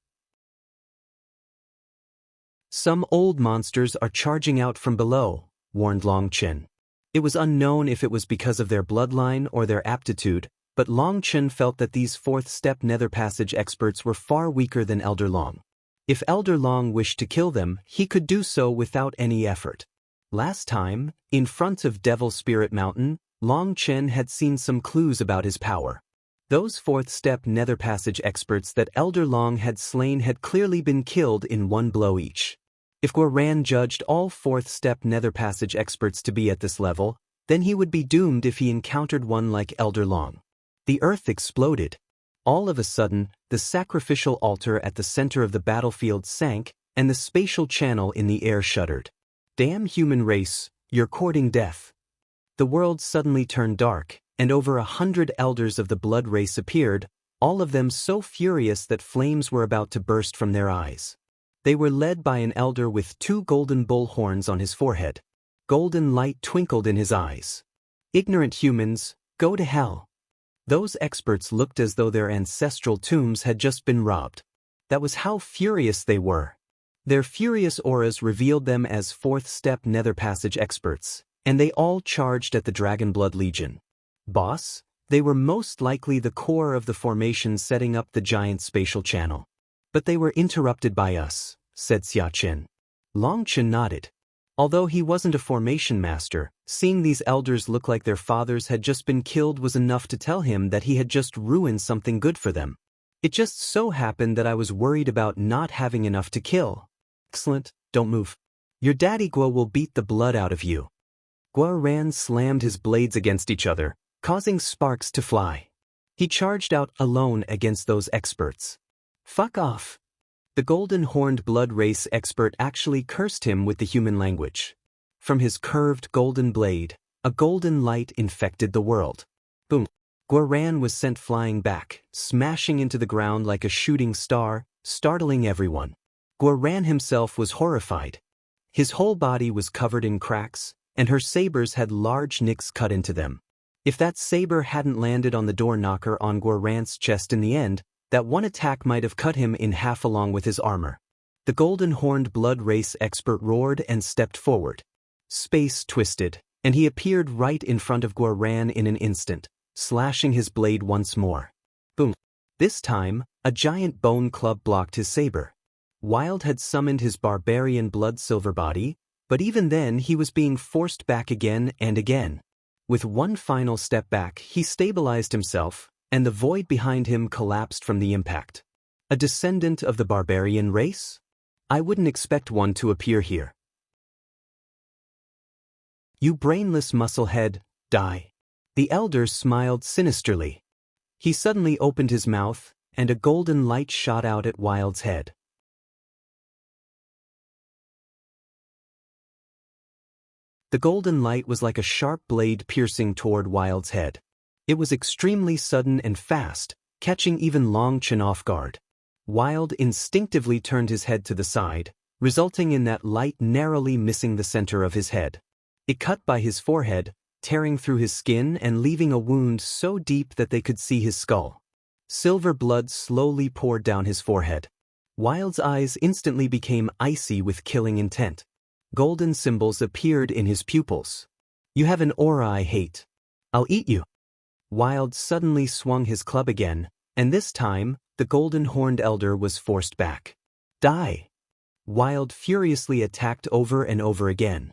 Some old monsters are charging out from below, warned Long Chen. It was unknown if it was because of their bloodline or their aptitude, but Long Chen felt that these fourth step nether passage experts were far weaker than Elder Long. If Elder Long wished to kill them, he could do so without any effort. Last time, in front of Devil Spirit Mountain, Long Chen had seen some clues about his power. Those fourth step nether passage experts that Elder Long had slain had clearly been killed in one blow each. If Xuan judged all fourth step nether passage experts to be at this level, then he would be doomed if he encountered one like Elder Long. The earth exploded. All of a sudden, the sacrificial altar at the center of the battlefield sank, and the spatial channel in the air shuddered. Damn human race, you're courting death. The world suddenly turned dark, and over 100 elders of the blood race appeared, all of them so furious that flames were about to burst from their eyes. They were led by an elder with 2 golden bull horns on his forehead. Golden light twinkled in his eyes. Ignorant humans, go to hell. Those experts looked as though their ancestral tombs had just been robbed. That was how furious they were. Their furious auras revealed them as fourth step nether passage experts, and they all charged at the Dragonblood Legion. Boss, they were most likely the core of the formation setting up the giant spatial channel. But they were interrupted by us, said Xia Chen. Long Chen nodded. Although he wasn't a formation master, seeing these elders look like their fathers had just been killed was enough to tell him that he had just ruined something good for them. It just so happened that I was worried about not having enough to kill. Excellent, don't move. Your daddy Guo will beat the blood out of you. Xuan slammed his blades against each other, causing sparks to fly. He charged out alone against those experts. Fuck off. The golden-horned blood race expert actually cursed him with the human language. From his curved golden blade, a golden light infected the world. Boom. Xuan was sent flying back, smashing into the ground like a shooting star, startling everyone. Xuan himself was horrified. His whole body was covered in cracks, and her sabers had large nicks cut into them. If that saber hadn't landed on the door knocker on Xuan's chest in the end, that one attack might have cut him in half along with his armor. The golden-horned blood race expert roared and stepped forward. Space twisted, and he appeared right in front of Xuan in an instant, slashing his blade once more. Boom. This time, a giant bone club blocked his saber. Wild had summoned his barbarian blood silver body, but even then he was being forced back again and again. With one final step back, he stabilized himself, and the void behind him collapsed from the impact. A descendant of the barbarian race? I wouldn't expect one to appear here. You brainless musclehead, die. The elder smiled sinisterly. He suddenly opened his mouth, and a golden light shot out at Wild's head. The golden light was like a sharp blade piercing toward Wild's head. It was extremely sudden and fast, catching even Long Chen off guard. Wild instinctively turned his head to the side, resulting in that light narrowly missing the center of his head. It cut by his forehead, tearing through his skin and leaving a wound so deep that they could see his skull. Silver blood slowly poured down his forehead. Wild's eyes instantly became icy with killing intent. Golden symbols appeared in his pupils. You have an aura I hate. I'll eat you. Wild suddenly swung his club again, and this time, the golden-horned elder was forced back. Die! Wild furiously attacked over and over again.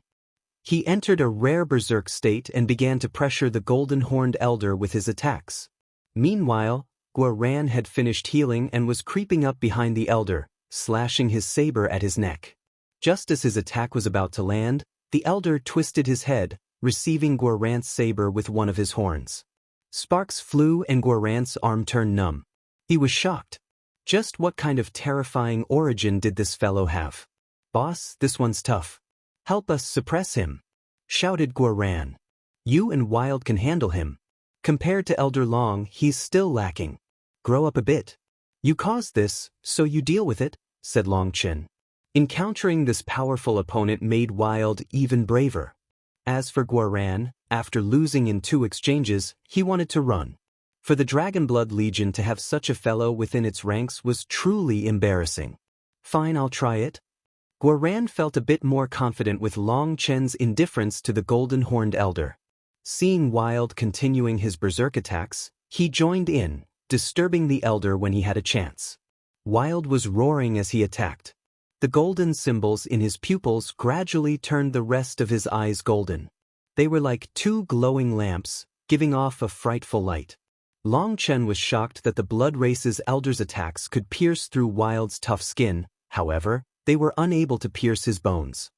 He entered a rare berserk state and began to pressure the golden-horned elder with his attacks. Meanwhile, Xuan had finished healing and was creeping up behind the elder, slashing his saber at his neck. Just as his attack was about to land, the elder twisted his head, receiving Xuan's saber with one of his horns. Sparks flew and Xuan's arm turned numb. He was shocked. Just what kind of terrifying origin did this fellow have? Boss, this one's tough. Help us suppress him, shouted Xuan. You and Wild can handle him. Compared to Elder Long, he's still lacking. Grow up a bit. You caused this, so you deal with it, said Long Chen. Encountering this powerful opponent made Wild even braver. As for Guoran, after losing in 2 exchanges, he wanted to run. For the Dragonblood Legion to have such a fellow within its ranks was truly embarrassing. Fine, I'll try it. Guoran felt a bit more confident with Long Chen's indifference to the Golden Horned Elder. Seeing Wild continuing his berserk attacks, he joined in, disturbing the Elder when he had a chance. Wild was roaring as he attacked. The golden symbols in his pupils gradually turned the rest of his eyes golden. They were like 2 glowing lamps, giving off a frightful light. Long Chen was shocked that the Blood Race's Elder's attacks could pierce through Wild's tough skin. However, they were unable to pierce his bones.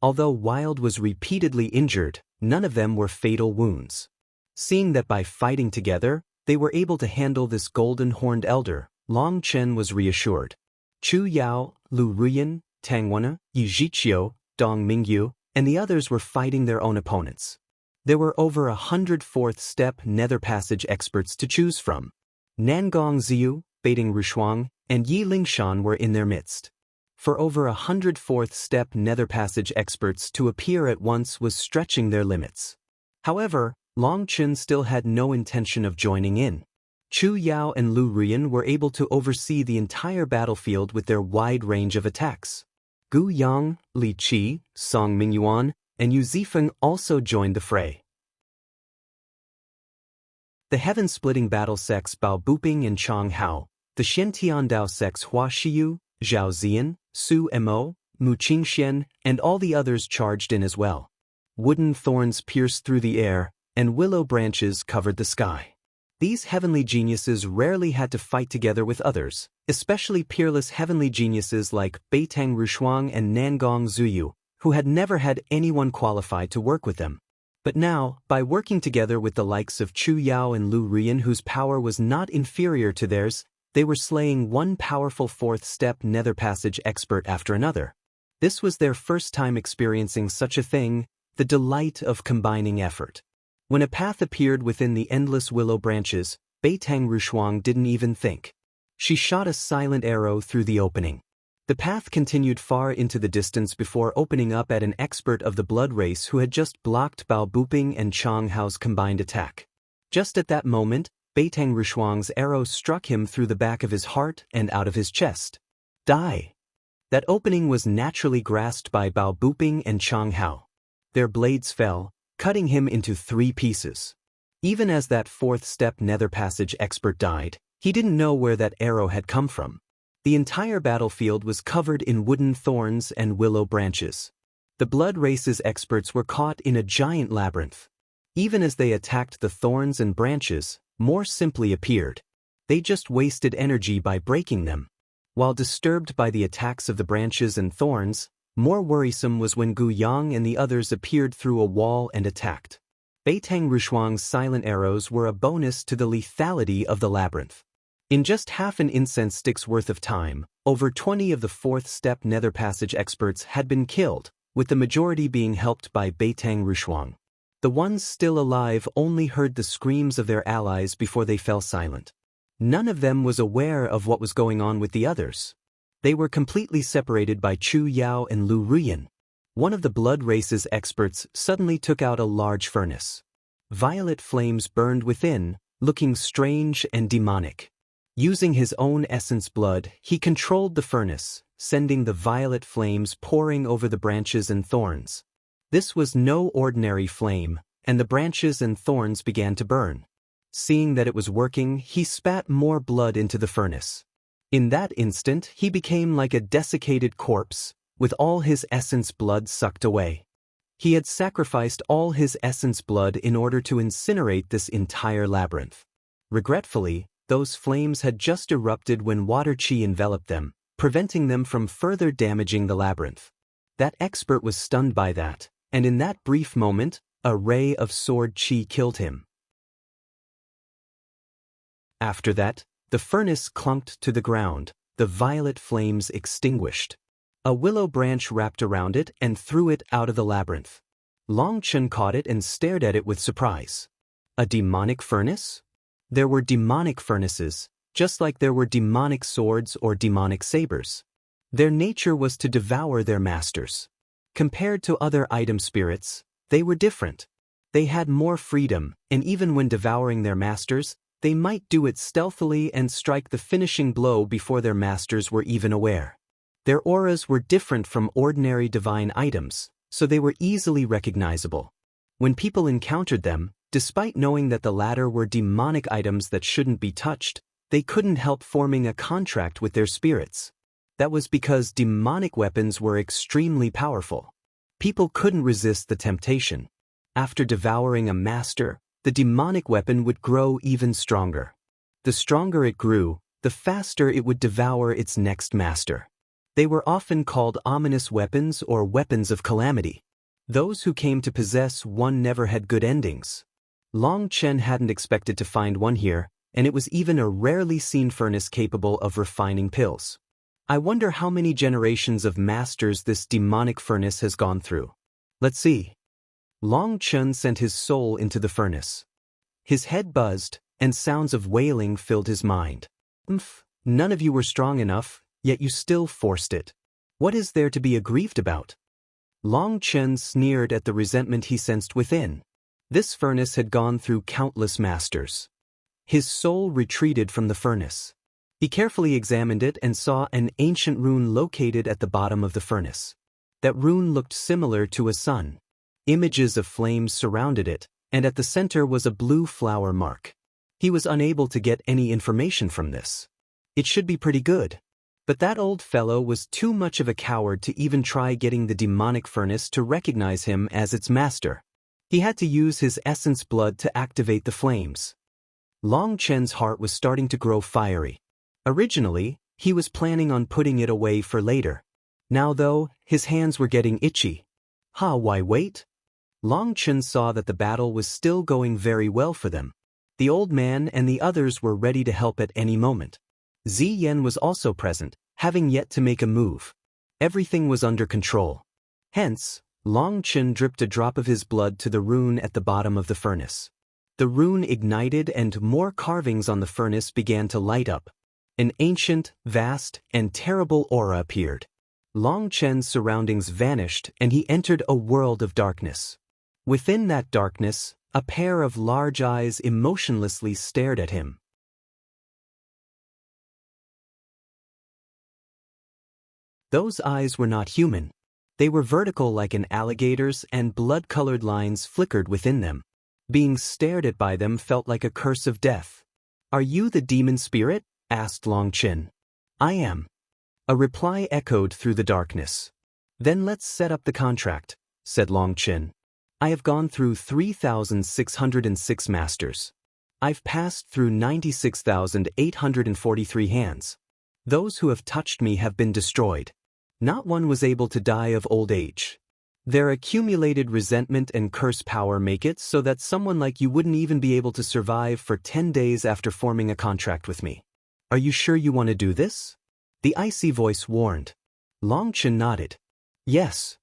Although Wild was repeatedly injured, none of them were fatal wounds. Seeing that by fighting together, they were able to handle this Golden Horned Elder, Long Chen was reassured. Chu Yao, Lu Ruyan, Tang Wana, Yi Zhiqiu, Dong Mingyu, and the others were fighting their own opponents. There were over 100 4th-step Nether Passage experts to choose from. Nangong Ziyu, Beiting Rushuang, and Yi Lingshan were in their midst. For over 100 4th-step Nether Passage experts to appear at once was stretching their limits. However, Long Chen still had no intention of joining in. Chu Yao and Lu Ruyan were able to oversee the entire battlefield with their wide range of attacks. Gu Yang, Li Qi, Song Mingyuan, and Yu Zifeng also joined the fray. The heaven-splitting battle sects Bao Buping and Chang Hao, the Xiantiandao sects Hua Shiyu, Zhao Zian, Su Mo, Mu Qingxian, and all the others charged in as well. Wooden thorns pierced through the air, and willow branches covered the sky. These heavenly geniuses rarely had to fight together with others, especially peerless heavenly geniuses like Beitang Rushuang and Nangong Zuyu, who had never had anyone qualified to work with them. But now, by working together with the likes of Chu Yao and Lu Ruyan, whose power was not inferior to theirs, they were slaying one powerful 4th-step Nether Passage expert after another. This was their first time experiencing such a thing, the delight of combining effort. When a path appeared within the endless willow branches, Beitang Rushuang didn't even think. She shot a silent arrow through the opening. The path continued far into the distance before opening up at an expert of the blood race who had just blocked Bao Buping and Chang Hao's combined attack. Just at that moment, Beitang Rushuang's arrow struck him through the back of his heart and out of his chest. Die! That opening was naturally grasped by Bao Buping and Chang Hao. Their blades fell, cutting him into 3 pieces. Even as that 4th-step Nether Passage expert died, he didn't know where that arrow had come from. The entire battlefield was covered in wooden thorns and willow branches. The Blood Race's experts were caught in a giant labyrinth. Even as they attacked the thorns and branches, more simply appeared. They just wasted energy by breaking them. While disturbed by the attacks of the branches and thorns, more worrisome was when Gu Yang and the others appeared through a wall and attacked. Beitang Rushuang's silent arrows were a bonus to the lethality of the labyrinth. In just half an incense stick's worth of time, over 20 of the 4th-step Nether Passage experts had been killed, with the majority being helped by Beitang Rushuang. The ones still alive only heard the screams of their allies before they fell silent. None of them was aware of what was going on with the others. They were completely separated by Chu Yao and Lu Ruyan. One of the Blood Race's experts suddenly took out a large furnace. Violet flames burned within, looking strange and demonic. Using his own essence blood, he controlled the furnace, sending the violet flames pouring over the branches and thorns. This was no ordinary flame, and the branches and thorns began to burn. Seeing that it was working, he spat more blood into the furnace. In that instant, he became like a desiccated corpse, with all his essence blood sucked away. He had sacrificed all his essence blood in order to incinerate this entire labyrinth. Regretfully, those flames had just erupted when water chi enveloped them, preventing them from further damaging the labyrinth. That expert was stunned by that, and in that brief moment, a ray of sword chi killed him. After that, the furnace clunked to the ground, the violet flames extinguished. A willow branch wrapped around it and threw it out of the labyrinth. Long Chen caught it and stared at it with surprise. A demonic furnace? There were demonic furnaces, just like there were demonic swords or demonic sabers. Their nature was to devour their masters. Compared to other item spirits, they were different. They had more freedom, and even when devouring their masters, they might do it stealthily and strike the finishing blow before their masters were even aware. Their auras were different from ordinary divine items, so they were easily recognizable. When people encountered them, despite knowing that the latter were demonic items that shouldn't be touched, they couldn't help forming a contract with their spirits. That was because demonic weapons were extremely powerful. People couldn't resist the temptation. After devouring a master, the demonic weapon would grow even stronger. The stronger it grew, the faster it would devour its next master. They were often called ominous weapons or weapons of calamity. Those who came to possess one never had good endings. Long Chen hadn't expected to find one here, and it was even a rarely seen furnace capable of refining pills. I wonder how many generations of masters this demonic furnace has gone through. Let's see. Long Chen sent his soul into the furnace. His head buzzed, and sounds of wailing filled his mind. None of you were strong enough, yet you still forced it. What is there to be aggrieved about? Long Chen sneered at the resentment he sensed within. This furnace had gone through countless masters. His soul retreated from the furnace. He carefully examined it and saw an ancient rune located at the bottom of the furnace. That rune looked similar to a sun. Images of flames surrounded it, and at the center was a blue flower mark. He was unable to get any information from this. It should be pretty good. But that old fellow was too much of a coward to even try getting the demonic furnace to recognize him as its master. He had to use his essence blood to activate the flames. Long Chen's heart was starting to grow fiery. Originally, he was planning on putting it away for later. Now though, his hands were getting itchy. Why wait? Long Chen saw that the battle was still going very well for them. The old man and the others were ready to help at any moment. Ziyan was also present, having yet to make a move. Everything was under control. Hence, Long Chen dripped a drop of his blood to the rune at the bottom of the furnace. The rune ignited and more carvings on the furnace began to light up. An ancient, vast, and terrible aura appeared. Long Chen's surroundings vanished and he entered a world of darkness. Within that darkness, a pair of large eyes emotionlessly stared at him. Those eyes were not human. They were vertical like an alligator's and blood-colored lines flickered within them. Being stared at by them felt like a curse of death. "Are you the demon spirit?" asked Long Chen. "I am." A reply echoed through the darkness. "Then let's set up the contract," said Long Chen. "I have gone through 3,606 masters. I've passed through 96,843 hands. Those who have touched me have been destroyed. Not one was able to die of old age. Their accumulated resentment and curse power make it so that someone like you wouldn't even be able to survive for 10 days after forming a contract with me. Are you sure you want to do this?" The icy voice warned. Long Chen nodded. "Yes.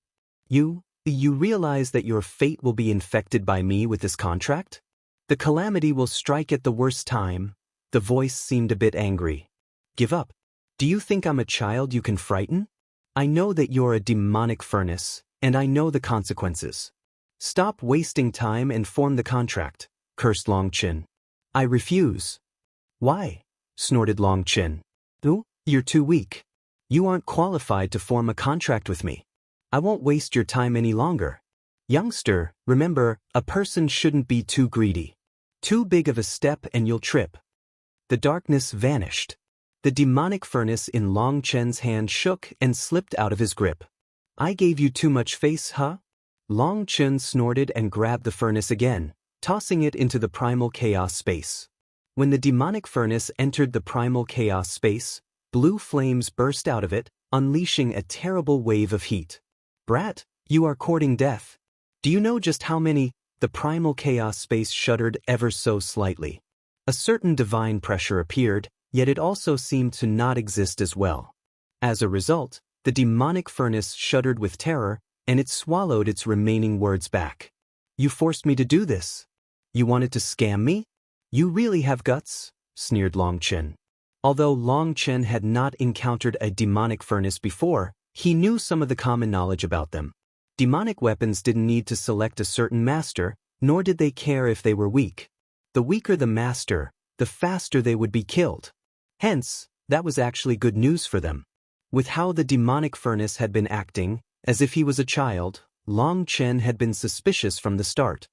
You realize that your fate will be infected by me with this contract? The calamity will strike at the worst time." The voice seemed a bit angry. "Give up. Do you think I'm a child you can frighten? I know that you're a demonic furnace, and I know the consequences. Stop wasting time and form the contract," cursed Long Chen. "I refuse." "Why?" snorted Long Chen. "You're too weak. You aren't qualified to form a contract with me. I won't waste your time any longer. Youngster, remember, a person shouldn't be too greedy. Too big of a step and you'll trip." The darkness vanished. The demonic furnace in Long Chen's hand shook and slipped out of his grip. "I gave you too much face, huh?" Long Chen snorted and grabbed the furnace again, tossing it into the primal chaos space. When the demonic furnace entered the primal chaos space, blue flames burst out of it, unleashing a terrible wave of heat. "Brat, you are courting death. Do you know just how many?" The primal chaos space shuddered ever so slightly. A certain divine pressure appeared, yet it also seemed to not exist as well. As a result, the demonic furnace shuddered with terror, and it swallowed its remaining words back. You forced me to do this. You wanted to scam me? You really have guts, sneered Long Chen. Although Long Chen had not encountered a demonic furnace before, he knew some of the common knowledge about them. Demonic weapons didn't need to select a certain master, nor did they care if they were weak. The weaker the master, the faster they would be killed. Hence, that was actually good news for them. With how the demonic furnace had been acting, as if he was a child, Long Chen had been suspicious from the start.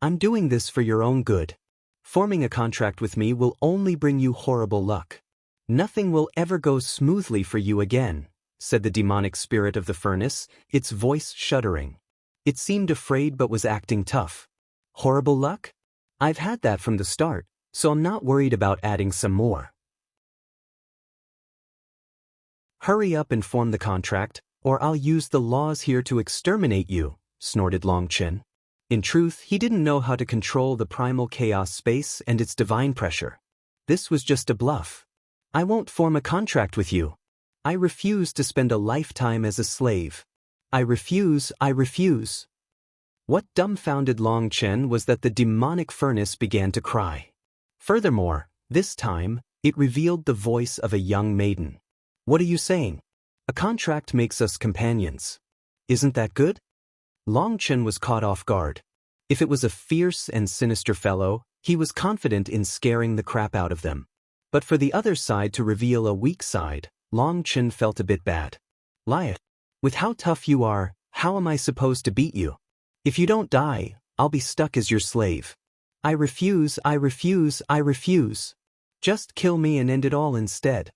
I'm doing this for your own good. Forming a contract with me will only bring you horrible luck. Nothing will ever go smoothly for you again, said the demonic spirit of the furnace, its voice shuddering. It seemed afraid but was acting tough. Horrible luck? I've had that from the start, so I'm not worried about adding some more. Hurry up and form the contract, or I'll use the laws here to exterminate you, snorted Long Chen. In truth, he didn't know how to control the primal chaos space and its divine pressure. This was just a bluff. I won't form a contract with you. I refuse to spend a lifetime as a slave. I refuse. What dumbfounded Long Chen was that the demonic furnace began to cry. Furthermore, this time, it revealed the voice of a young maiden. What are you saying? A contract makes us companions. Isn't that good? Long Chen was caught off guard. If it was a fierce and sinister fellow, he was confident in scaring the crap out of them. But for the other side to reveal a weak side, Long Chen felt a bit bad. Lie. With how tough you are, how am I supposed to beat you? If you don't die, I'll be stuck as your slave. I refuse. Just kill me and end it all instead.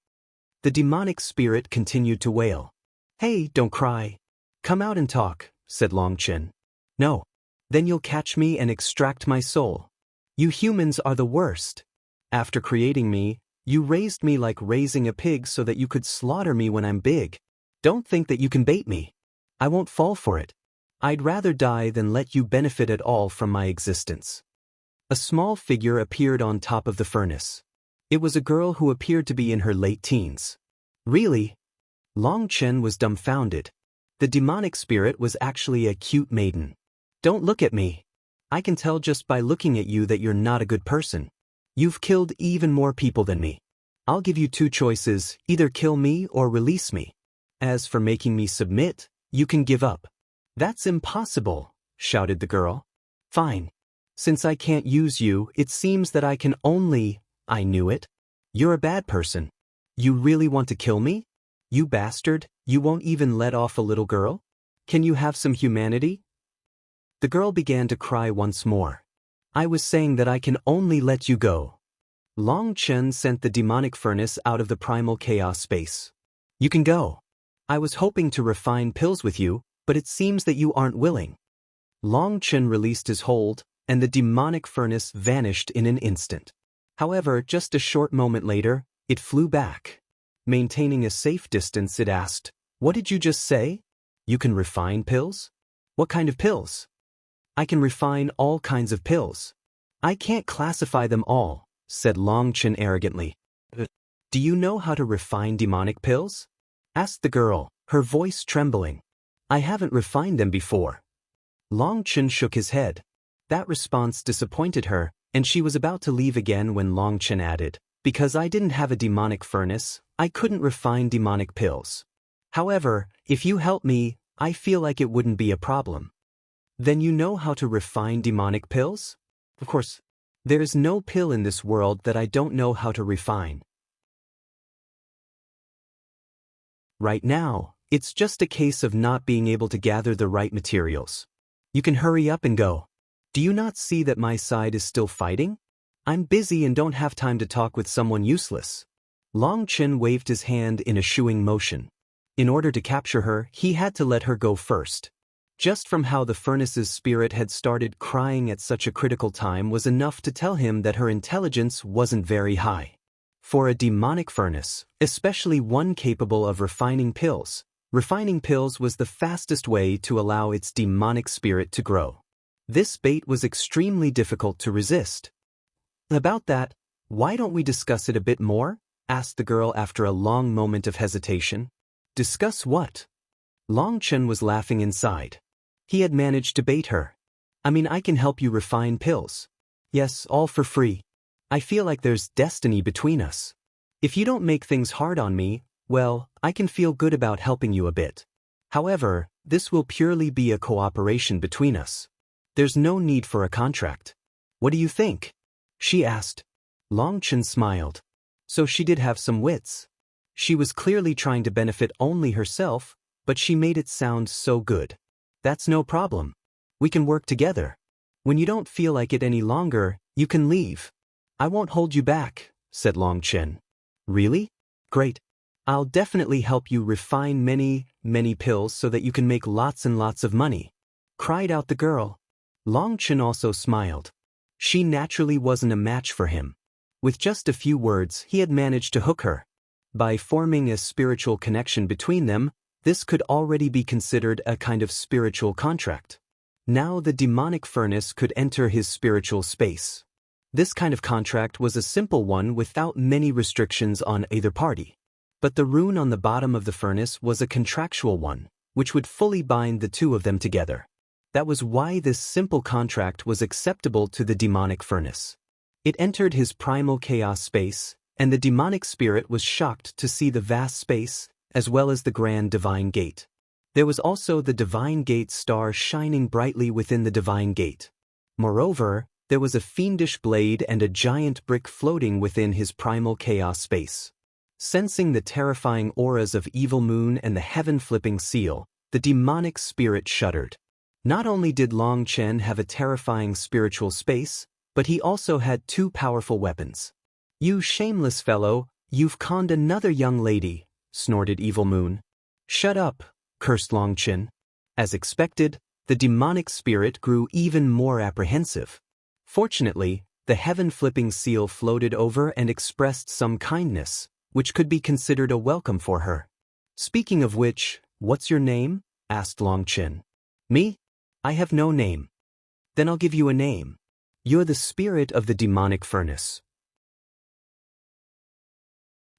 The demonic spirit continued to wail. Hey, don't cry. Come out and talk, said Long Chen. No. Then you'll catch me and extract my soul. You humans are the worst. After creating me, you raised me like raising a pig so that you could slaughter me when I'm big. Don't think that you can bait me. I won't fall for it. I'd rather die than let you benefit at all from my existence. A small figure appeared on top of the furnace. It was a girl who appeared to be in her late teens. Really? Long Chen was dumbfounded. The demonic spirit was actually a cute maiden. Don't look at me. I can tell just by looking at you that you're not a good person. You've killed even more people than me. I'll give you two choices, either kill me or release me. As for making me submit, you can give up. That's impossible, shouted the girl. Fine. Since I can't use you, it seems that I can only... I knew it. You're a bad person. You really want to kill me? You bastard, you won't even let off a little girl? Can you have some humanity? The girl began to cry once more. I was saying that I can only let you go. Long Chen sent the demonic furnace out of the primal chaos space. You can go. I was hoping to refine pills with you, but it seems that you aren't willing. Long Chen released his hold, and the demonic furnace vanished in an instant. However, just a short moment later, it flew back. Maintaining a safe distance, it asked, What did you just say? You can refine pills? What kind of pills? I can refine all kinds of pills. I can't classify them all, said Long Chen arrogantly. Do you know how to refine demonic pills? Asked the girl, her voice trembling. I haven't refined them before. Long Chen shook his head. That response disappointed her, and she was about to leave again when Long Chen added, Because I didn't have a demonic furnace, I couldn't refine demonic pills. However, if you help me, I feel like it wouldn't be a problem. Then you know how to refine demonic pills? Of course, there's no pill in this world that I don't know how to refine. Right now, it's just a case of not being able to gather the right materials. You can hurry up and go. Do you not see that my side is still fighting? I'm busy and don't have time to talk with someone useless. Long Chen waved his hand in a shooing motion. In order to capture her, he had to let her go first. Just from how the furnace's spirit had started crying at such a critical time was enough to tell him that her intelligence wasn't very high. For a demonic furnace, especially one capable of refining pills was the fastest way to allow its demonic spirit to grow. This bait was extremely difficult to resist. About that, why don't we discuss it a bit more? Asked the girl after a long moment of hesitation. Discuss what? Long Chen was laughing inside. He had managed to bait her. I mean, I can help you refine pills. Yes, all for free. I feel like there's destiny between us. If you don't make things hard on me, well, I can feel good about helping you a bit. However, this will purely be a cooperation between us. There's no need for a contract. What do you think? She asked. Long Chen smiled. So she did have some wits. She was clearly trying to benefit only herself, but she made it sound so good. That's no problem. We can work together. When you don't feel like it any longer, you can leave. I won't hold you back, said Long Chen. Really? Great. I'll definitely help you refine many pills so that you can make lots and lots of money, cried out the girl. Long Chen also smiled. She naturally wasn't a match for him. With just a few words, he had managed to hook her. By forming a spiritual connection between them, this could already be considered a kind of spiritual contract. Now the demonic furnace could enter his spiritual space. This kind of contract was a simple one without many restrictions on either party. But the rune on the bottom of the furnace was a contractual one, which would fully bind the two of them together. That was why this simple contract was acceptable to the demonic furnace. It entered his primal chaos space, and the demonic spirit was shocked to see the vast space, as well as the grand divine gate. There was also the divine gate star shining brightly within the divine gate. Moreover, there was a fiendish blade and a giant brick floating within his primal chaos space. Sensing the terrifying auras of Evil Moon and the heaven-flipping seal, the demonic spirit shuddered. Not only did Long Chen have a terrifying spiritual space, but he also had two powerful weapons. You shameless fellow, you've conned another young lady, snorted Evil Moon. Shut up, cursed Long Chen. As expected, the demonic spirit grew even more apprehensive. Fortunately, the heaven-flipping seal floated over and expressed some kindness, which could be considered a welcome for her. Speaking of which, what's your name? Asked Long Chen. Me? I have no name. Then I'll give you a name. You're the spirit of the demonic furnace.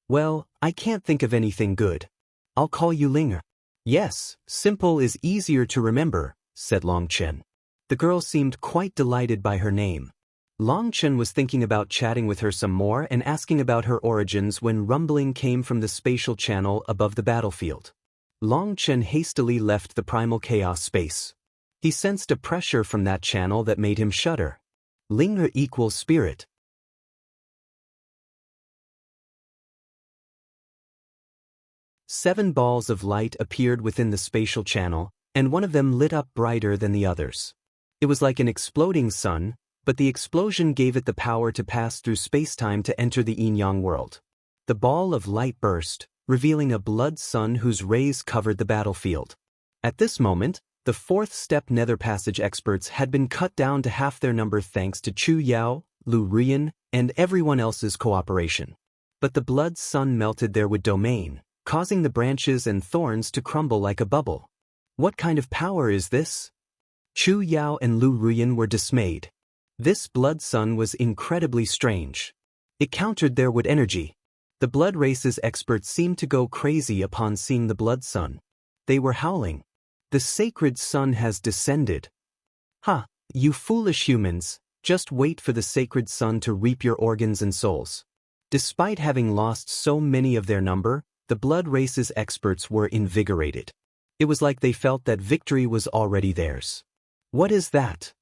Well, I can't think of anything good. I'll call you Linger. Yes, simple is easier to remember, said Long Chen. The girl seemed quite delighted by her name. Long Chen was thinking about chatting with her some more and asking about her origins when rumbling came from the spatial channel above the battlefield. Long Chen hastily left the primal chaos space. He sensed a pressure from that channel that made him shudder. Linger equals spirit. Seven balls of light appeared within the spatial channel, and one of them lit up brighter than the others. It was like an exploding sun, but the explosion gave it the power to pass through space-time to enter the yin-yang world. The ball of light burst, revealing a blood sun whose rays covered the battlefield. At this moment, the fourth step nether passage experts had been cut down to half their number thanks to Chu Yao, Lu Rune, and everyone else's cooperation. But the blood sun melted their wood domain, causing the branches and thorns to crumble like a bubble. What kind of power is this? Chu Yao and Lu Rune were dismayed. This blood sun was incredibly strange. It countered their wood energy. The blood race's experts seemed to go crazy upon seeing the blood sun. They were howling. The sacred sun has descended. Ha, you foolish humans, just wait for the sacred sun to reap your organs and souls. Despite having lost so many of their number, the blood race's experts were invigorated. It was like they felt that victory was already theirs. What is that?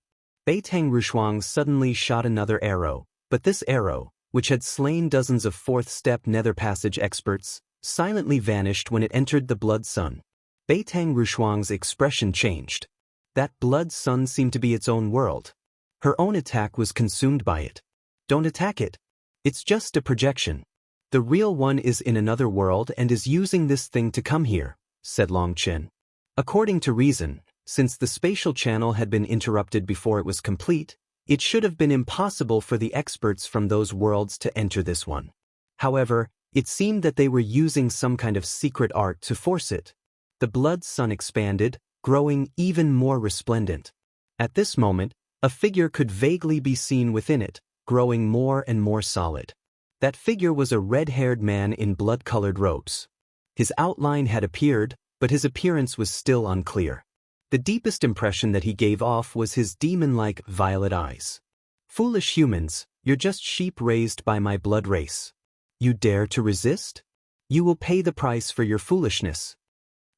Beitang Rushuang suddenly shot another arrow, but this arrow, which had slain dozens of fourth-step nether passage experts, silently vanished when it entered the blood sun. Beitang Rushuang's expression changed. That blood sun seemed to be its own world. Her own attack was consumed by it. Don't attack it. It's just a projection. The real one is in another world and is using this thing to come here, said Long Chen. According to reason, since the spatial channel had been interrupted before it was complete, it should have been impossible for the experts from those worlds to enter this one. However, it seemed that they were using some kind of secret art to force it. The blood sun expanded, growing even more resplendent. At this moment, a figure could vaguely be seen within it, growing more and more solid. That figure was a red-haired man in blood-colored robes. His outline had appeared, but his appearance was still unclear. The deepest impression that he gave off was his demon-like violet eyes. "Foolish humans, you're just sheep raised by my blood race. You dare to resist? You will pay the price for your foolishness."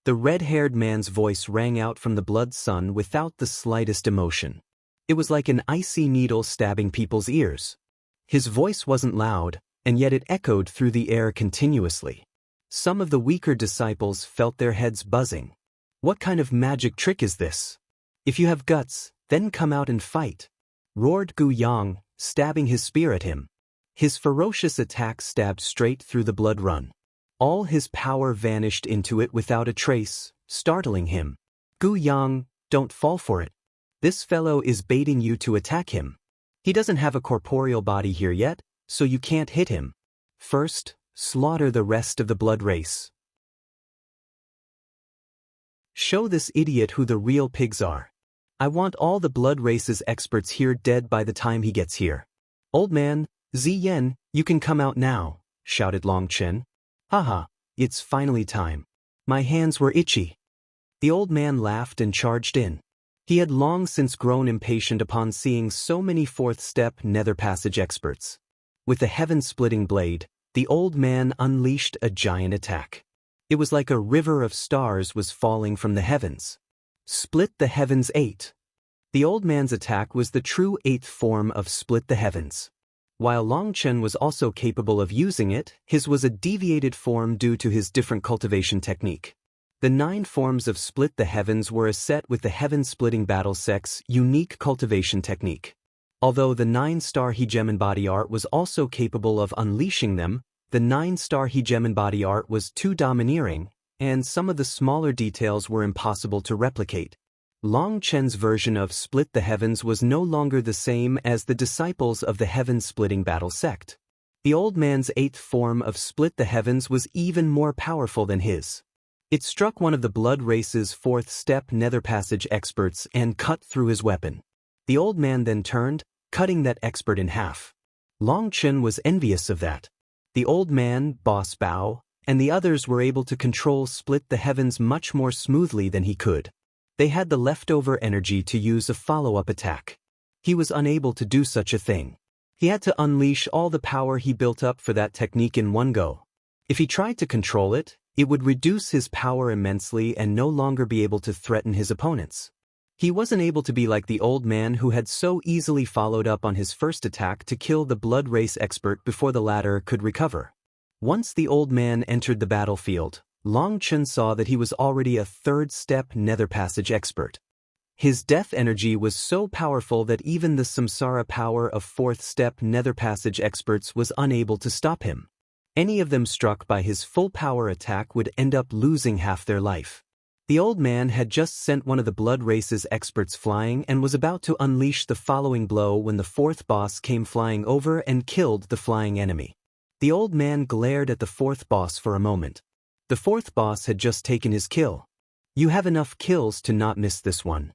The red-haired man's voice rang out from the blood sun without the slightest emotion. It was like an icy needle stabbing people's ears. His voice wasn't loud, and yet it echoed through the air continuously. Some of the weaker disciples felt their heads buzzing. "What kind of magic trick is this? If you have guts, then come out and fight," roared Gu Yang, stabbing his spear at him. His ferocious attack stabbed straight through the blood run. All his power vanished into it without a trace, startling him. "Gu Yang, don't fall for it. This fellow is baiting you to attack him. He doesn't have a corporeal body here yet, so you can't hit him. First, slaughter the rest of the blood race. Show this idiot who the real pigs are. I want all the blood race's experts here dead by the time he gets here." "Old man, Ziyan, you can come out now," shouted Long Chen. "Haha, it's finally time. My hands were itchy." The old man laughed and charged in. He had long since grown impatient upon seeing so many fourth-step nether passage experts. With the heaven-splitting blade, the old man unleashed a giant attack. It was like a river of stars was falling from the heavens. Split the heavens 8. The old man's attack was the true 8th form of split the heavens. While Long Chen was also capable of using it, his was a deviated form due to his different cultivation technique. The 9 forms of split the heavens were a set with the heaven-splitting battle sect's unique cultivation technique. Although the 9-star Hegemon body art was also capable of unleashing them, the 9-star Hegemon body art was too domineering, and some of the smaller details were impossible to replicate. Long Chen's version of Split the Heavens was no longer the same as the disciples of the heaven-splitting battle sect. The old man's 8th form of Split the Heavens was even more powerful than his. It struck one of the blood race's 4th-step nether passage experts and cut through his weapon. The old man then turned, cutting that expert in half. Long Chen was envious of that. The old man, Boss Bao, and the others were able to control Split the Heavens much more smoothly than he could. They had the leftover energy to use a follow-up attack. He was unable to do such a thing. He had to unleash all the power he built up for that technique in one go. If he tried to control it, it would reduce his power immensely and no longer be able to threaten his opponents. He wasn't able to be like the old man who had so easily followed up on his first attack to kill the blood race expert before the latter could recover. Once the old man entered the battlefield, Long Chen saw that he was already a 3rd-step nether passage expert. His death energy was so powerful that even the samsara power of 4th-step nether passage experts was unable to stop him. Any of them struck by his full power attack would end up losing half their life. The old man had just sent one of the blood race's experts flying and was about to unleash the following blow when the 4th boss came flying over and killed the flying enemy. The old man glared at the 4th boss for a moment. The 4th boss had just taken his kill. "You have enough kills to not miss this one."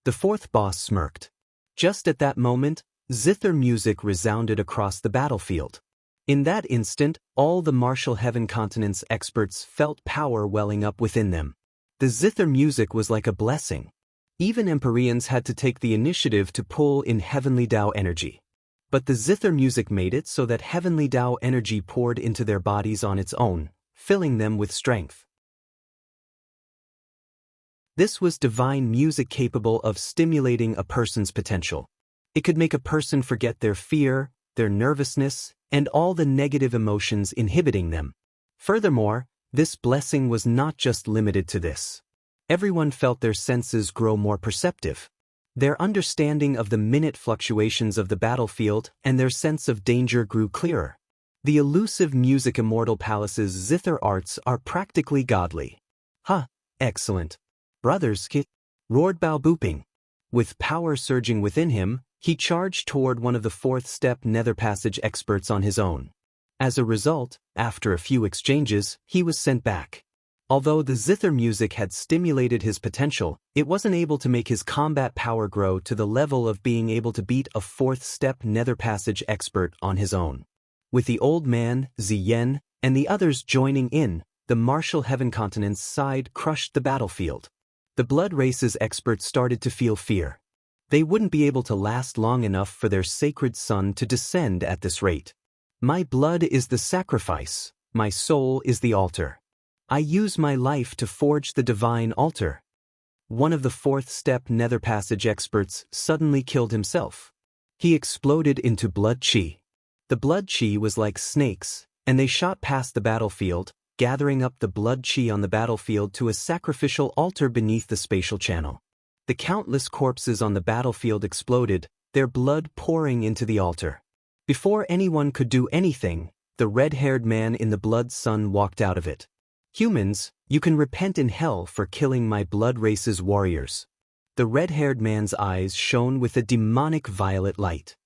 The 4th boss smirked. Just at that moment, zither music resounded across the battlefield. In that instant, all the martial heaven continent's experts felt power welling up within them. The zither music was like a blessing. Even Empyreans had to take the initiative to pull in heavenly Tao energy. But the zither music made it so that heavenly Tao energy poured into their bodies on its own, filling them with strength. This was divine music capable of stimulating a person's potential. It could make a person forget their fear, their nervousness, and all the negative emotions inhibiting them. Furthermore, this blessing was not just limited to this. Everyone felt their senses grow more perceptive. Their understanding of the minute fluctuations of the battlefield and their sense of danger grew clearer. The elusive music Immortal Palace's zither arts are practically godly. Excellent. Brothers, roared Bao Booping. With power surging within him, he charged toward one of the 4th-step nether passage experts on his own. As a result, after a few exchanges, he was sent back. Although the zither music had stimulated his potential, it wasn't able to make his combat power grow to the level of being able to beat a 4th-step nether passage expert on his own. With the old man, Ziyan, and the others joining in, the martial heaven continent's side crushed the battlefield. The blood race's experts started to feel fear. They wouldn't be able to last long enough for their sacred sun to descend at this rate. My blood is the sacrifice, my soul is the altar. I use my life to forge the divine altar. One of the fourth step nether passage experts suddenly killed himself. He exploded into blood chi. The blood chi was like snakes, and they shot past the battlefield, gathering up the blood chi on the battlefield to a sacrificial altar beneath the spatial channel. The countless corpses on the battlefield exploded, their blood pouring into the altar. Before anyone could do anything, the red-haired man in the blood sun walked out of it. Humans, you can repent in hell for killing my blood race's warriors. The red-haired man's eyes shone with a demonic violet light.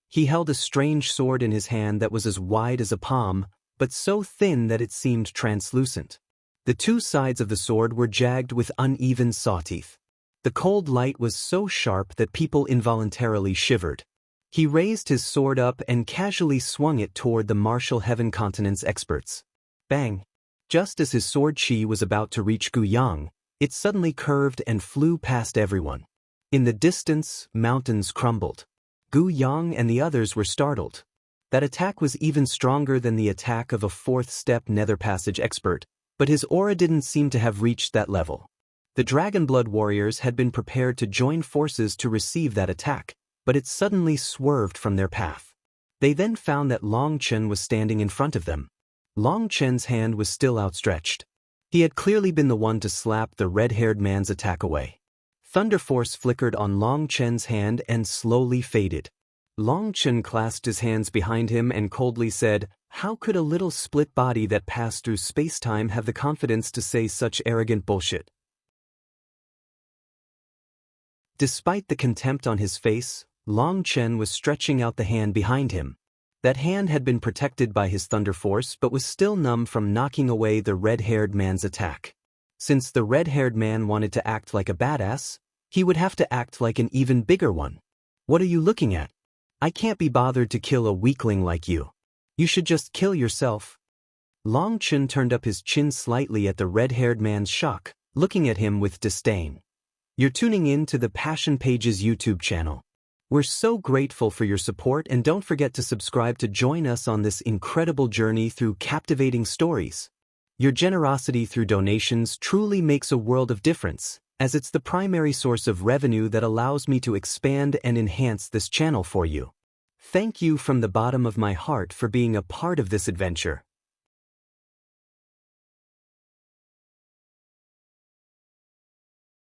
He held a strange sword in his hand that was as wide as a palm, but so thin that it seemed translucent. The two sides of the sword were jagged with uneven saw-teeth. The cold light was so sharp that people involuntarily shivered. He raised his sword up and casually swung it toward the martial heaven continent's experts. Bang! Just as his sword chi was about to reach Gu Yang, it suddenly curved and flew past everyone. In the distance, mountains crumbled. Gu Yang and the others were startled. That attack was even stronger than the attack of a fourth step nether passage expert, but his aura didn't seem to have reached that level. The Dragonblood warriors had been prepared to join forces to receive that attack, but it suddenly swerved from their path. They then found that Long Chen was standing in front of them. Long Chen's hand was still outstretched. He had clearly been the one to slap the red-haired man's attack away. Thunder Force flickered on Long Chen's hand and slowly faded. Long Chen clasped his hands behind him and coldly said, "How could a little split body that passed through space-time have the confidence to say such arrogant bullshit?" Despite the contempt on his face, Long Chen was stretching out the hand behind him. That hand had been protected by his Thunder Force but was still numb from knocking away the red-haired man's attack. Since the red-haired man wanted to act like a badass, he would have to act like an even bigger one. "What are you looking at? I can't be bothered to kill a weakling like you. You should just kill yourself." Long Chen turned up his chin slightly at the red-haired man's shock, looking at him with disdain. You're tuning in to the Passion Pages YouTube channel. We're so grateful for your support, and don't forget to subscribe to join us on this incredible journey through captivating stories. Your generosity through donations truly makes a world of difference, as it's the primary source of revenue that allows me to expand and enhance this channel for you. Thank you from the bottom of my heart for being a part of this adventure.